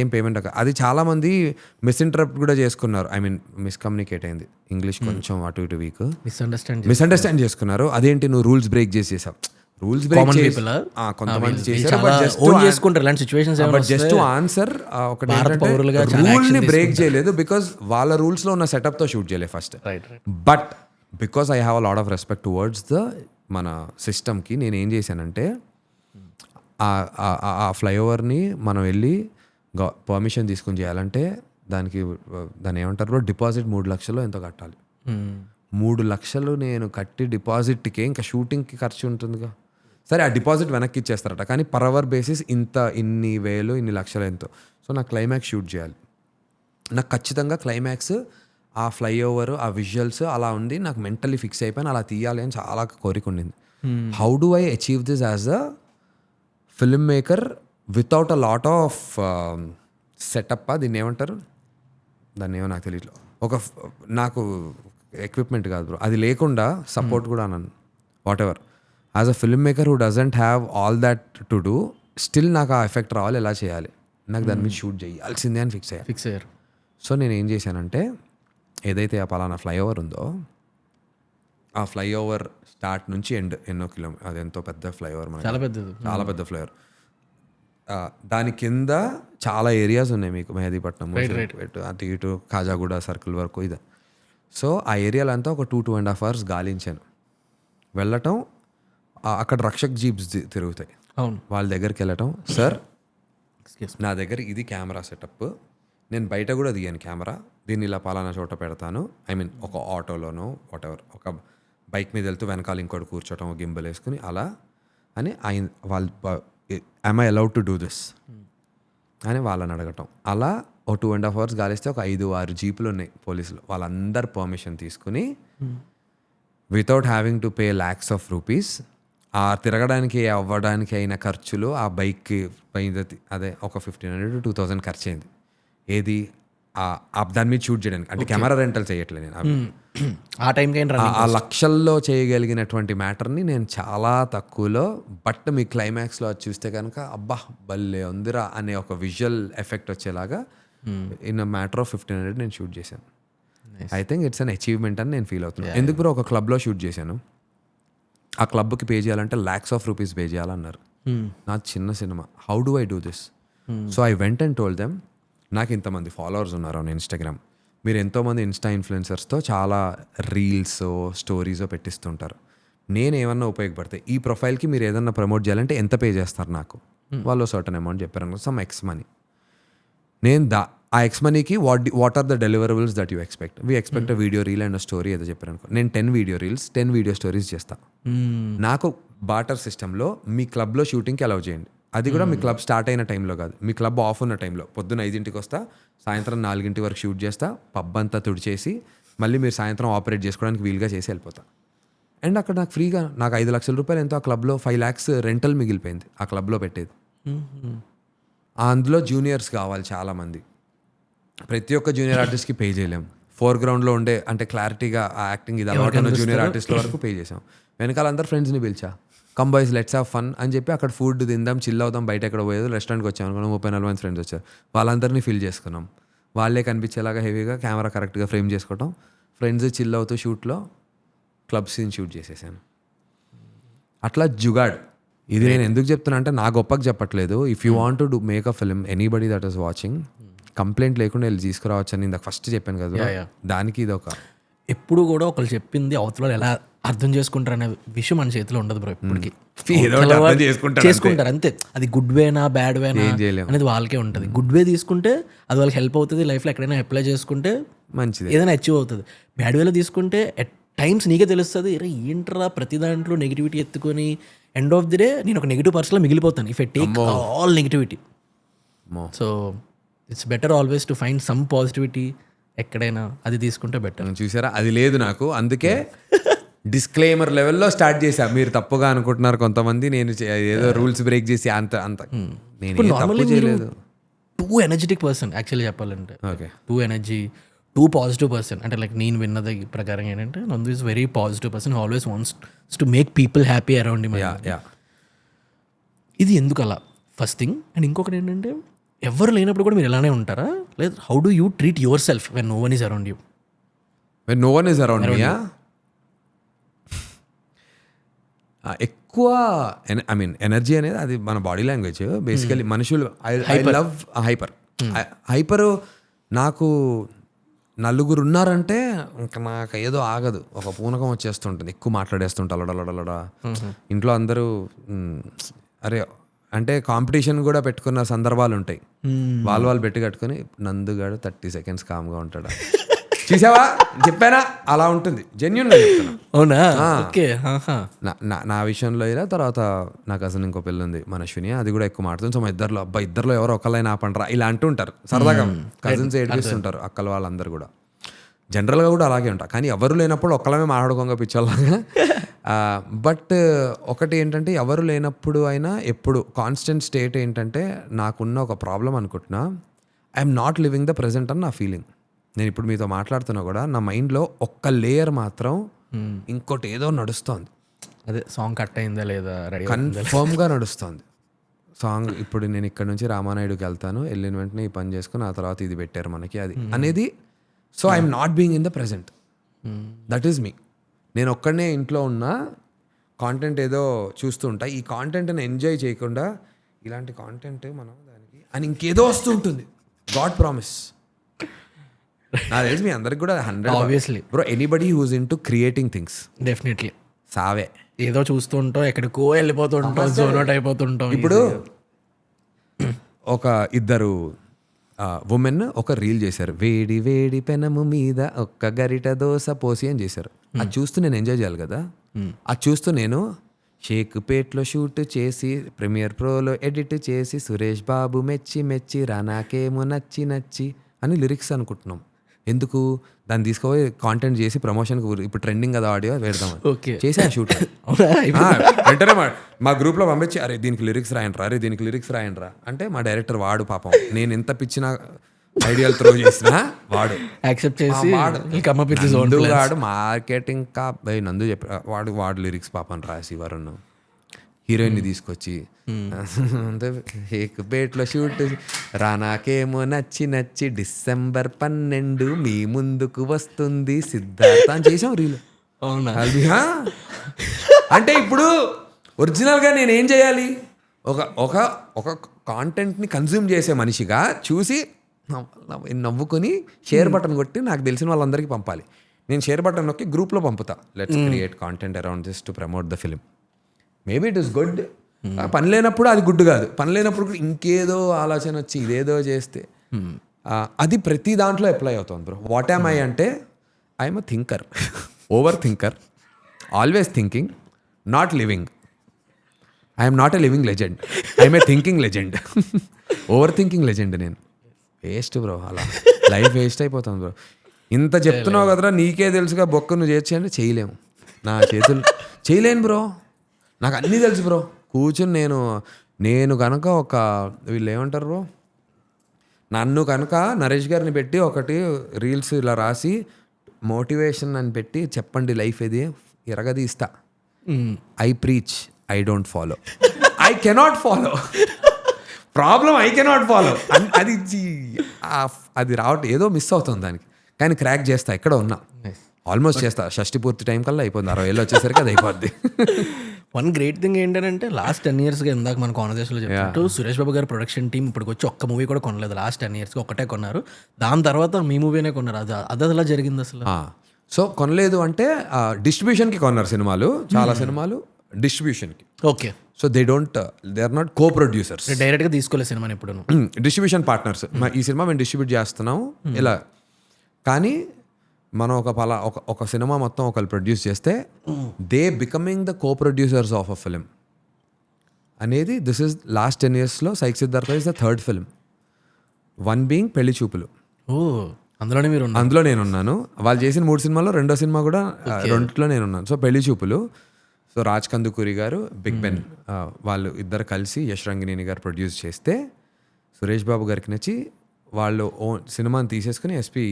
ఏం పేమెంట్ అది చాలా మంది మిస్ఇంటరప్ట్ కూడా చేసుకున్నారు. ఐ మీన్ మిస్కమ్యూనికేట్ అయింది, ఇంగ్లీష్ కొంచెం అటు ఇటు వీక్, మిస్అండర్స్టాండ్ చేసుకున్నారు. అదేంటి నువ్వు రూల్స్ బ్రేక్ చేసేసావు. రూల్స్ బ్రేక్ కొంతమంది జస్ట్ ఆన్సర్ రూల్ ని బ్రేక్ చేయలేదు, బికాస్ వాళ్ళ రూల్స్ లో ఉన్న సెటప్ తో షూట్ చేయలేదు first. But because I have a lot of respect towards the మన సిస్టమ్ కి, నేను ఏం చేశానంటే ఆ ఫ్లైఓవర్ని మనం వెళ్ళి పర్మిషన్ తీసుకుని చేయాలంటే దాన్ని ఏమంటారు డిపాజిట్ 3 లక్షలు ఎంతో కట్టాలి. 3 లక్షలు నేను కట్టి డిపాజిట్కి ఇంకా షూటింగ్కి ఖర్చు ఉంటుందిగా. సరే ఆ డిపాజిట్ వెనక్కి ఇచ్చేస్తారట, కానీ పర్ అవర్ బేసిస్ ఇన్ని వేలు ఇన్ని లక్షలు ఎంతో. సో నాకు క్లైమాక్స్ షూట్ చేయాలి. నాకు ఖచ్చితంగా క్లైమాక్స్ ఆ ఫ్లైఓవర్ ఆ విజువల్స్ అలా ఉంది, నాకు మెంటలీ ఫిక్స్ అయిపోయాను అలా తీయాలి అని చాలా కోరిక ఉండింది. How do I achieve this as a film maker without a lot of setup? దీన్ని ఏమంటారు, దాన్ని ఏమో నాకు తెలియట్లేదు. నాకు ఎక్విప్మెంట్ కాదు బ్రో, అది లేకుండా సపోర్ట్ కూడా అన్నాను. What ever, as a film maker who doesn't have all that to do, still నాకు ఆ ఎఫెక్ట్ రావాలి, ఎలా చేయాలి, నాకు దాని మీద షూట్ చేయాల్సిందే అని ఫిక్స్ అయ్యారు. సో నేను ఏం చేశానంటే, ఏదైతే ఆ పలానా ఫ్లైఓవర్ ఉందో ఆ ఫ్లైఓవర్ స్టార్ట్ నుంచి ఎన్నో కిలోమీటర్, అది ఎంతో పెద్ద ఫ్లైఓవర్, చాలా పెద్దది, చాలా పెద్ద ఫ్లైఓవర్. దాని కింద చాలా ఏరియాస్ ఉన్నాయి మీకు, మెహదీపట్నం అటు ఇటు కాజాగూడ సర్కిల్ వరకు ఇది. సో ఆ ఏరియాలో అంతా ఒక 2.5 hours గాలించాను. వెళ్ళటం, అక్కడ రక్షక్ జీప్స్ తిరుగుతాయి, వాళ్ళ దగ్గరికి వెళ్ళటం, సార్ నా దగ్గర ఇది కెమెరా సెటప్, నేను బయట కూడా దిగాను కెమెరా, దీన్ని ఇలా పలానా చోట పెడతాను, ఐ మీన్ ఒక ఆటోలోనో వాట్ ఎవర్, ఒక బైక్ మీద వెళ్తూ వెనకాల ఇంకోటి కూర్చోటం గింబల్ వేసుకుని అలా అని వాళ్ళు am I allowed to do this అని వాళ్ళని అడగటం. అలా ఒక 2.5 hours గాలిస్తే ఒక 5-6 జీపులు ఉన్నాయి పోలీసులు, వాళ్ళందరు పర్మిషన్ తీసుకుని without having to pay lakhs of rupees ఆ తిరగడానికి అవ్వడానికి అయిన ఖర్చులు, ఆ బైక్ అదే ఒక 1,500 to 2,000 ఖర్చు అయింది. ఏది దాని మీద షూట్ చేయడానికి, అంటే కెమెరా రెంటల్ చేయట్లేదు నేను. ఆ టైంకి ఆ లక్షల్లో చేయగలిగినటువంటి మ్యాటర్ని నేను చాలా తక్కువలో, బట్ మీ క్లైమాక్స్లో చూస్తే కనుక అబ్బా భలే ఉందిరా అనే ఒక విజువల్ ఎఫెక్ట్ వచ్చేలాగా ఇన్ అ మ్యాటర్ ఆఫ్ 1,500 నేను షూట్ చేశాను. I think it's an achievement అని నేను ఫీల్ అవుతున్నాను. ఎందుకు బ్రో, ఒక క్లబ్లో షూట్ చేశాను, ఆ క్లబ్కి పే చేయాలంటే lakhs of rupees పే చేయాలన్నారు. నా చిన్న cinema, how do I do this? So I went and told them, నాకు ఇంతమంది ఫాలోవర్స్ ఉన్నారు ఆన్ ఇన్స్టాగ్రామ్, మీరు ఎంతోమంది ఇన్స్టా ఇన్ఫ్లుయెన్సర్స్తో చాలా రీల్స్ స్టోరీస్ పెట్టిస్తుంటారు, నేను ఏమన్నా ఉపయోగపడతాయి, ఈ ప్రొఫైల్కి మీరు ఏదన్నా ప్రమోట్ చేయాలంటే ఎంత పే చేస్తారు నాకు? వాళ్ళు సర్టన్ అమౌంట్ చెప్పారు, సమ్ ఎక్స్ మనీ. నేను ఆ ఎక్స్ మనీకి what are the deliverables that you expect? We expect a video reel and story ఏదో చెప్పారు అనుకో, నేను 10 వీడియో రీల్స్ 10 వీడియో స్టోరీస్ చేస్తాను. నాకు బాటర్ సిస్టంలో మీ క్లబ్లో షూటింగ్కి అలౌ చేయండి, అది కూడా మీ క్లబ్ స్టార్ట్ అయిన టైంలో కాదు, మీ క్లబ్ ఆఫ్ ఉన్న టైంలో. పొద్దున్న 5 వస్తా, సాయంత్రం 4 వరకు షూట్ చేస్తా, పబ్ అంతా తుడిచేసి మళ్ళీ మీరు సాయంత్రం ఆపరేట్ చేసుకోవడానికి వీలుగా చేసి వెళ్ళిపోతా. అండ్ అక్కడ నాకు ఫ్రీగా, నాకు 5 లక్షల రూపాయలు ఎంతో ఆ క్లబ్లో 5 lakhs రెంటల్ మిగిలిపోయింది ఆ క్లబ్లో పెట్టేది. అందులో జూనియర్స్ కావాలి చాలామంది. ప్రతి ఒక్క జూనియర్ ఆర్టిస్ట్కి పే చేయలేం. ఫోర్గ్రౌండ్లో ఉండే అంటే క్లారిటీగా ఆ యాక్టింగ్ ఇది అలవాటు ఉన్న జూనియర్ ఆర్టిస్ట్ల వరకు పే చేసాం. వెనకాల అందరు ఫ్రెండ్స్ని పిలిచా, come boys let's have fun అని చెప్పి అక్కడ ఫుడ్ తిందాం, చిల్ అవుదాం, బయట ఎక్కడ పోయేది రెస్టారెంట్కి వచ్చాం అనుకున్నాం. 30-40 మంది ఫ్రెండ్స్ వచ్చారు, వాళ్ళందరినీ ఫిల్ చేసుకున్నాం. వాళ్ళే కనిపించేలాగా హెవీగా కెమెరా కరెక్ట్గా ఫ్రేమ్ చేసుకోవటం, ఫ్రెండ్స్ చిల్ అవుతూ షూట్లో క్లబ్ సీన్ షూట్ చేసేసాను. అట్లా జుగాడ్. ఇది నేను ఎందుకు చెప్తున్నా అంటే నా గొప్పకి చెప్పట్లేదు. If you want to make a film, anybody that is watching, complaint లేకుండా వెళ్ళి తీసుకురావచ్చు అని ఇందాక ఫస్ట్ చెప్పాను కదా. దానికి ఇది ఒక ఎప్పుడు కూడా ఒకళ్ళు చెప్పింది అవతల ఎలా అర్థం చేసుకుంటారు అనే విషయం మన చేతిలో ఉండదు బ్రో. ఇప్పటికి చేసుకుంటారు అంతే. అది గుడ్ వేనా బ్యాడ్ వేనా అనేది వాళ్ళకే ఉంటుంది. గుడ్ వే తీసుకుంటే అది వాళ్ళకి హెల్ప్ అవుతుంది, లైఫ్లో ఎక్కడైనా అప్లై చేసుకుంటే మంచిది, ఏదైనా అచీవ్ అవుతుంది. బ్యాడ్ వేలో తీసుకుంటే ఎట్ టైమ్స్ నీకే తెలుస్తుంది, ఏంట్రా ప్రతి దాంట్లో నెగిటివిటీ ఎత్తుకొని ఎండ్ ఆఫ్ ది డే నేను ఒక నెగిటివ్ పర్సన్లో మిగిలిపోతాను if I take all negativity. So it's better always to find some positivity ఎక్కడైనా, అది తీసుకుంటే బెటర్. చూసారా, అది లేదు నాకు. అందుకే డిస్క్లైమర్ లెవెల్లో స్టార్ట్ చేశా. మీరు తప్పుగా అనుకుంటున్నారు కొంతమంది, నేను ఏదో రూల్స్ బ్రేక్ చేసి అంత నేను తప్పు చేయలేదు. టూ ఎనర్జెటిక్ పర్సన్ యాక్చువల్లీ చెప్పాలంటే. Okay, two energy, two positive person. అంటే లైక్ నేను విన్నది ప్రకారం ఏంటంటే నందు is very positive person, always wants to make people happy around him. ఇది ఎందుకు అలా ఫస్ట్ థింగ్. అండ్ ఇంకొకటి ఏంటంటే ఎవరు లేనప్పుడు కూడా మీరు ఎలానే ఉంటారా, లేదా how do you treat yourself when no one is around you? When no one is around me, ఎక్కువ ఐ మీన్ ఎనర్జీ అనేది అది మన బాడీ లాంగ్వేజ్. బేసికలీ మనుషులు ఐ లవ్ హైపర్. నాకు నలుగురు ఉన్నారంటే ఇంకా నాకు ఏదో ఆగదు, ఒక పూనకం వచ్చేస్తుంటుంది, ఎక్కువ మాట్లాడేస్తుంటా అలడలడలడా. ఇంట్లో అందరూ అరే అంటే కాంపిటీషన్ కూడా పెట్టుకున్న సందర్భాలు ఉంటాయి. వాళ్ళు పెట్టి కట్టుకుని నందుగాడు 30 seconds కామ్గా ఉంటాడా, చూసావా చెప్పానా, అలా ఉంటుంది. జెన్యూన్గా చెప్తున్నా. అవునా? ఓకే. నా విషయంలో ఇలా. తర్వాత నా కజిన్ ఇంకో పిల్ల ఉంది మనశ్విని, అది కూడా ఎక్కువ మాట్లాడుతుంది. సో మా ఇద్దరిలో ఎవరో ఒకళ్ళైనా ఆపండ్రా ఇలా అంటూ ఉంటారు సరదాగా. కజిన్స్ ఏడిపిస్తుంటారు అక్కలు వాళ్ళందరూ కూడా. జనరల్గా కూడా అలాగే ఉంటారు, కానీ ఎవరు లేనప్పుడు ఒక్కళ్ళమే మాట్లాడుకోగా పిచ్చోళ్ళగా. బట్ ఒకటి ఏంటంటే ఎవరు లేనప్పుడు అయినా ఎప్పుడు కాన్స్టెంట్ స్టేట్ ఏంటంటే నాకున్న ఒక ప్రాబ్లం అనుకుంటున్నా, I'm not living the present అని నా ఫీలింగ్. నేను ఇప్పుడు మీతో మాట్లాడుతున్నా కూడా నా మైండ్లో ఒక్క లేయర్ మాత్రం ఇంకోటి ఏదో నడుస్తోంది. అదే సాంగ్ కట్ అయిందా లేదా కన్ఫర్మ్గా నడుస్తుంది సాంగ్. ఇప్పుడు నేను ఇక్కడ నుంచి రామానాయుడుకి వెళ్తాను, వెళ్ళిన వెంటనే ఈ పని చేసుకుని ఆ తర్వాత ఇది పెట్టారు మనకి అది అనేది. So I'm not being in the present, that is me. నేను ఒక్కడనే ఇంట్లో ఉన్న కాంటెంట్ ఏదో చూస్తూ ఉంటా, ఈ కాంటెంట్ని ఎంజాయ్ చేయకుండా ఇలాంటి కాంటెంట్ మనం దానికి అని ఇంకేదో వస్తూ ఉంటుంది. God promise. నాకు తెలిసి మీ అందరికి కూడా 100 obviously bro. Anybody who's into creating things definitely సావే ఏదో చూస్తూ ఉంటాం, ఎక్కడికో వెళ్ళిపోతుంటాం, జోన్ అవుట్ అయిపోతుంటాం. ఇప్పుడు ఒక ఇద్దరు ఉమెన్ ఒక రీల్ చేశారు, వేడి వేడి పెనము మీద ఒక్క గరిట దోశ పోసి అని చేశారు. అది చూస్తూ నేను ఎంజాయ్ చేయాలి కదా. అది చూస్తూ నేను షేక్పేట్లో షూట్ చేసి ప్రీమియర్ ప్రోలో ఎడిట్ చేసి సురేష్ బాబు మెచ్చి మెచ్చి రానాకేమో నచ్చి నచ్చి అని లిరిక్స్ అనుకుంటున్నాం. ఎందుకు దాన్ని తీసుకుపోయి కాంటెంట్ చేసి ప్రమోషన్కి ఇప్పుడు ట్రెండింగ్ కదా ఆడియో పెడదామని చేసా షూట్. వెంటనే మా గ్రూప్లో పంపించి అరే దీనికి లిరిక్స్ రాయండ్రా, అరే దీనికి లిరిక్స్ రాయండ్రా అంటే మా డైరెక్టర్ వాడు పాపం నేను ఎంత పిచ్చిన ఐడియాలు త్రో చేసినా వాడు యాక్సెప్ట్ చేసి వాడు మార్కెటింగ్ కా నందు చెప్పి వాడు లిరిక్స్ పాపం రాసి వరుణ్ హీరోయిన్ని తీసుకొచ్చి హేక్పేట్లో షూట్ రానాకేమో నచ్చి నచ్చి December 12 మీ ముందుకు వస్తుంది సిద్ధార్థ అని చేసాం రీల్. అవునా? అంటే ఇప్పుడు ఒరిజినల్గా నేను ఏం చేయాలి, ఒక కాంటెంట్ని కన్జ్యూమ్ చేసే మనిషిగా చూసి నవ్వుకొని షేర్ బటన్ కొట్టి నాకు తెలిసిన వాళ్ళందరికీ పంపాలి. నేను షేర్ బటన్ నొక్కి గ్రూప్లో పంపుతా, let's create content around this to promote the film. Maybe it is good. పని లేనప్పుడు అది గుడ్ కాదు, పని లేనప్పుడు ఇంకేదో ఆలోచన వచ్చి ఇదేదో చేస్తే అది ప్రతి దాంట్లో అప్లై అవుతుంది బ్రో. వాట్ యామ్ ఐ అంటే I'm a thinker, over thinker, always thinking, not living. I'm not a living legend, I'm a thinking legend. Over thinking legend నేను. వేస్ట్ బ్రో, అలా లైఫ్ వేస్ట్ అయిపోతుంది బ్రో. ఇంత చెప్తున్నావు కదరా నీకే తెలుసుగా బొక్క నువ్వు చేయొచ్చు అంటే చేయలేము, నా చేతులు చేయలేను బ్రో. నాకు అన్నీ తెలుసు బ్రో. కూర్చుని నేను నేను కనుక ఒక వీళ్ళు ఏమంటారు bro? నన్ను కనుక నరేష్ గారిని పెట్టి ఒకటి రీల్స్ ఇలా రాసి మోటివేషన్ అని పెట్టి చెప్పండి లైఫ్ ఇది ఎరగదీస్తా. I preach, I don't follow. I cannot follow. Problem I cannot follow. అది అది రావటం ఏదో మిస్ అవుతుంది దానికి, కానీ క్రాక్ చేస్తా. ఎక్కడ ఉన్నా ఆల్మోస్ట్ చేస్తా. షష్టి పూర్తి టైం కల్లా అయిపోతుంది. 60 ఏళ్ళు వచ్చేసరికి అది అయిపోద్ది. వన్ గ్రేట్ థింగ్ ఏంటంటే లాస్ట్ 10 yearsగా ఇందాక మన కాన్వర్సేషన్లో చెప్పినట్టు సురేష్ బాబు గారి ప్రొడక్షన్ టీం ఇప్పటికి వచ్చి ఒక్క మూవీ కూడా కొనలేదు. లాస్ట్ 10 yearsగా ఒకటే కొన్నారు. దాని తర్వాత మీ మూవీనే కొన్నారు. అది అలా జరిగింది అసలు. సో కొనలేదు అంటే డిస్ట్రిబ్యూషన్కి కొన్నారు సినిమాలు, చాలా సినిమాలు డిస్ట్రిబ్యూషన్కి. Okay. So they are not co producers. డైరెక్ట్గా తీసుకోలేదు సినిమాని ఇప్పుడు. Distribution partners. ఈ సినిమా మేము డిస్ట్రిబ్యూట్ చేస్తున్నాం ఇలా. కానీ మనం ఒక సినిమా మొత్తం ఒకళ్ళు ప్రొడ్యూస్ చేస్తే they becoming the co producers of a film అనేది దిస్ ఇస్ లాస్ట్ 10 yearsలో Psych Siddhartha is the third film. One being Pelli Choopulu. అందులోనే మీరు అందులో నేనున్నాను. వాళ్ళు చేసిన 3 సినిమాల్లో రెండో సినిమా కూడా రెండిట్లో నేనున్నాను. సో పెళ్లి చూపులు, సో రాజ్ కందుకూరి గారు, బిగ్ బెన్ వాళ్ళు ఇద్దరు కలిసి యష్ రంగినేని గారు ప్రొడ్యూస్ చేస్తే సురేష్ బాబు గారికి నచ్చి వాళ్ళు సినిమాని తీసేసుకుని ఎస్పీ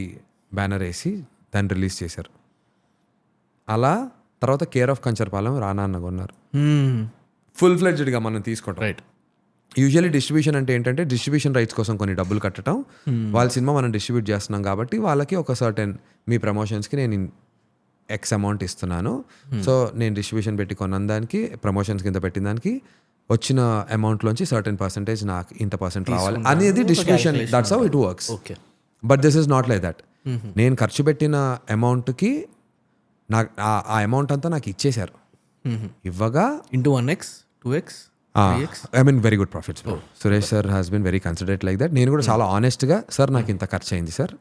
బ్యానర్ వేసి దాన్ని రిలీజ్ చేశారు. అలా తర్వాత కేర్ ఆఫ్ కంచర్పాలెం రానా అన్న కొన్నారు. ఫుల్ ఫ్లెడ్జ్డ్గా మనం తీసుకుంటాం. రైట్. యూజువల్లీ డిస్ట్రిబ్యూషన్ అంటే ఏంటంటే డిస్ట్రిబ్యూషన్ రైట్స్ కోసం కొన్ని డబ్బులు కట్టడం. వాళ్ళ సినిమా మనం డిస్ట్రిబ్యూట్ చేస్తున్నాం కాబట్టి వాళ్ళకి ఒక సర్టెన్ మీ ప్రమోషన్స్కి నేను ఎక్స్ అమౌంట్ ఇస్తున్నాను. సో నేను డిస్ట్రిబ్యూషన్ పెట్టి కొన్న దానికి ప్రమోషన్స్ కింద పెట్టిన దానికి వచ్చిన అమౌంట్లోంచి సర్టెన్ పర్సెంటేజ్ నాకు ఇంత పర్సెంట్ రావాలి అనేది distribution. That's how it works. Okay. But this is not like that. నేను ఖర్చు పెట్టిన అమౌంట్కి నాకు ఆ అమౌంట్ అంతా నాకు ఇచ్చేశారు. ఇవ్వగా into 1x 2x I mean very good profits. Suresh sir has been very considerate like that. నేను కూడా చాలా ఆనెస్ట్గా సార్ నాకు ఇంత ఖర్చు అయింది sir,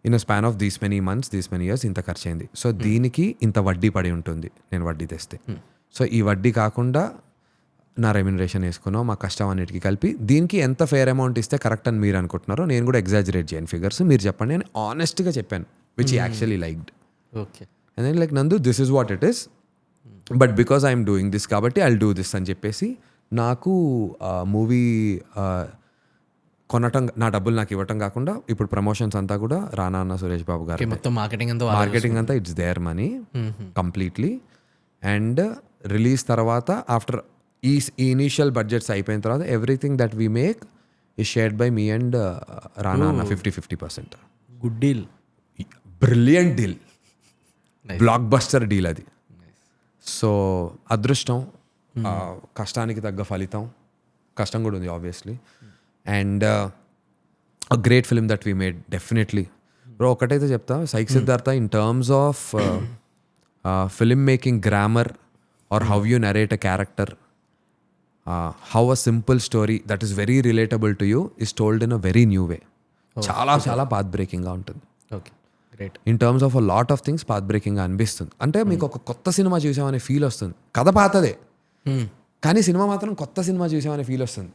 in a span of these many months these many years ఇంత ఖర్చు అయింది. సో దీనికి ఇంత వడ్డీ పడి ఉంటుంది నేను వడ్డీ తెస్తే. సో ఈ వడ్డీ కాకుండా నా రెమ్యునరేషన్ వేసుకున్నావు మా కష్టం అన్నిటికీ కలిపి దీనికి ఎంత ఫేర్ అమౌంట్ ఇస్తే కరెక్ట్ అని మీరు అనుకుంటున్నారో నేను కూడా ఎగ్జాజరేట్ చేయను ఫిగర్స్, మీరు చెప్పండి అని ఆనెస్ట్గా చెప్పాను, which he actually liked. Okay. And then like Nandu this is what it is, but because I'm doing this కాబట్టి ఐల్ డూ దిస్ అని చెప్పేసి నాకు మూవీ కొనటం, నా డబ్బులు నాకు ఇవ్వటం కాకుండా ఇప్పుడు ప్రమోషన్స్ అంతా కూడా రానా అన్న సురేష్ బాబు గారు మొత్తం మార్కెటింగ్ అంతా it's their money completely. And release తర్వాత ఆఫ్టర్ ఈ ఇనీషియల్ బడ్జెట్స్ అయిపోయిన తర్వాత ఎవ్రీథింగ్ దట్ వీ మేక్ ఈ shared by me and Rana అన్న 50-50%. Good deal. Brilliant deal, blockbuster deal అది. సో అదృష్టం, కష్టానికి తగ్గ ఫలితం, కష్టం కూడా ఉంది obviously. And a great film that we made definitely. Bro ఒకటైతే చెప్తా, psych Siddhartha in terms of film making grammar or how you narrate a character, how a simple story that is very relatable to you is told in a very new way. చాలా చాలా path బ్రేకింగ్గా ఉంటుంది. Okay. Great. In terms of a lot of things path బ్రేకింగ్గా అనిపిస్తుంది. అంటే మీకు ఒక కొత్త సినిమా చూసామనే ఫీల్ వస్తుంది. కథ పాతదే కానీ సినిమా మాత్రం కొత్త సినిమా చూసామనే ఫీల్ వస్తుంది.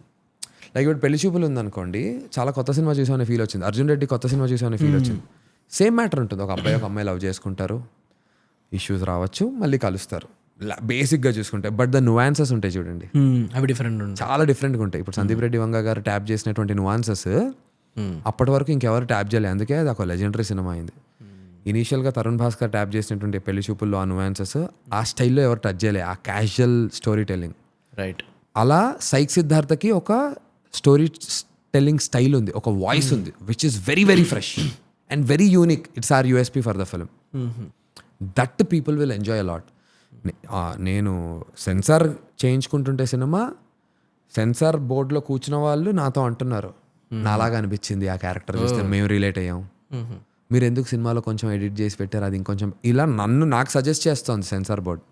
లైక్ ఇప్పుడు పెళ్లి చూపులు ఉందనుకోండి, చాలా కొత్త సినిమా చూసామనే ఫీల్ వచ్చింది. అర్జున్ రెడ్డి కొత్త సినిమా చూసామనే ఫీల్ వచ్చింది. సేమ్ మ్యాటర్ ఉంటుంది. ఒక అబ్బాయి ఒక అమ్మాయి లవ్ చేసుకుంటారు, ఇష్యూస్ రావచ్చు, మళ్ళీ కలుస్తారు బేసిక్గా చూసుకుంటే. బట్ ద నువాన్సెస్ ఉంటాయి చూడండి, అవి డిఫరెంట్, చాలా డిఫరెంట్గా ఉంటాయి. ఇప్పుడు సందీప్ రెడ్డి వంగ గారు ట్యాప్ చేసినటువంటి నువాన్సెస్ అప్పటి వరకు ఇంకెవరు ట్యాప్ చేయలేదు. అందుకే అది ఒక లెజెండరీ సినిమా అయింది. ఇనీషియల్గా తరుణ్ భాస్కర్ ట్యాప్ చేసినటువంటి పెళ్లి చూపుల్లో ఆ నువాన్సెస్ ఆ స్టైల్లో ఎవరు టచ్ చేయలే, ఆ క్యాజువల్ స్టోరీ టెల్లింగ్. రైట్. అలా సైక్ సిద్ధార్థకి ఒక స్టోరీ టెల్లింగ్ స్టైల్ ఉంది, ఒక వాయిస్ ఉంది, which is very very fresh and very unique. It's our USP for the film. That people will enjoy a lot. నేను సెన్సార్ చేయించుకుంటుంటే సినిమా, సెన్సార్ బోర్డులో కూర్చున్న వాళ్ళు నాతో అంటున్నారు, నాలాగా అనిపించింది ఆ క్యారెక్టర్ చూస్తే, మేము రిలేట్ అయ్యాం, మీరు ఎందుకు సినిమాలో కొంచెం ఎడిట్ చేసి పెట్టారు అది ఇంకొంచెం, ఇలా నాకు సజెస్ట్ చేస్తోంది censor board.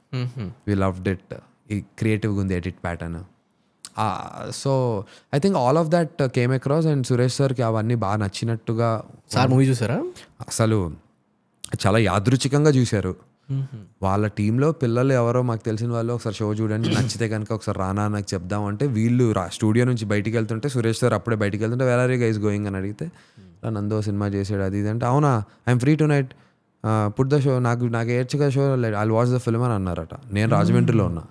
We loved it, ఈ క్రియేటివ్గా ఉంది edit pattern. So I think all of that came across. And Suresh సార్కి అవన్నీ బాగా నచ్చినట్టుగా. సార్ మూవీ చూసారా? అసలు చాలా యాదృచ్ఛికంగా చూశారు. వాళ్ళ టీంలో పిల్లలు ఎవరో మాకు తెలిసిన వాళ్ళు ఒకసారి షో చూడండి, నచ్చితే కనుక ఒకసారి రానా నాకు చెప్దామంటే వీళ్ళు స్టూడియో నుంచి బయటికి వెళ్తుంటే సురేష్ సార్ అప్పుడే బయటికి వెళ్తుంటే where are you guys going అని అడిగితే నందో సినిమా చేసాడు అది ఇది అంటే, అవునా I'm free tonight put the show, నాకు ఏడ్చుగా show I watch the film అని అన్నారట. నేను రాజమండ్రిలో ఉన్నా.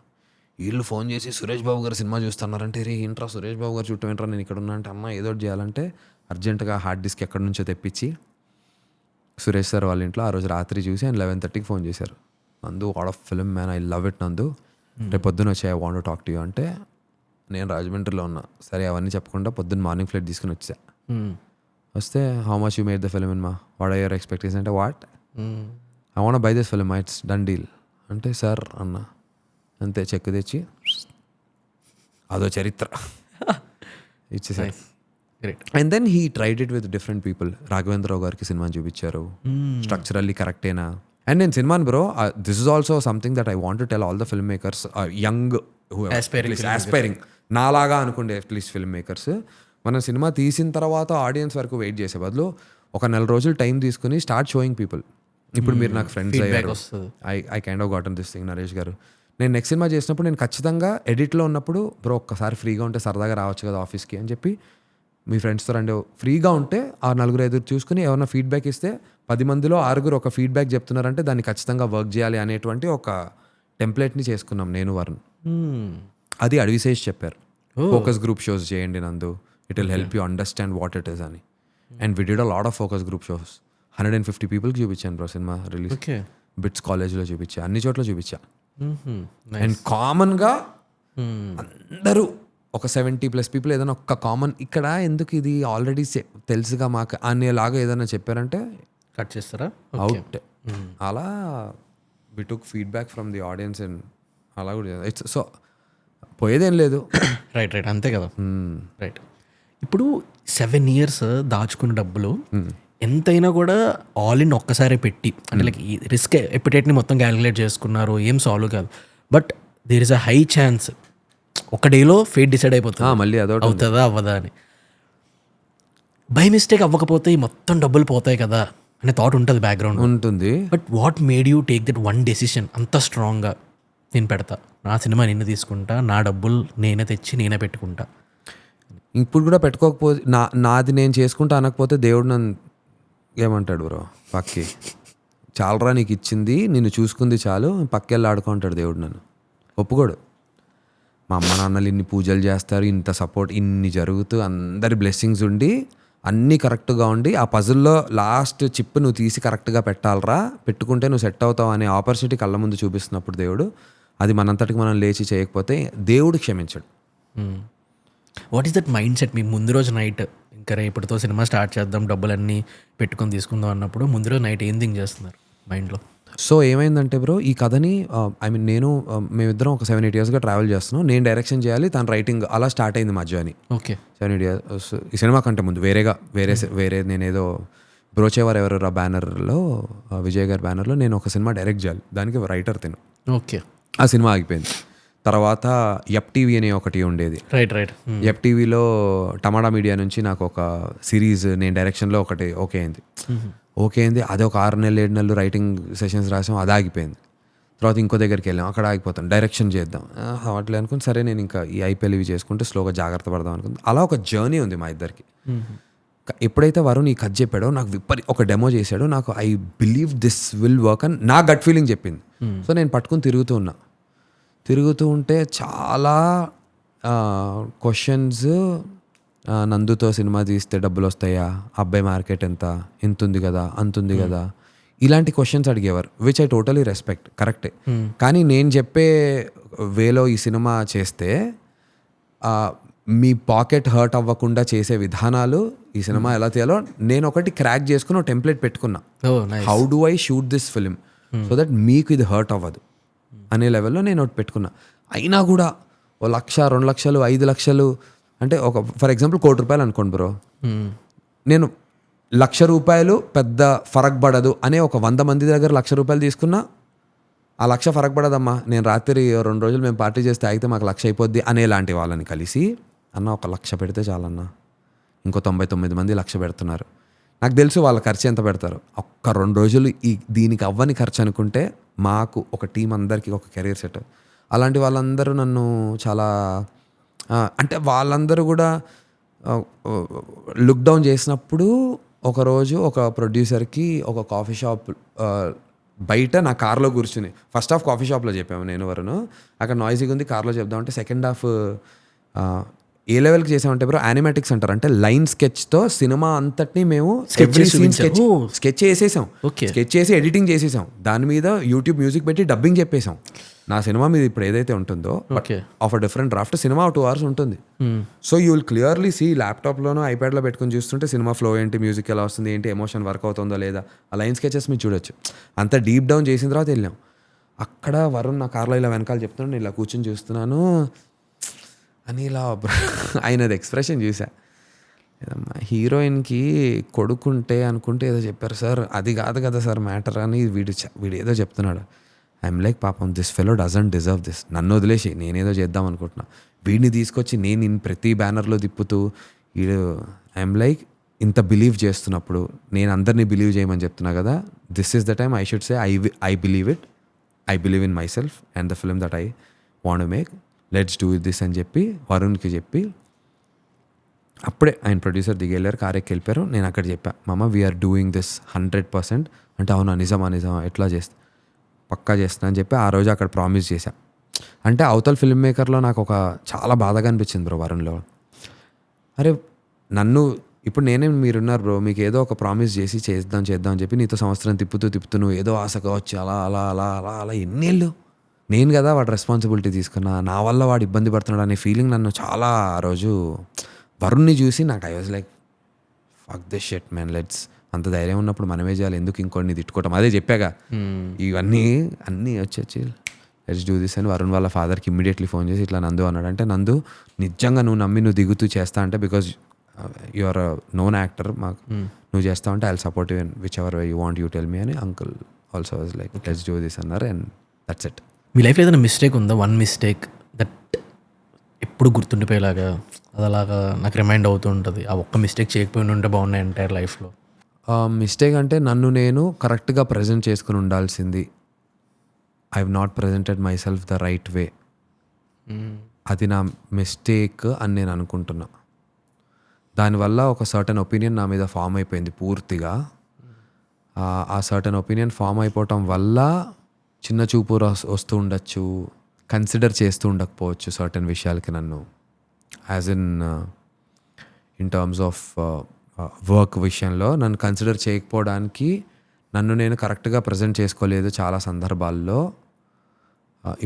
వీళ్ళు ఫోన్ చేసి సురేష్ బాబు గారు సినిమా చూస్తున్నారంటే రే ఏంట్రా సురేష్ బాబు గారు చుట్టూ ఏంట్రా నేను ఇక్కడ ఉన్నా అంటే అన్న ఏదో ఒకటి చేయాలంటే అర్జెంటుగా హార్డ్ డిస్క్ ఎక్కడి నుంచో తెప్పించి సురేష్ సార్ వాళ్ళ ఇంట్లో ఆ రోజు రాత్రి చూసి ఆయన 11:30కి ఫోన్ చేశారు. నందు what of film man, I love it నందు, రేపు పొద్దున్న వచ్చి I want to talk to you అంటే నేను రాజమండ్రిలో ఉన్నా. సరే అవన్నీ చెప్పకుండా పొద్దున్న మార్నింగ్ ఫ్లైట్ తీసుకుని వచ్చా. వస్తే how much you made the film in మా వాట్ ఆర్ యువర్ ఎక్స్పెక్టేషన్ అంటే what I want by this film it's done deal అంటే సార్ అన్న అంతే చెక్ తెచ్చి అదో చరిత్ర ఇచ్చేసారు. And then he tried it with different people. Raghavendra Rao గారికి సినిమా చూపించారు, స్ట్రక్చరల్లీ కరెక్టేనా. అండ్ నేను సినిమాని bro this is also something that I want to tell all the film makers young aspiring నాలాగా అనుకుండే అట్లీస్ట్ ఫిల్మ్ మేకర్స్, మనం సినిమా తీసిన తర్వాత ఆడియన్స్ వరకు వెయిట్ చేసే బదులు ఒక 4 రోజులు టైం తీసుకుని స్టార్ట్ షోయింగ్ పీపుల్. ఇప్పుడు మీరు నాకు ఫ్రెండ్స్ అయ్యారు, I kind of గాటన్ this thing. Naresh గారు నేను నెక్స్ట్ సినిమా చేసినప్పుడు నేను ఖచ్చితంగా ఎడిట్లో ఉన్నప్పుడు బ్రో ఒక్కసారి ఫ్రీగా ఉంటే సరదాగా రావచ్చు కదా ఆఫీస్కి అని చెప్పి మీ ఫ్రెండ్స్తో రండి, ఫ్రీగా ఉంటే ఆ 4-5 చూసుకుని ఏమైనా ఫీడ్బ్యాక్ ఇస్తే 10 మందిలో 6 ఒక ఫీడ్బ్యాక్ చెప్తున్నారంటే దాన్ని ఖచ్చితంగా వర్క్ చేయాలి అనేటువంటి ఒక టెంప్లెట్ని చేసుకున్నాం నేను వరుణ్. అది అడ్విసేజ్ చెప్పారు, ఫోకస్ గ్రూప్ షోస్ చేయండి Nandu, it will help you understand what it is అని. And we did a lot of focus group shows. 150 పీపుల్కి చూపించాను బ్రో సినిమా రిలీజ్. బిట్స్ కాలేజ్లో చూపించా, అన్ని చోట్ల చూపించా. అండ్ కామన్గా అందరూ ఒక 70+ పీపుల్ ఏదైనా ఒక్క కామన్ ఇక్కడ ఎందుకు ఇది ఆల్రెడీ తెలుసుగా మాకు అనేలాగా ఏదైనా చెప్పారంటే కట్ చేస్తారా అవుట్. అలా we took feedback from the audience and అలా కూడా ఇట్స్ సో పోయేదేం లేదు. రైట్ అంతే కదా. రైట్ ఇప్పుడు 7 years దాచుకున్న డబ్బులు ఎంతైనా కూడా ఆల్ ఇన్ ఒక్కసారి పెట్టి అంటే లైక్ రిస్క్ ఎపిటైట్ని మొత్తం క్యాలిక్యులేట్ చేసుకున్నారు, ఏం సాల్వ్ కాదు. But there is a high chance ఒక డేలో ఫేట్ డిసైడ్ అయిపోతుంది, మళ్ళీ అదొకటి అవుతుందా అవ్వదా అని. బై మిస్టేక్ అవ్వకపోతే ఈ మొత్తం డబ్బులు పోతాయి కదా అనే థాట్ ఉంటుంది, బ్యాక్గ్రౌండ్ ఉంటుంది. But what made you take that one decision అంత స్ట్రాంగ్గా, నేను పెడతా నా సినిమా నిన్ను తీసుకుంటా, నా డబ్బులు నేనే తెచ్చి నేనే పెట్టుకుంటా. ఇప్పుడు కూడా పెట్టుకోకపోతే నాది నేను చేసుకుంటా అనకపోతే దేవుడు నన్ను ఏమంటాడు బ్రో, పక్కి చాలరా నీకు ఇచ్చింది నిన్ను చూసుకుంది చాలు పక్కెళ్ళి ఆడుకుంటాడు దేవుడు. నన్ను ఒప్పుకోడు. మా అమ్మ నాన్నలు ఇన్ని పూజలు చేస్తారు, ఇంత సపోర్ట్ ఇన్ని జరుగుతూ అందరి బ్లెస్సింగ్స్ ఉండి అన్నీ కరెక్ట్గా ఉండి ఆ పజిల్లో లాస్ట్ చిప్ నువ్వు తీసి కరెక్ట్గా పెట్టాలరా, పెట్టుకుంటే నువ్వు సెట్ అవుతావు అనే ఆపర్చునిటీ కళ్ళ ముందు చూపిస్తున్నప్పుడు దేవుడు అది మనంతటికి మనం లేచి చేయకపోతే దేవుడు క్షమించడు. What is that mindset? మీ ముందు రోజు నైట్ ఇంకా రేపటితో సినిమా స్టార్ట్ చేద్దాం డబ్బులన్నీ పెట్టుకొని తీసుకుందాం అన్నప్పుడు ముందు రోజు నైట్ ఏం థింక్ చేస్తున్నారు మైండ్లో? సో ఏమైందంటే బ్రో ఈ కథని నేను మేమిద్దరం ఒక 7-8 yearsగా ట్రావెల్ చేస్తున్నాం. నేను డైరెక్షన్ చేయాలి, తన రైటింగ్, అలా స్టార్ట్ అయింది మా జర్నీ. ఓకే 7-8 years ఈ సినిమా కంటే ముందు వేరే నేనేదో బ్రోచేవారు ఎవరు బ్యానర్లో విజయ్ గారి బ్యానర్లో నేను ఒక సినిమా డైరెక్ట్ చేయాలి, దానికి రైటర్ తిను. ఓకే ఆ సినిమా ఆగిపోయింది. తర్వాత ఎఫ్ టీవీ అనే ఒకటి ఉండేది. రైట్ ఎఫ్ టీవీలో టమాటా మీడియా నుంచి నాకు ఒక సిరీస్ నేను డైరెక్షన్లో ఒకటి ఓకే అయింది. అదే ఒక 6 నెలలు 7 నెలలు రైటింగ్ సెషన్స్ రాసాం, అది ఆగిపోయింది. తర్వాత ఇంకో దగ్గరికి వెళ్ళాం, అక్కడ ఆగిపోతాం, డైరెక్షన్ చేద్దాం అట్లే అనుకుని సరే నేను ఇంకా ఈ ఐపీఎల్ ఇవి చేసుకుంటే స్లోగా జాగ్రత్త పడదాం అనుకుంది. అలా ఒక జర్నీ ఉంది మా ఇద్దరికి. ఎప్పుడైతే వరుణ్ ఈ కథ చెప్పాడో నాకు ఒక డెమో చేశాడో నాకు I believe this will work అని నా గట్ ఫీలింగ్ చెప్పింది. సో నేను పట్టుకుని తిరుగుతూ ఉంటే చాలా క్వశ్చన్స్, నందుతో సినిమా తీస్తే డబ్బులు వస్తాయా, అబ్బాయి మార్కెట్ ఎంత ఉంది కదా అంతుంది కదా, ఇలాంటి క్వశ్చన్స్ అడిగేవారు. విచ్ ఐ టోటలీ రెస్పెక్ట్, కరెక్టే. కానీ నేను చెప్పే వేలో ఈ సినిమా చేస్తే మీ పాకెట్ హర్ట్ అవ్వకుండా చేసే విధానాలు ఈ సినిమా ఎలా తీయాలో నేను ఒకటి క్రాక్ చేసుకుని ఒక టెంప్లెట్ పెట్టుకున్నా. How do I shoot this film so that మీకు ఇది హర్ట్ అవ్వదు అనే లెవెల్లో నేను ఒకటి పెట్టుకున్నా. అయినా కూడా 1 లక్ష 2 లక్షలు 5 లక్షలు అంటే ఒక ఫర్ ఎగ్జాంపుల్ ₹1,00,00,000 అనుకోండి బ్రో, నేను ₹1,00,000 పెద్ద ఫరక్ పడదు అనే ఒక 100 మంది దగ్గర ₹1,00,000 తీసుకున్నా ఆ 1,00,000 ఫరక్ పడదమ్మా, నేను రాత్రి 2 రోజులు మేము పార్టీ చేస్తే ఆగితే మాకు 1,00,000 అయిపోద్ది అనేలాంటి వాళ్ళని కలిసి అన్న 1,00,000 పెడితే చాలన్నా, ఇంకో 99 మంది 1,00,000 పెడుతున్నారు, నాకు తెలుసు వాళ్ళ ఖర్చు ఎంత పెడతారు, ఒక్క 2 రోజులు దీనికి అవ్వని ఖర్చు అనుకుంటే మాకు ఒక టీం అందరికీ ఒక కెరీర్ సెట్. అలాంటి వాళ్ళందరూ నన్ను చాలా అంటే వాళ్ళందరూ కూడా లుక్ డౌన్ చేసినప్పుడు ఒకరోజు ఒక ప్రొడ్యూసర్కి ఒక కాఫీ షాప్ బయట నా కార్లో కూర్చుని ఫస్ట్ హాఫ్ కాఫీ షాప్లో చెప్పాము నేను వరుణ్, అక్కడ నాయిసీగా ఉంది కార్లో చెప్దామంటే సెకండ్ హాఫ్ ఏ లెవెల్కి చేసామంటే బ్రో యానిమేటిక్స్ అంటారు, అంటే లైన్ స్కెచ్తో సినిమా అంతటినీ మేము స్కెచ్ చేసేసాం, స్కెచ్ చేసి ఎడిటింగ్ చేసేసాం, దాని మీద యూట్యూబ్ మ్యూజిక్ పెట్టి డబ్బింగ్ చెప్పేసాం. నా సినిమా మీద ఇప్పుడు ఏదైతే ఉంటుందో ఆఫ్ అ డిఫరెంట్ డ్రాఫ్ట్ సినిమా 2 hours ఉంటుంది. So you will clearly see ల్యాప్టాప్లోనో ఐప్యాడ్లో పెట్టుకుని చూస్తుంటే సినిమా ఫ్లో ఏంటి, మ్యూజిక్ ఎలా వస్తుంది ఏంటి, ఎమోషన్ వర్క్ అవుతుందో లేదా, ఆ లైన్ స్కెచెస్ మీరు చూడొచ్చు. అంత డీప్ డౌన్ చేసిన తర్వాత వెళ్ళాం. అక్కడ వరుణ్ నా కార్లో ఇలా వెనకాల చెప్తున్నాను, నేను ఇలా కూర్చొని చూస్తున్నాను అని ఇలా ఆయనది ఎక్స్ప్రెషన్ చూసా. హీరోయిన్కి కొడుకుంటే అనుకుంటే ఏదో చెప్పారు సార్, అది కాదు కదా సార్ మ్యాటర్ అని వీడు ఏదో చెప్తున్నాడు. ఐఎమ్ లైక్ పాపం this fellow doesn't deserve this, నన్ను వదిలేసి నేనేదో చేద్దాం అనుకుంటున్నా, వీడిని తీసుకొచ్చి నేను ప్రతి బ్యానర్లో తిప్పుతూ వీడు ఐఎమ్ లైక్ ఇంత బిలీవ్ చేస్తున్నప్పుడు నేను అందరినీ బిలీవ్ చేయమని చెప్తున్నా కదా, this is the time I should say I believe it, I believe in my self and the film that I want to make, let's do this అని చెప్పి వరుణ్కి చెప్పి అప్పుడే ఆయన ప్రొడ్యూసర్ దిగెళ్ళారు, కారెక్కి వెళ్ళిపోయారు. నేను అక్కడ చెప్పా, మామ వీఆర్ డూయింగ్ దిస్ 100%. అంటే అవునా నిజమా ఎట్లా చేస్తా, పక్కా చేస్తున్నా అని చెప్పి ఆ రోజు అక్కడ ప్రామిస్ చేశా. అంటే అవతల ఫిల్మ్ మేకర్లో నాకు ఒక చాలా బాధగా అనిపించింది బ్రో వరుణ్లో. అరే నన్ను ఇప్పుడు నేనే మీరున్నారు బ్రో, మీకు ఏదో ఒక ప్రామిస్ చేసి చేద్దాం అని చెప్పి నీతో సంవత్సరం తిప్పుతూ నువ్వు ఏదో ఆశగా వచ్చి అలా ఎన్నేళ్ళు నేను కదా వాడు రెస్పాన్సిబిలిటీ తీసుకున్నా, నా వల్ల వాడు ఇబ్బంది పడుతున్నాడు అనే ఫీలింగ్ నన్ను చాలా ఆ రోజు వరుణ్ని చూసి నాకు I was like fuck this shit man, let's అంత ధైర్యం ఉన్నప్పుడు మనమే చేయాలి, ఎందుకు ఇంకొన్ని తిట్టుకోవటం. అదే చెప్పాగా ఇవన్నీ వచ్చి లెట్స్ డూ దిస్ అని వరుణ్ వాళ్ళ ఫాదర్కి ఇమ్మీడియట్లీ ఫోన్ చేసి ఇట్లా నందు అన్నాడు. అంటే నందు నిజంగా నువ్వు నమ్మి నువ్వు దిగుతూ చేస్తా అంటే because you are known actor, మాకు నువ్వు చేస్తా అంటే I support you whichever way you want you tell me అని uncle also was like let's do this అన్నారు అండ్ దట్స్ ఇట్. మీ లైఫ్లో ఏదైనా మిస్టేక్ ఉందా, వన్ మిస్టేక్ దట్ ఎప్పుడు గుర్తుండిపోయేలాగా అది అలాగా నాకు రిమైండ్ అవుతూ ఉంటుంది, ఆ ఒక్క మిస్టేక్ చేయకపోయి ఉంటే బాగున్నాయి ఎంటైర్ లైఫ్లో? మిస్టేక్ అంటే నన్ను నేను కరెక్ట్గా ప్రజెంట్ చేసుకుని ఉండాల్సింది, I have not presented my self the right వే, అది నా మిస్టేక్ అని నేను అనుకుంటున్నా. దానివల్ల ఒక సర్టన్ ఒపీనియన్ నా మీద ఫామ్ అయిపోయింది పూర్తిగా. ఆ సర్టన్ ఒపీనియన్ ఫామ్ అయిపోవటం వల్ల చిన్న చూపు వస్తూ ఉండొచ్చు, కన్సిడర్ చేస్తూ ఉండకపోవచ్చు సర్టన్ విషయాలకి నన్ను, as in terms of work విషయంలో నన్ను కన్సిడర్ చేయకపోవడానికి నన్ను నేను కరెక్ట్గా ప్రజెంట్ చేసుకోలేదు చాలా సందర్భాల్లో.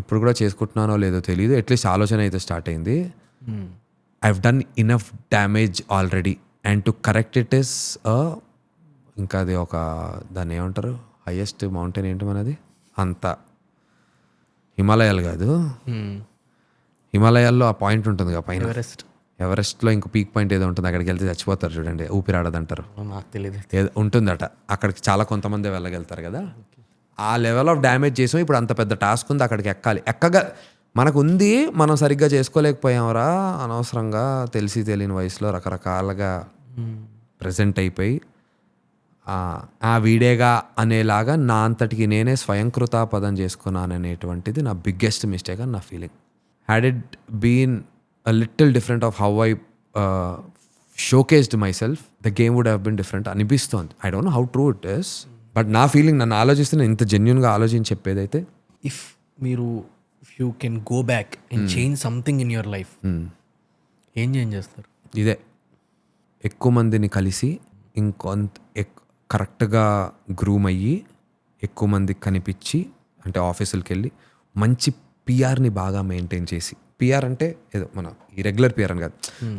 ఇప్పుడు కూడా చేసుకుంటున్నానో లేదో తెలియదు, అట్లీస్ట్ ఆలోచన అయితే స్టార్ట్ అయింది. I have done enough damage already and to correct it is ఇంకా అది ఒక దాన్ని ఏమంటారు, హైయెస్ట్ మౌంటైన్ ఏంటి మనది, అంత హిమాలయాలు కాదు, హిమాలయాల్లో ఆ పాయింట్ ఉంటుంది కదా పైన, ఎవరెస్ట్లో ఇంకో పీక్ పాయింట్ ఏదో ఉంటుంది, అక్కడికి వెళ్తే చచ్చిపోతారు చూడండి, ఊపిరాడదంటారు, నాకు తెలియదు ఏదో ఉంటుందట, అక్కడికి చాలా కొంతమంది వెళ్ళగలుగుతారు కదా, ఆ లెవెల్ ఆఫ్ డ్యామేజ్ చేసాం. ఇప్పుడు అంత పెద్ద టాస్క్ ఉంది, అక్కడికి ఎక్కాలి, ఎక్కగా మనకు ఉంది, మనం సరిగ్గా చేసుకోలేకపోయామరా అనవసరంగా తెలిసి తెలియని వయసులో రకరకాలుగా ప్రజెంట్ అయిపోయి ఆ వీడేగా అనేలాగా నా అంతటికి నేనే స్వయంకృతాపదం చేసుకున్నాను అనేటువంటిది నా బిగ్గెస్ట్ మిస్టేక్ అని నా feeling. Had it been a little different of how I showcased myself, the game would have been different అనిపిస్తోంది. I don't know how true it is, but నా ఫీలింగ్, నన్ను ఆలోచిస్తే నేను ఇంత జెన్యున్గా ఆలోచించి చెప్పేదైతే, if you can go back and change something in your life, ఏం చేంజ్ చేస్తారు? ఇదే ఎక్కువ మందిని కలిసి ఇంకొంత కరెక్ట్గా గ్రూమ్ అయ్యి ఎక్కువ మందికి కనిపించి, అంటే ఆఫీసులకి వెళ్ళి మంచి పిఆర్ని బాగా మెయింటైన్ చేసి, పిఆర్ అంటే ఏదో మన ఈ రెగ్యులర్ పిఆర్ అని కాదు,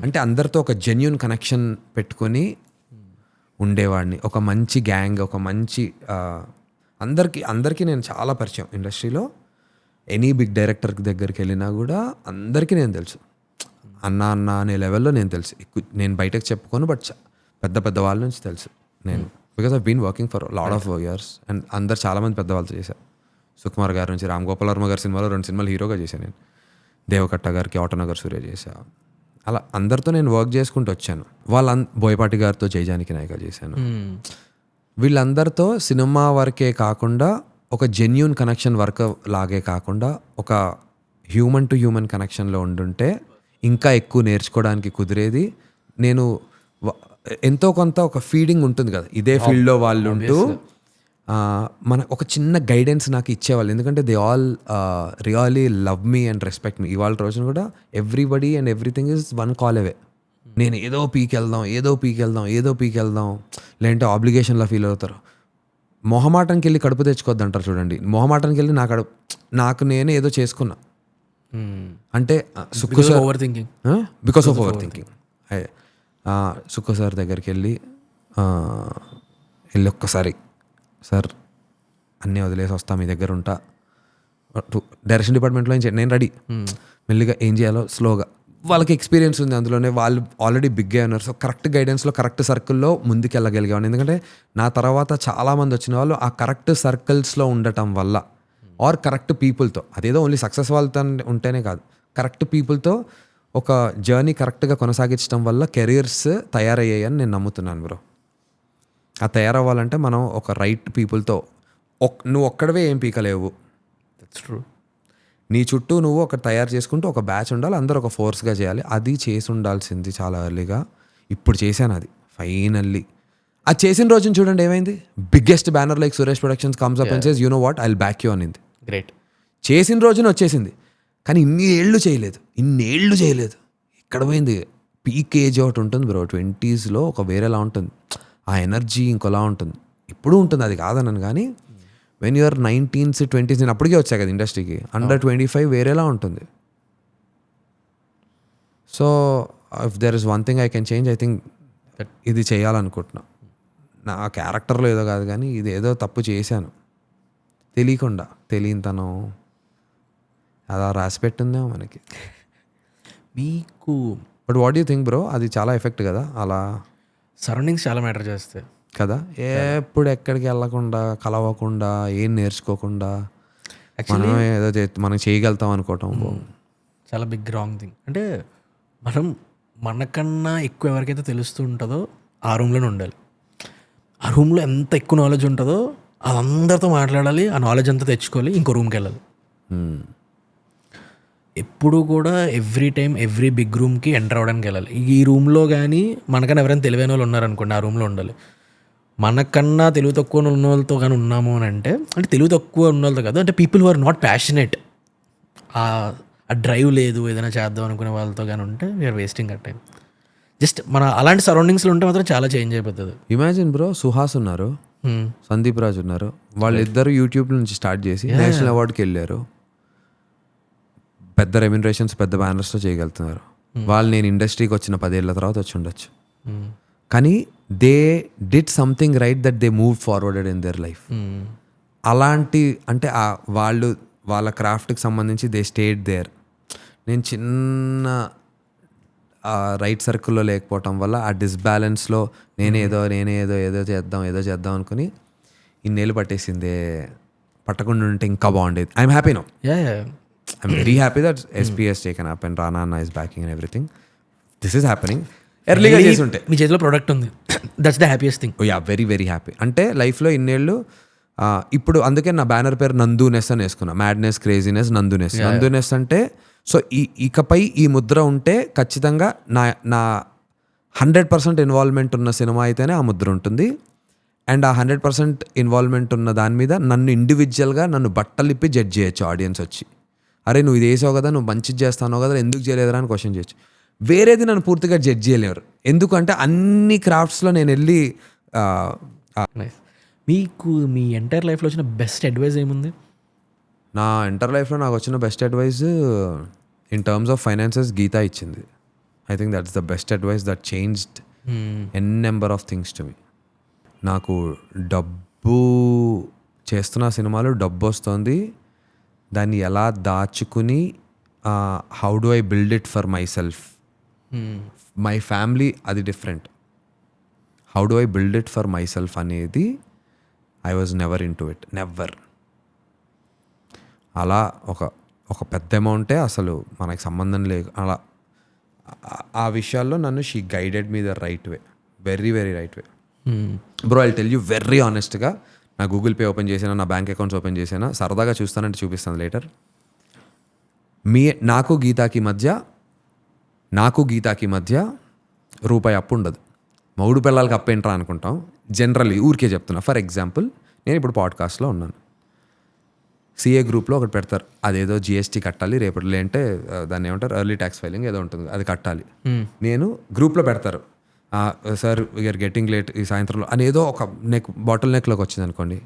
అంటే అందరితో ఒక జెన్యున్ కనెక్షన్ పెట్టుకొని ఉండేవాడిని, ఒక మంచి గ్యాంగ్, ఒక మంచి అందరికీ నేను చాలా పరిచయం ఇండస్ట్రీలో. ఎనీ బిగ్ డైరెక్టర్ దగ్గరికి వెళ్ళినా కూడా అందరికీ నేను తెలుసు, అన్న అనే లెవెల్లో నేను తెలుసు. నేను బయటకు చెప్పుకోను, బట్ పెద్ద వాళ్ళ నుంచి తెలుసు నేను, because I been working for lot of years and అందరు చాలామంది పెద్దవాళ్ళతో చేశారు. సుకుమార్ గారి నుంచి రామ్ గోపాల్ వర్మ గారి సినిమాలో 2 సినిమాలు హీరోగా చేశాను నేను, దేవకట్ట గారికి ఆటోనగర్ సూర్య చేశా, అలా అందరితో నేను వర్క్ చేసుకుంటూ వచ్చాను. బోయపాటి గారితో జయజానికి నాయక చేశాను. వీళ్ళందరితో సినిమా వరకే కాకుండా ఒక జెన్యూన్ కనెక్షన్ వర్క్ లాగే కాకుండా ఒక హ్యూమన్ టు హ్యూమన్ కనెక్షన్లో ఉండుంటే ఇంకా ఎక్కువ నేర్చుకోవడానికి కుదిరేది. నేను ఎంతో కొంత ఒక ఫీడింగ్ ఉంటుంది కదా, ఇదే ఫీల్డ్లో వాళ్ళు ఉంటూ మన ఒక చిన్న గైడెన్స్ నాకు ఇచ్చేవాళ్ళు, ఎందుకంటే they all really love me and respect me. ఇవాళ రోజున కూడా everybody and everything is one call away. నేను ఏదో పీకెళ్దాం లేదంటే ఆబ్లిగేషన్లా ఫీల్ అవుతారు. మొహమాటానికి వెళ్ళి కడుపు తెచ్చుకోవద్దు అంటారు చూడండి. మొహమాటానికి వెళ్ళి నాకు నేనే ఏదో చేసుకున్నా అంటే Sukku sir over thinking, because of over thinking. Sukku sir దగ్గరికి వెళ్ళి ఒక్కసారి సార్ అన్నీ వదిలేసి వస్తా, మీ దగ్గర ఉంటా, డైరెక్షన్ డిపార్ట్మెంట్లో నేను రెడీ, మెల్లిగా ఏం చేయాలో స్లోగా. వాళ్ళకి ఎక్స్పీరియన్స్ ఉంది అందులోనే, వాళ్ళు ఆల్రెడీ బిగ్గా ఉన్నారు. సో కరెక్ట్ గైడెన్స్లో కరెక్ట్ సర్కిల్లో ముందుకు వెళ్ళగలిగాను. ఎందుకంటే నా తర్వాత చాలామంది వచ్చిన వాళ్ళు ఆ కరెక్ట్ సర్కిల్స్లో ఉండటం వల్ల ఆర్ కరెక్ట్ పీపుల్తో, అదేదో ఓన్లీ సక్సెస్ వాళ్ళతో ఉంటేనే కాదు, కరెక్ట్ పీపుల్తో ఒక జర్నీ కరెక్ట్గా కొనసాగించడం వల్ల కెరీర్స్ తయారయ్యాయని నేను నమ్ముతున్నాను బ్రో. ఆ తయారవ్వాలంటే మనం ఒక రైట్ పీపుల్తో, నువ్వు ఒక్కడవే ఏం పీకలేవు. That's true. నీ చుట్టూ నువ్వు ఒక తయారు చేసుకుంటూ ఒక బ్యాచ్ ఉండాలి, అందరూ ఒక ఫోర్స్గా చేయాలి. అది చేసి ఉండాల్సింది చాలా ఎర్లీగా. ఇప్పుడు చేశాను అది ఫైనల్లీ. అది చేసిన రోజున చూడండి ఏమైంది, biggest banner like Suresh productions comes up and says you know what I will back you అనింది. గ్రేట్. చేసిన రోజున వచ్చేసింది, కానీ ఇన్ని ఏళ్ళు చేయలేదు. ఇక్కడ పోయింది. పీక్ ఏజ్ ఒకటి ఉంటుంది బ్రో, 20sలో ఒక వేరేలా ఉంటుంది, ఆ ఎనర్జీ ఇంకోలా ఉంటుంది. ఇప్పుడు ఉంటుంది, అది కాదన్నాను. కానీ వెన్ యూఆర్ 19s 20s, నేను అప్పటికే వచ్చా కదా ఇండస్ట్రీకి, అండర్ 25 వేరేలా ఉంటుంది. So if there is one thing I can change, I think ఇది చేయాలనుకుంటున్నా. నా క్యారెక్టర్లో ఏదో కాదు, కానీ ఇది ఏదో తప్పు చేశాను తెలియనితనం అలా రాసి పెట్టిందేమో మనకి. మీకు but what you think bro, అది చాలా ఎఫెక్ట్ కదా అలా. సరౌండింగ్స్ చాలా మ్యాటర్ చేస్తాయి కదా, ఎప్పుడు ఎక్కడికి వెళ్ళకుండా కలవకుండా ఏం నేర్చుకోకుండా మనం ఏదో మనం చేయగలుగుతాం అనుకోవటం చాలా బిగ్ రాంగ్ థింగ్. అంటే మనం మనకన్నా ఎక్కువ ఎవరికైతే తెలుస్తూ ఉంటుందో ఆ రూమ్లోనే ఉండాలి. ఆ రూమ్లో ఎంత ఎక్కువ నాలెడ్జ్ ఉంటుందో అదందరితో మాట్లాడాలి, ఆ నాలెడ్జ్ అంతా తెచ్చుకోవాలి, ఇంకో రూమ్కి వెళ్ళాలి. ఎప్పుడు కూడా ఎవ్రీ బిగ్ రూమ్కి ఎంటర్ అవ్వడానికి వెళ్ళాలి. ఈ రూమ్లో కానీ మనకన్నా ఎవరైనా తెలివైన వాళ్ళు ఉన్నారనుకోండి, ఆ రూమ్లో ఉండాలి. మనకన్నా తెలివి తక్కువ ఉన్న వాళ్ళతో కానీ ఉన్నాము అని అంటే తెలివి తక్కువ ఉన్న వాళ్ళతో కాదు, అంటే people who are not passionate, ఆ డ్రైవ్ లేదు ఏదైనా చేద్దాం అనుకునే వాళ్ళతో కానీ ఉంటే we're wasting at time. Just మన అలాంటి సరౌండింగ్స్లో ఉంటే మాత్రం చాలా చేంజ్ అయిపోతుంది. ఇమాజిన్ బ్రో, సుహాస్ ఉన్నారు, సందీప్ రాజ్ ఉన్నారు, వాళ్ళిద్దరు యూట్యూబ్ నుంచి స్టార్ట్ చేసి నేషనల్ అవార్డుకి వెళ్ళారు, పెద్ద రెమ్యునరేషన్స్ పెద్ద బ్యానర్స్తో చేయగలుగుతున్నారు. వాళ్ళు నేను ఇండస్ట్రీకి వచ్చిన 10 ఏళ్ళ తర్వాత వచ్చి ఉండొచ్చు, కానీ they did something right that they move forwarded in their life. అలాంటి అంటే వాళ్ళ క్రాఫ్ట్కి సంబంధించి దే స్టేడ్ దేర్. నేను చిన్న రైట్ సర్కిల్లో లేకపోవటం వల్ల ఆ డిస్బ్యాలెన్స్లో నేనేదో చేద్దాం అనుకుని ఇన్నేళ్ళు పట్టేసిందే. పట్టకుండా ఉంటే ఇంకా బాగుండేది. I'm happy now. I'm very happy that SP has taken up and Rana Anna is backing and everything. This is happening. ఎర్లీగా చేసి ఉంటే మీ చేతిలో ప్రోడక్ట్ ఉంది, that's the happiest thing. Yeah, very very happy. అంటే లైఫ్లో ఇన్నేళ్ళు ఇప్పుడు అందుకే నా బ్యానర్ పేరు నందూనెస్ అని వేసుకున్నా. మ్యాడ్నెస్, క్రేజీనెస్, నందూనెస్ అంటే సో ఇకపై ఈ ముద్ర ఉంటే ఖచ్చితంగా నా 100% ఇన్వాల్వ్మెంట్ ఉన్న సినిమా అయితేనే ఆ ముద్ర ఉంటుంది. అండ్ ఆ 100% ఇన్వాల్వ్మెంట్ ఉన్న దాని మీద నన్ను ఇండివిజువల్గా నన్ను బట్టలిప్పి జడ్జ్ చేయొచ్చు ఆడియన్స్ వచ్చి. అరే నువ్వు ఇది వేసావు కదా, నువ్వు మంచిది చేస్తావు కదా, ఎందుకు చేయలేదురా అని క్వశ్చన్ చేయొచ్చు. వేరేది నన్ను పూర్తిగా జడ్జ్ చేయలేరు, ఎందుకంటే అన్ని క్రాఫ్ట్స్లో నేను వెళ్ళి. మీకు మీ ఎంటైర్ లైఫ్లో వచ్చిన బెస్ట్ అడ్వైస్ ఏముంది? నా ఎంటర్ లైఫ్లో నాకు వచ్చిన best advice in terms of finances Geetha ఇచ్చింది. I think that's the best advice that changed n number of things to me. నాకు డబ్బు చేస్తున్న సినిమాలు డబ్బు వస్తుంది, దాన్ని ఎలా దాచుకుని how do I build it for myself, my family, అది different. How do I build it for myself అనేది I was never into it, never. అలా ఒక పెద్ద అమౌంటే అసలు మనకి సంబంధం లేదు. అలా ఆ విషయాల్లో నన్ను she guided me the right way, very very right way. Bro I tell you very ఆనెస్ట్గా, నా గూగుల్ పే ఓపెన్ చేసినా, నా బ్యాంక్ అకౌంట్స్ ఓపెన్ చేసినా, సరదాగా చూస్తానంటే చూపిస్తాను లేటర్. నాకు గీతాకి మధ్య రూపాయి అప్పు ఉండదు. మౌడు పిల్లలకి అప్పు ఏంట్రా అనుకుంటాం జనరల్లీ, ఊరికే చెప్తున్నా. ఫర్ ఎగ్జాంపుల్ నేను ఇప్పుడు పాడ్కాస్ట్లో ఉన్నాను. సిఏ గ్రూప్లో ఒకటి పెడతారు, అదేదో జిఎస్టీ కట్టాలి రేపటి అంటే దాన్ని ఏమంటారు ఎర్లీ ట్యాక్స్ ఫైలింగ్ ఏదో ఉంటుంది, అది కట్టాలి. నేను గ్రూప్లో పెడతారు, సార్ వీఆర్ గెట్టింగ్ లేట్ ఈ సాయంత్రంలో అని ఏదో ఒక బాటిల్ నెక్లోకి వచ్చింది అనుకోండి,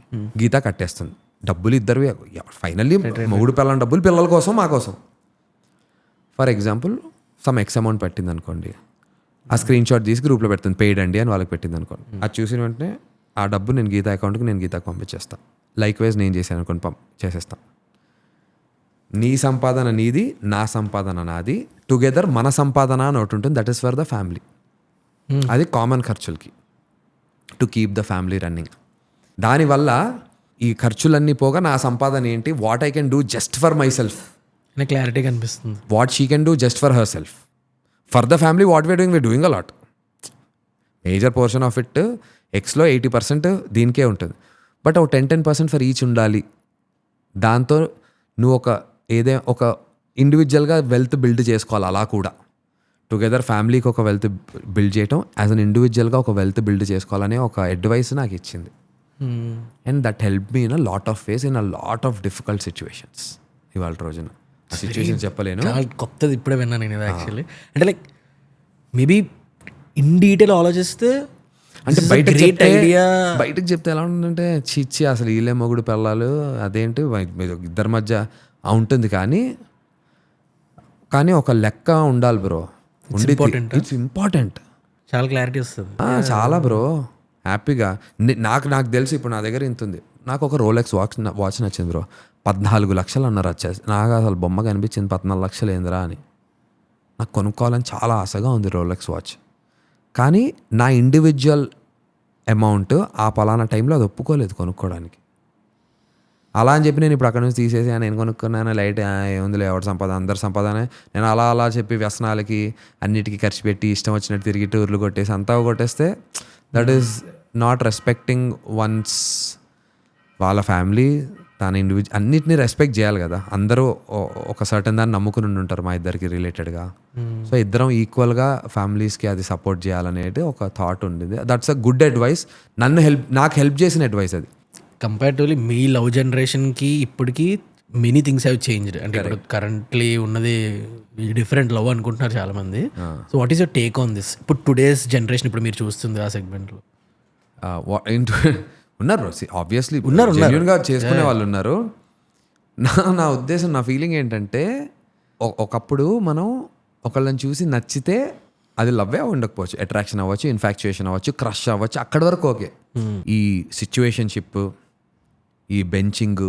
గీత కట్టేస్తుంది. డబ్బులు ఇద్దరు ఫైనల్లీ మొగుడు పిల్లల డబ్బులు పిల్లల కోసం మా కోసం. For example some X amount పెట్టింది అనుకోండి, ఆ స్క్రీన్ షాట్ తీసి గ్రూప్లో పెడుతుంది, పెయిడ్ అండి అని వాళ్ళకి పెట్టింది అనుకోండి. అది చూసిన వెంటనే ఆ డబ్బు నేను గీత అకౌంట్కి నేను గీతకు పంపించేస్తాను. లైక్ వైజ్ నేను చేశాను అనుకోండి చేసేస్తాను. నీ సంపాదన నీది, నా సంపాదన నాది, టుగెదర్ మన సంపాదన అని ఒకటి ఉంటుంది, that is for the family. అది కామన్ ఖర్చులకి, to keep the family running. దానివల్ల ఈ ఖర్చులన్నీ పోగా నా సంపాదన ఏంటి, what I can do just for myself, clarity కనిపిస్తుంది. What she can do just for herself. For the family what we're doing a lot. Major portion of it ఎక్స్లో 80% దీనికే ఉంటుంది. బట్ ఒక 10% ఫర్ ఈచ్ ఉండాలి. దాంతో నువ్వు ఒక ఇండివిజువల్గా వెల్త్ బిల్డ్ చేసుకోవాలి. అలా కూడా టుగెదర్ ఫ్యామిలీకి ఒక వెల్త్ బిల్డ్ చేయటం, యాజ్ అన్ ఇండివిజువల్గా ఒక వెల్త్ బిల్డ్ చేసుకోవాలనే ఒక అడ్వైస్ నాకు ఇచ్చింది. And that help me in a lot of ways, in a lot of difficult situations. ఇవాళ రోజున ఆ సిచ్యువేషన్ చెప్పలేను, చాలా కొత్తది ఇప్పుడే విన్నాను నేను ఇది యాక్చువల్లీ. అంటే లైక్ మేబీ ఇన్ డీటెయిల్ ఆలోచిస్తే అంటే బయటకు చెప్తే ఎలా ఉంటుందంటే చిచ్చి అసలు వీళ్ళే మొగుడు పిల్లలు అదేంటి ఇద్దరి మధ్య ఉంటుంది. కానీ ఒక లెక్క ఉండాలి బ్రో, ఇట్స్ ఇంపార్టెంట్. చాలా క్లారిటీ వస్తుంది. చాలా బ్రో హ్యాపీగా. నాకు తెలుసు ఇప్పుడు నా దగ్గర ఇంత ఉంది. నాకు ఒక రోలెక్స్ వాచ్ నచ్చింది బ్రో, 14 లక్షలు అన్నారు. వచ్చేసి నాకు అసలు బొమ్మ కనిపించింది 14 లక్షలు ఏందిరా అని. నాకు కొనుక్కోవాలని చాలా ఆశగా ఉంది రోలెక్స్ వాచ్. కానీ నా ఇండివిజువల్ అమౌంట్ ఆ పలానా టైంలో అది ఒప్పుకోలేదు కొనుక్కోవడానికి. అలా అని చెప్పి నేను ఇప్పుడు అక్కడ నుంచి తీసేసి నేను కొనుక్కున్నాను లైట్ ఏముందిలే ఎవరి సంపాదన అందరి సంపాదన, నేను అలా చెప్పి వ్యసనాలకి అన్నిటికీ ఖర్చు పెట్టి ఇష్టం వచ్చినట్టు తిరిగి టూర్లు కొట్టేసి అంతా కొట్టేస్తే that is not respecting once. వాళ్ళ ఫ్యామిలీ తన అన్నిటినీ రెస్పెక్ట్ చేయాలి కదా. అందరూ ఒక సర్టన్ దాన్ని నమ్ముకుని ఉంటారు మా ఇద్దరికి రిలేటెడ్గా. సో ఇద్దరం ఈక్వల్గా ఫ్యామిలీస్కి అది సపోర్ట్ చేయాలనేది ఒక థాట్ ఉండేది. That's a good advice. నాకు హెల్ప్ చేసిన అడ్వైస్ అది. కంపారిటివ్లీ మీ లవ్ జనరేషన్కి ఇప్పటికి మెనీ థింగ్స్ హ్యావ్ చేంజ్డ్. అంటే ఇప్పుడు కరెంట్లీ ఉన్నది డిఫరెంట్ లవ్ అనుకుంటున్నారు చాలామంది. So what is your take on this? ఇప్పుడు టుడేస్ జనరేషన్ ఇప్పుడు మీరు చూస్తుంది ఆ సెగ్మెంట్లో ఉన్నారు ఆబ్వియస్లీ, జెన్యూన్గా చేసుకునే వాళ్ళు ఉన్నారు. నా ఉద్దేశం, నా ఫీలింగ్ ఏంటంటే ఒకప్పుడు మనం ఒకళ్ళని చూసి నచ్చితే అది లవ్వే ఉండకపోవచ్చు, అట్రాక్షన్ అవ్వచ్చు, ఇన్ఫాక్చుయేషన్ అవ్వచ్చు, క్రష్ అవ్వచ్చు, అక్కడి వరకు ఓకే. ఈ సిచ్యువేషన్షిప్, ఈ బెంచింగ్,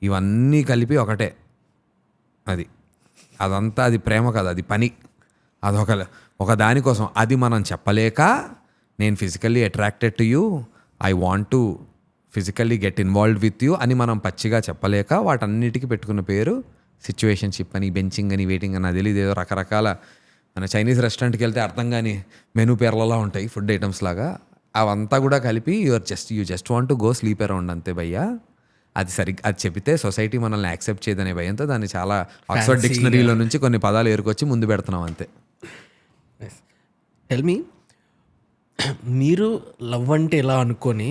ఇవన్నీ కలిపి ఒకటే. అదంతా అది ప్రేమ కాదు, అది పని. ఒక దానికోసం అది మనం చెప్పలేక, నేను physically attracted to you, I want to physically get involved with you అని మనం పచ్చిగా చెప్పలేక వాటన్నిటికీ పెట్టుకున్న పేరు సిచ్యువేషన్షిప్ అని, బెంచింగ్ అని, వెయిటింగ్ అని. అది తెలియదు, ఏదో రకరకాల మన చైనీస్ రెస్టారెంట్కి వెళ్తే అర్థం కానీ మెనూ పేర్లలో ఉంటాయి, ఫుడ్ ఐటమ్స్ లాగా. అవంతా కూడా కలిపి you just want to go sleep around అంతే భయ్యా. అది చెబితే సొసైటీ మనల్ని యాక్సెప్ట్ చేయదనే భయంతో దాన్ని చాలా ఆక్స్ఫర్డ్ డిక్షనరీలో నుంచి కొన్ని పదాలు ఏరుకొచ్చి ముందు పెడుతున్నాం అంతే. టెల్ మీ, మీరు లవ్ అంటే ఎలా అనుకొని,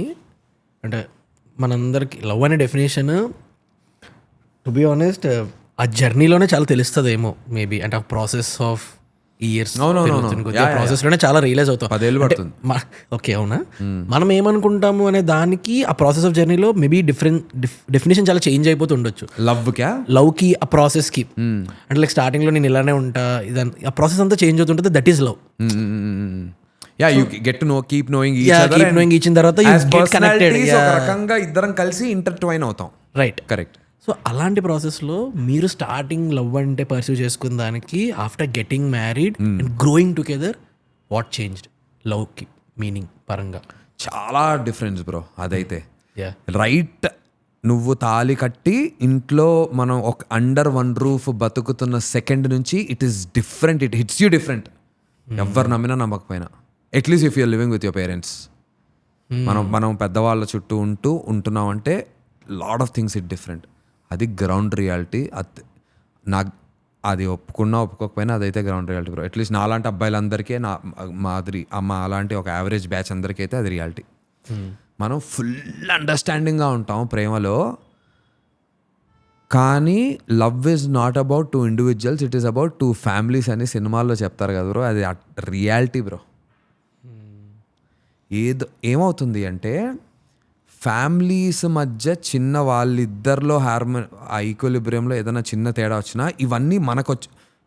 అంటే మనందరికి లవ్ అనే డెఫినేషన్ టు బి ఆనెస్ట్ ఆ జర్నీలోనే చాలా తెలుస్తుందేమో మేబీ. అంటే ఆ ప్రాసెస్ ఆఫ్ ఇయర్స్ ప్రాసెస్ లోనే చాలా రియలైజ్ అవుతాం. 10 ఏళ్ళు పడుతుంది. ఓకే, అవునా? మనం ఏమనుకుంటాము అనే దానికి ఆ ప్రాసెస్ ఆఫ్ జర్నీలో మేబీ డెఫినేషన్ చాలా చేంజ్ అయిపోతూ ఉండొచ్చు. లవ్ కి ఆ ప్రాసెస్ కి అంటే లైక్ స్టార్టింగ్ లో నేను ఇలానే ఉంటా, ఆ ప్రాసెస్ అంతా చేంజ్ అవుతుంటుంది. That is love. you get to know, keep knowing each other, keep knowing each other, you get connected. ఒక రకంగా ఇద్దరం కలిసి ఇంటర్ట్వైన్ అవుతాం. Right, correct. సో అలాంటి ప్రాసెస్లో మీరు స్టార్టింగ్ లవ్ అంటే పర్సీవ్ చేసుకున్న దానికి after getting married and growing together, what changed లవ్కి మీనింగ్ పరంగా? చాలా డిఫరెన్స్ బ్రో. అదైతే రైట్, నువ్వు తాళి కట్టి ఇంట్లో మనం ఒక అండర్ వన్ రూఫ్ బతుకుతున్న సెకండ్ నుంచి it is different. It hits you different. ఎవరు నమ్మినా నమ్మకపోయినా, at least if you're living with your parents. మనం పెద్దవాళ్ళ చుట్టూ ఉంటున్నాం అంటే lot of things it different. అది గ్రౌండ్ రియాలిటీ. అది ఒప్పుకోకపోయినా అదైతే గ్రౌండ్ రియాలిటీ బ్రో. అట్లీస్ట్ నాలాంటి అబ్బాయిలందరికీ, మాదిరి అమ్మ అలాంటి ఒక యావరేజ్ బ్యాచ్ అందరికీ అయితే అది రియాలిటీ. మనం ఫుల్ అండర్స్టాండింగ్గా ఉంటాం ప్రేమలో, కానీ love is not about 2 individuals, it is about 2 families అని సినిమాల్లో చెప్తారు కదా బ్రో. అది రియాలిటీ బ్రో. ఏమవుతుంది అంటే ఫ్యామిలీస్ మధ్య చిన్న వాళ్ళిద్దరిలో ఆ ఈక్విలిబ్రియంలో ఏదైనా చిన్న తేడా వచ్చినా ఇవన్నీ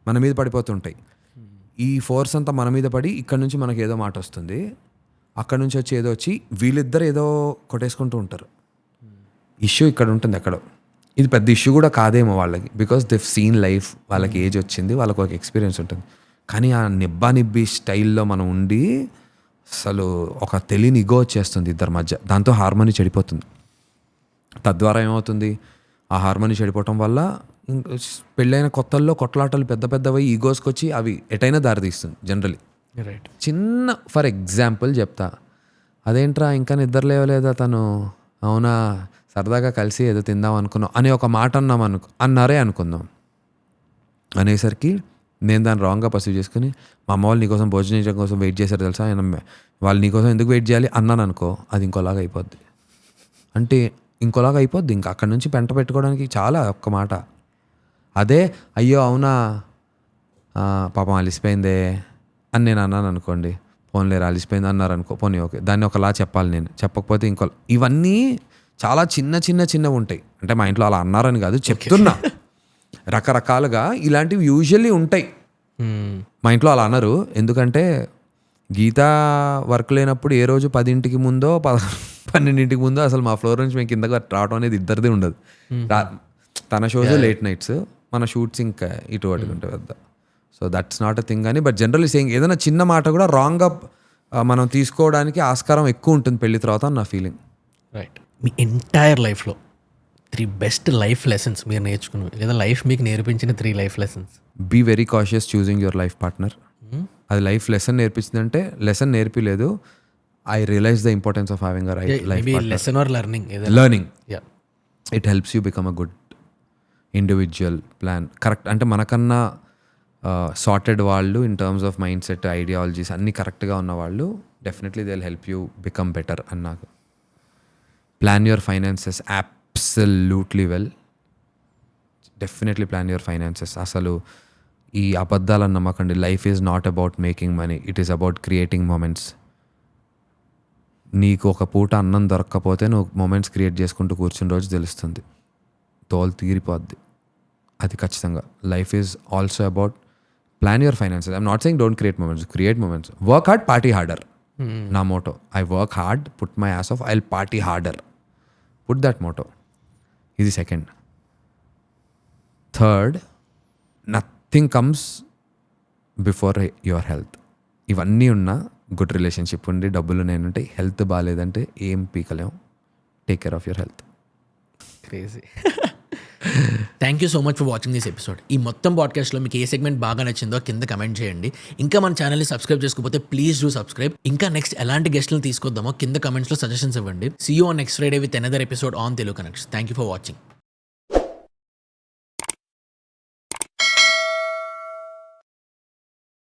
మన మీద పడిపోతుంటాయి. ఈ ఫోర్స్ అంతా మన మీద పడి ఇక్కడ నుంచి మనకి ఏదో మాట వస్తుంది, అక్కడ నుంచి వచ్చి ఏదో వచ్చి వీళ్ళిద్దరు ఏదో కొట్టేసుకుంటూ ఉంటారు. ఇష్యూ ఇక్కడ ఉంటుంది ఎక్కడో. ఇది పెద్ద ఇష్యూ కూడా కాదేమో వాళ్ళకి, బికాస్ దివ్ సీన్ లైఫ్, వాళ్ళకి ఏజ్ వచ్చింది, వాళ్ళకి ఒక ఎక్స్పీరియన్స్ ఉంటుంది. కానీ ఆ నిబ్బి స్టైల్లో మనం ఉండి అసలు ఒక తెలియని ఇగో వచ్చేస్తుంది ఇద్దరి మధ్య, దాంతో హార్మోనీ చెడిపోతుంది. తద్వారా ఏమవుతుంది, ఆ హార్మోనీ చెడిపోవటం వల్ల పెళ్ళైన కొత్తల్లో కొట్లాటలు పెద్ద పెద్దవి ఈగోస్కి వచ్చి అవి ఎటైనా దారితీస్తుంది జనరలీ. రైట్. చిన్న ఫర్ ఎగ్జాంపుల్ చెప్తా, అదేంట్రా ఇంకా నిద్ర లేవలేదా తను, అవునా సరదాగా కలిసి ఏదో తిందాం అనుకున్నాం అని ఒక మాట అన్నారే అనుకుందాం. అనేసరికి నేను దాన్ని రాంగ్గా పర్సీవ్ చేసుకుని మా అమ్మ వాళ్ళు నీకోసం భోజనం చేయడం కోసం వెయిట్ చేశారు తెలుసా, వాళ్ళు నీకోసం ఎందుకు వెయిట్ చేయాలి అన్నాను అనుకో, అది ఇంకోలాగా అయిపోద్ది. అంటే ఇంకోలాగా అయిపోద్ది. ఇంకా అక్కడి నుంచి పెంట పెట్టుకోవడానికి చాలా ఒక్క మాట. అదే అయ్యో అవునా పాపం అలిసిపోయిందే అని నేను అన్నాను అనుకోండి, పోన్లేరు అలిసిపోయింది అన్నారు అనుకో, పోనీ ఓకే, దాన్ని ఒకలా చెప్పాలి నేను, చెప్పకపోతే ఇంకో. ఇవన్నీ చాలా చిన్నవి ఉంటాయి. అంటే మా ఇంట్లో అలా అన్నారని కాదు చెప్తున్నా, రకరకాలుగా ఇలాంటివి యూజువల్లీ ఉంటాయి. మా ఇంట్లో అలా అన్నారు, ఎందుకంటే గీత వర్క్ లేనప్పుడు ఏ రోజు 10ంటికి ముందో 12ంటికి ముందో అసలు మా ఫ్లోర్ నుంచి మేము కిందకి రావడం అనేది ఇద్దరిది ఉండదు. తన షోస్ లేట్ నైట్స్, మన షూట్స్ ఇంకా ఇటు అటు ఉంటాయి పెద్ద. So that's not a thing అని, బట్ జనరల్లీ సేయింగ్ ఏదైనా చిన్న మాట కూడా రాంగ్గా మనం తీసుకోవడానికి ఆస్కారం ఎక్కువ ఉంటుంది పెళ్లి తర్వాత నా ఫీలింగ్. రైట్. మీ ఎంటైర్ లైఫ్లో 3 బెస్ట్ లైఫ్ లెసన్స్ మీరు నేర్చుకున్నవి, లేదా లైఫ్ మీకు నేర్పించిన 3 life lessons. Be very cautious choosing your life partner. అది లైఫ్ లెసన్ నేర్పించిందంటే, లెసన్ నేర్పిలేదు, I realise the importance of having a life partner. Lesson or learning. It helps you become a good individual plan. Correct అంటే మనకన్నా sorted వాళ్ళు in terms of mindset, ideologies అన్నీ కరెక్ట్గా ఉన్న వాళ్ళు definitely they will help you become better అని నాకు. Plan your finances absolutely well. Definitely plan your finances. అసలు ఈ అబద్ధాలను నమ్మకండి. Life is not about making money, it is about creating moments. నీకు ఒక పూట అన్నం దొరక్కపోతే నువ్వు మూమెంట్స్ క్రియేట్ చేసుకుంటూ కూర్చుని రోజు తెలుస్తుంది, తోలు తీరిపోద్ది. అది ఖచ్చితంగా life is also about plan your finances. I'm not saying don't create moments, create moments. Work hard, party harder. నా motto, I work hard, put my ass off, I will party harder. Put that motto. ఇది second. Third, nothing comes before your health. ఇవన్నీ ఉన్నా good relationship ఉండి డబ్బులు నేనుంటే, health బాగాలేదంటే ఏం పీకలేం. Take care of your health. Crazy. Thank you so much for watching this episode. ఈ మొత్తం పాడ్కాస్ట్లో మీకు ఏ సెగ్మెంట్ బాగా నచ్చిందో కింద కమెంట్ చేయండి. ఇంకా మన ఛానల్ని సబ్స్క్రైబ్ చేసుకోకపోతే ప్లీజ్ డూ సబ్స్క్రైబ్. ఇంకా నెక్స్ట్ ఎలాంటి గెస్ట్లను తీసుకొద్దామో కింద కమెంట్స్లో సజెషన్స్ ఇవ్వండి. See you on next Friday with another episode on Telugu connects. Thank you for watching.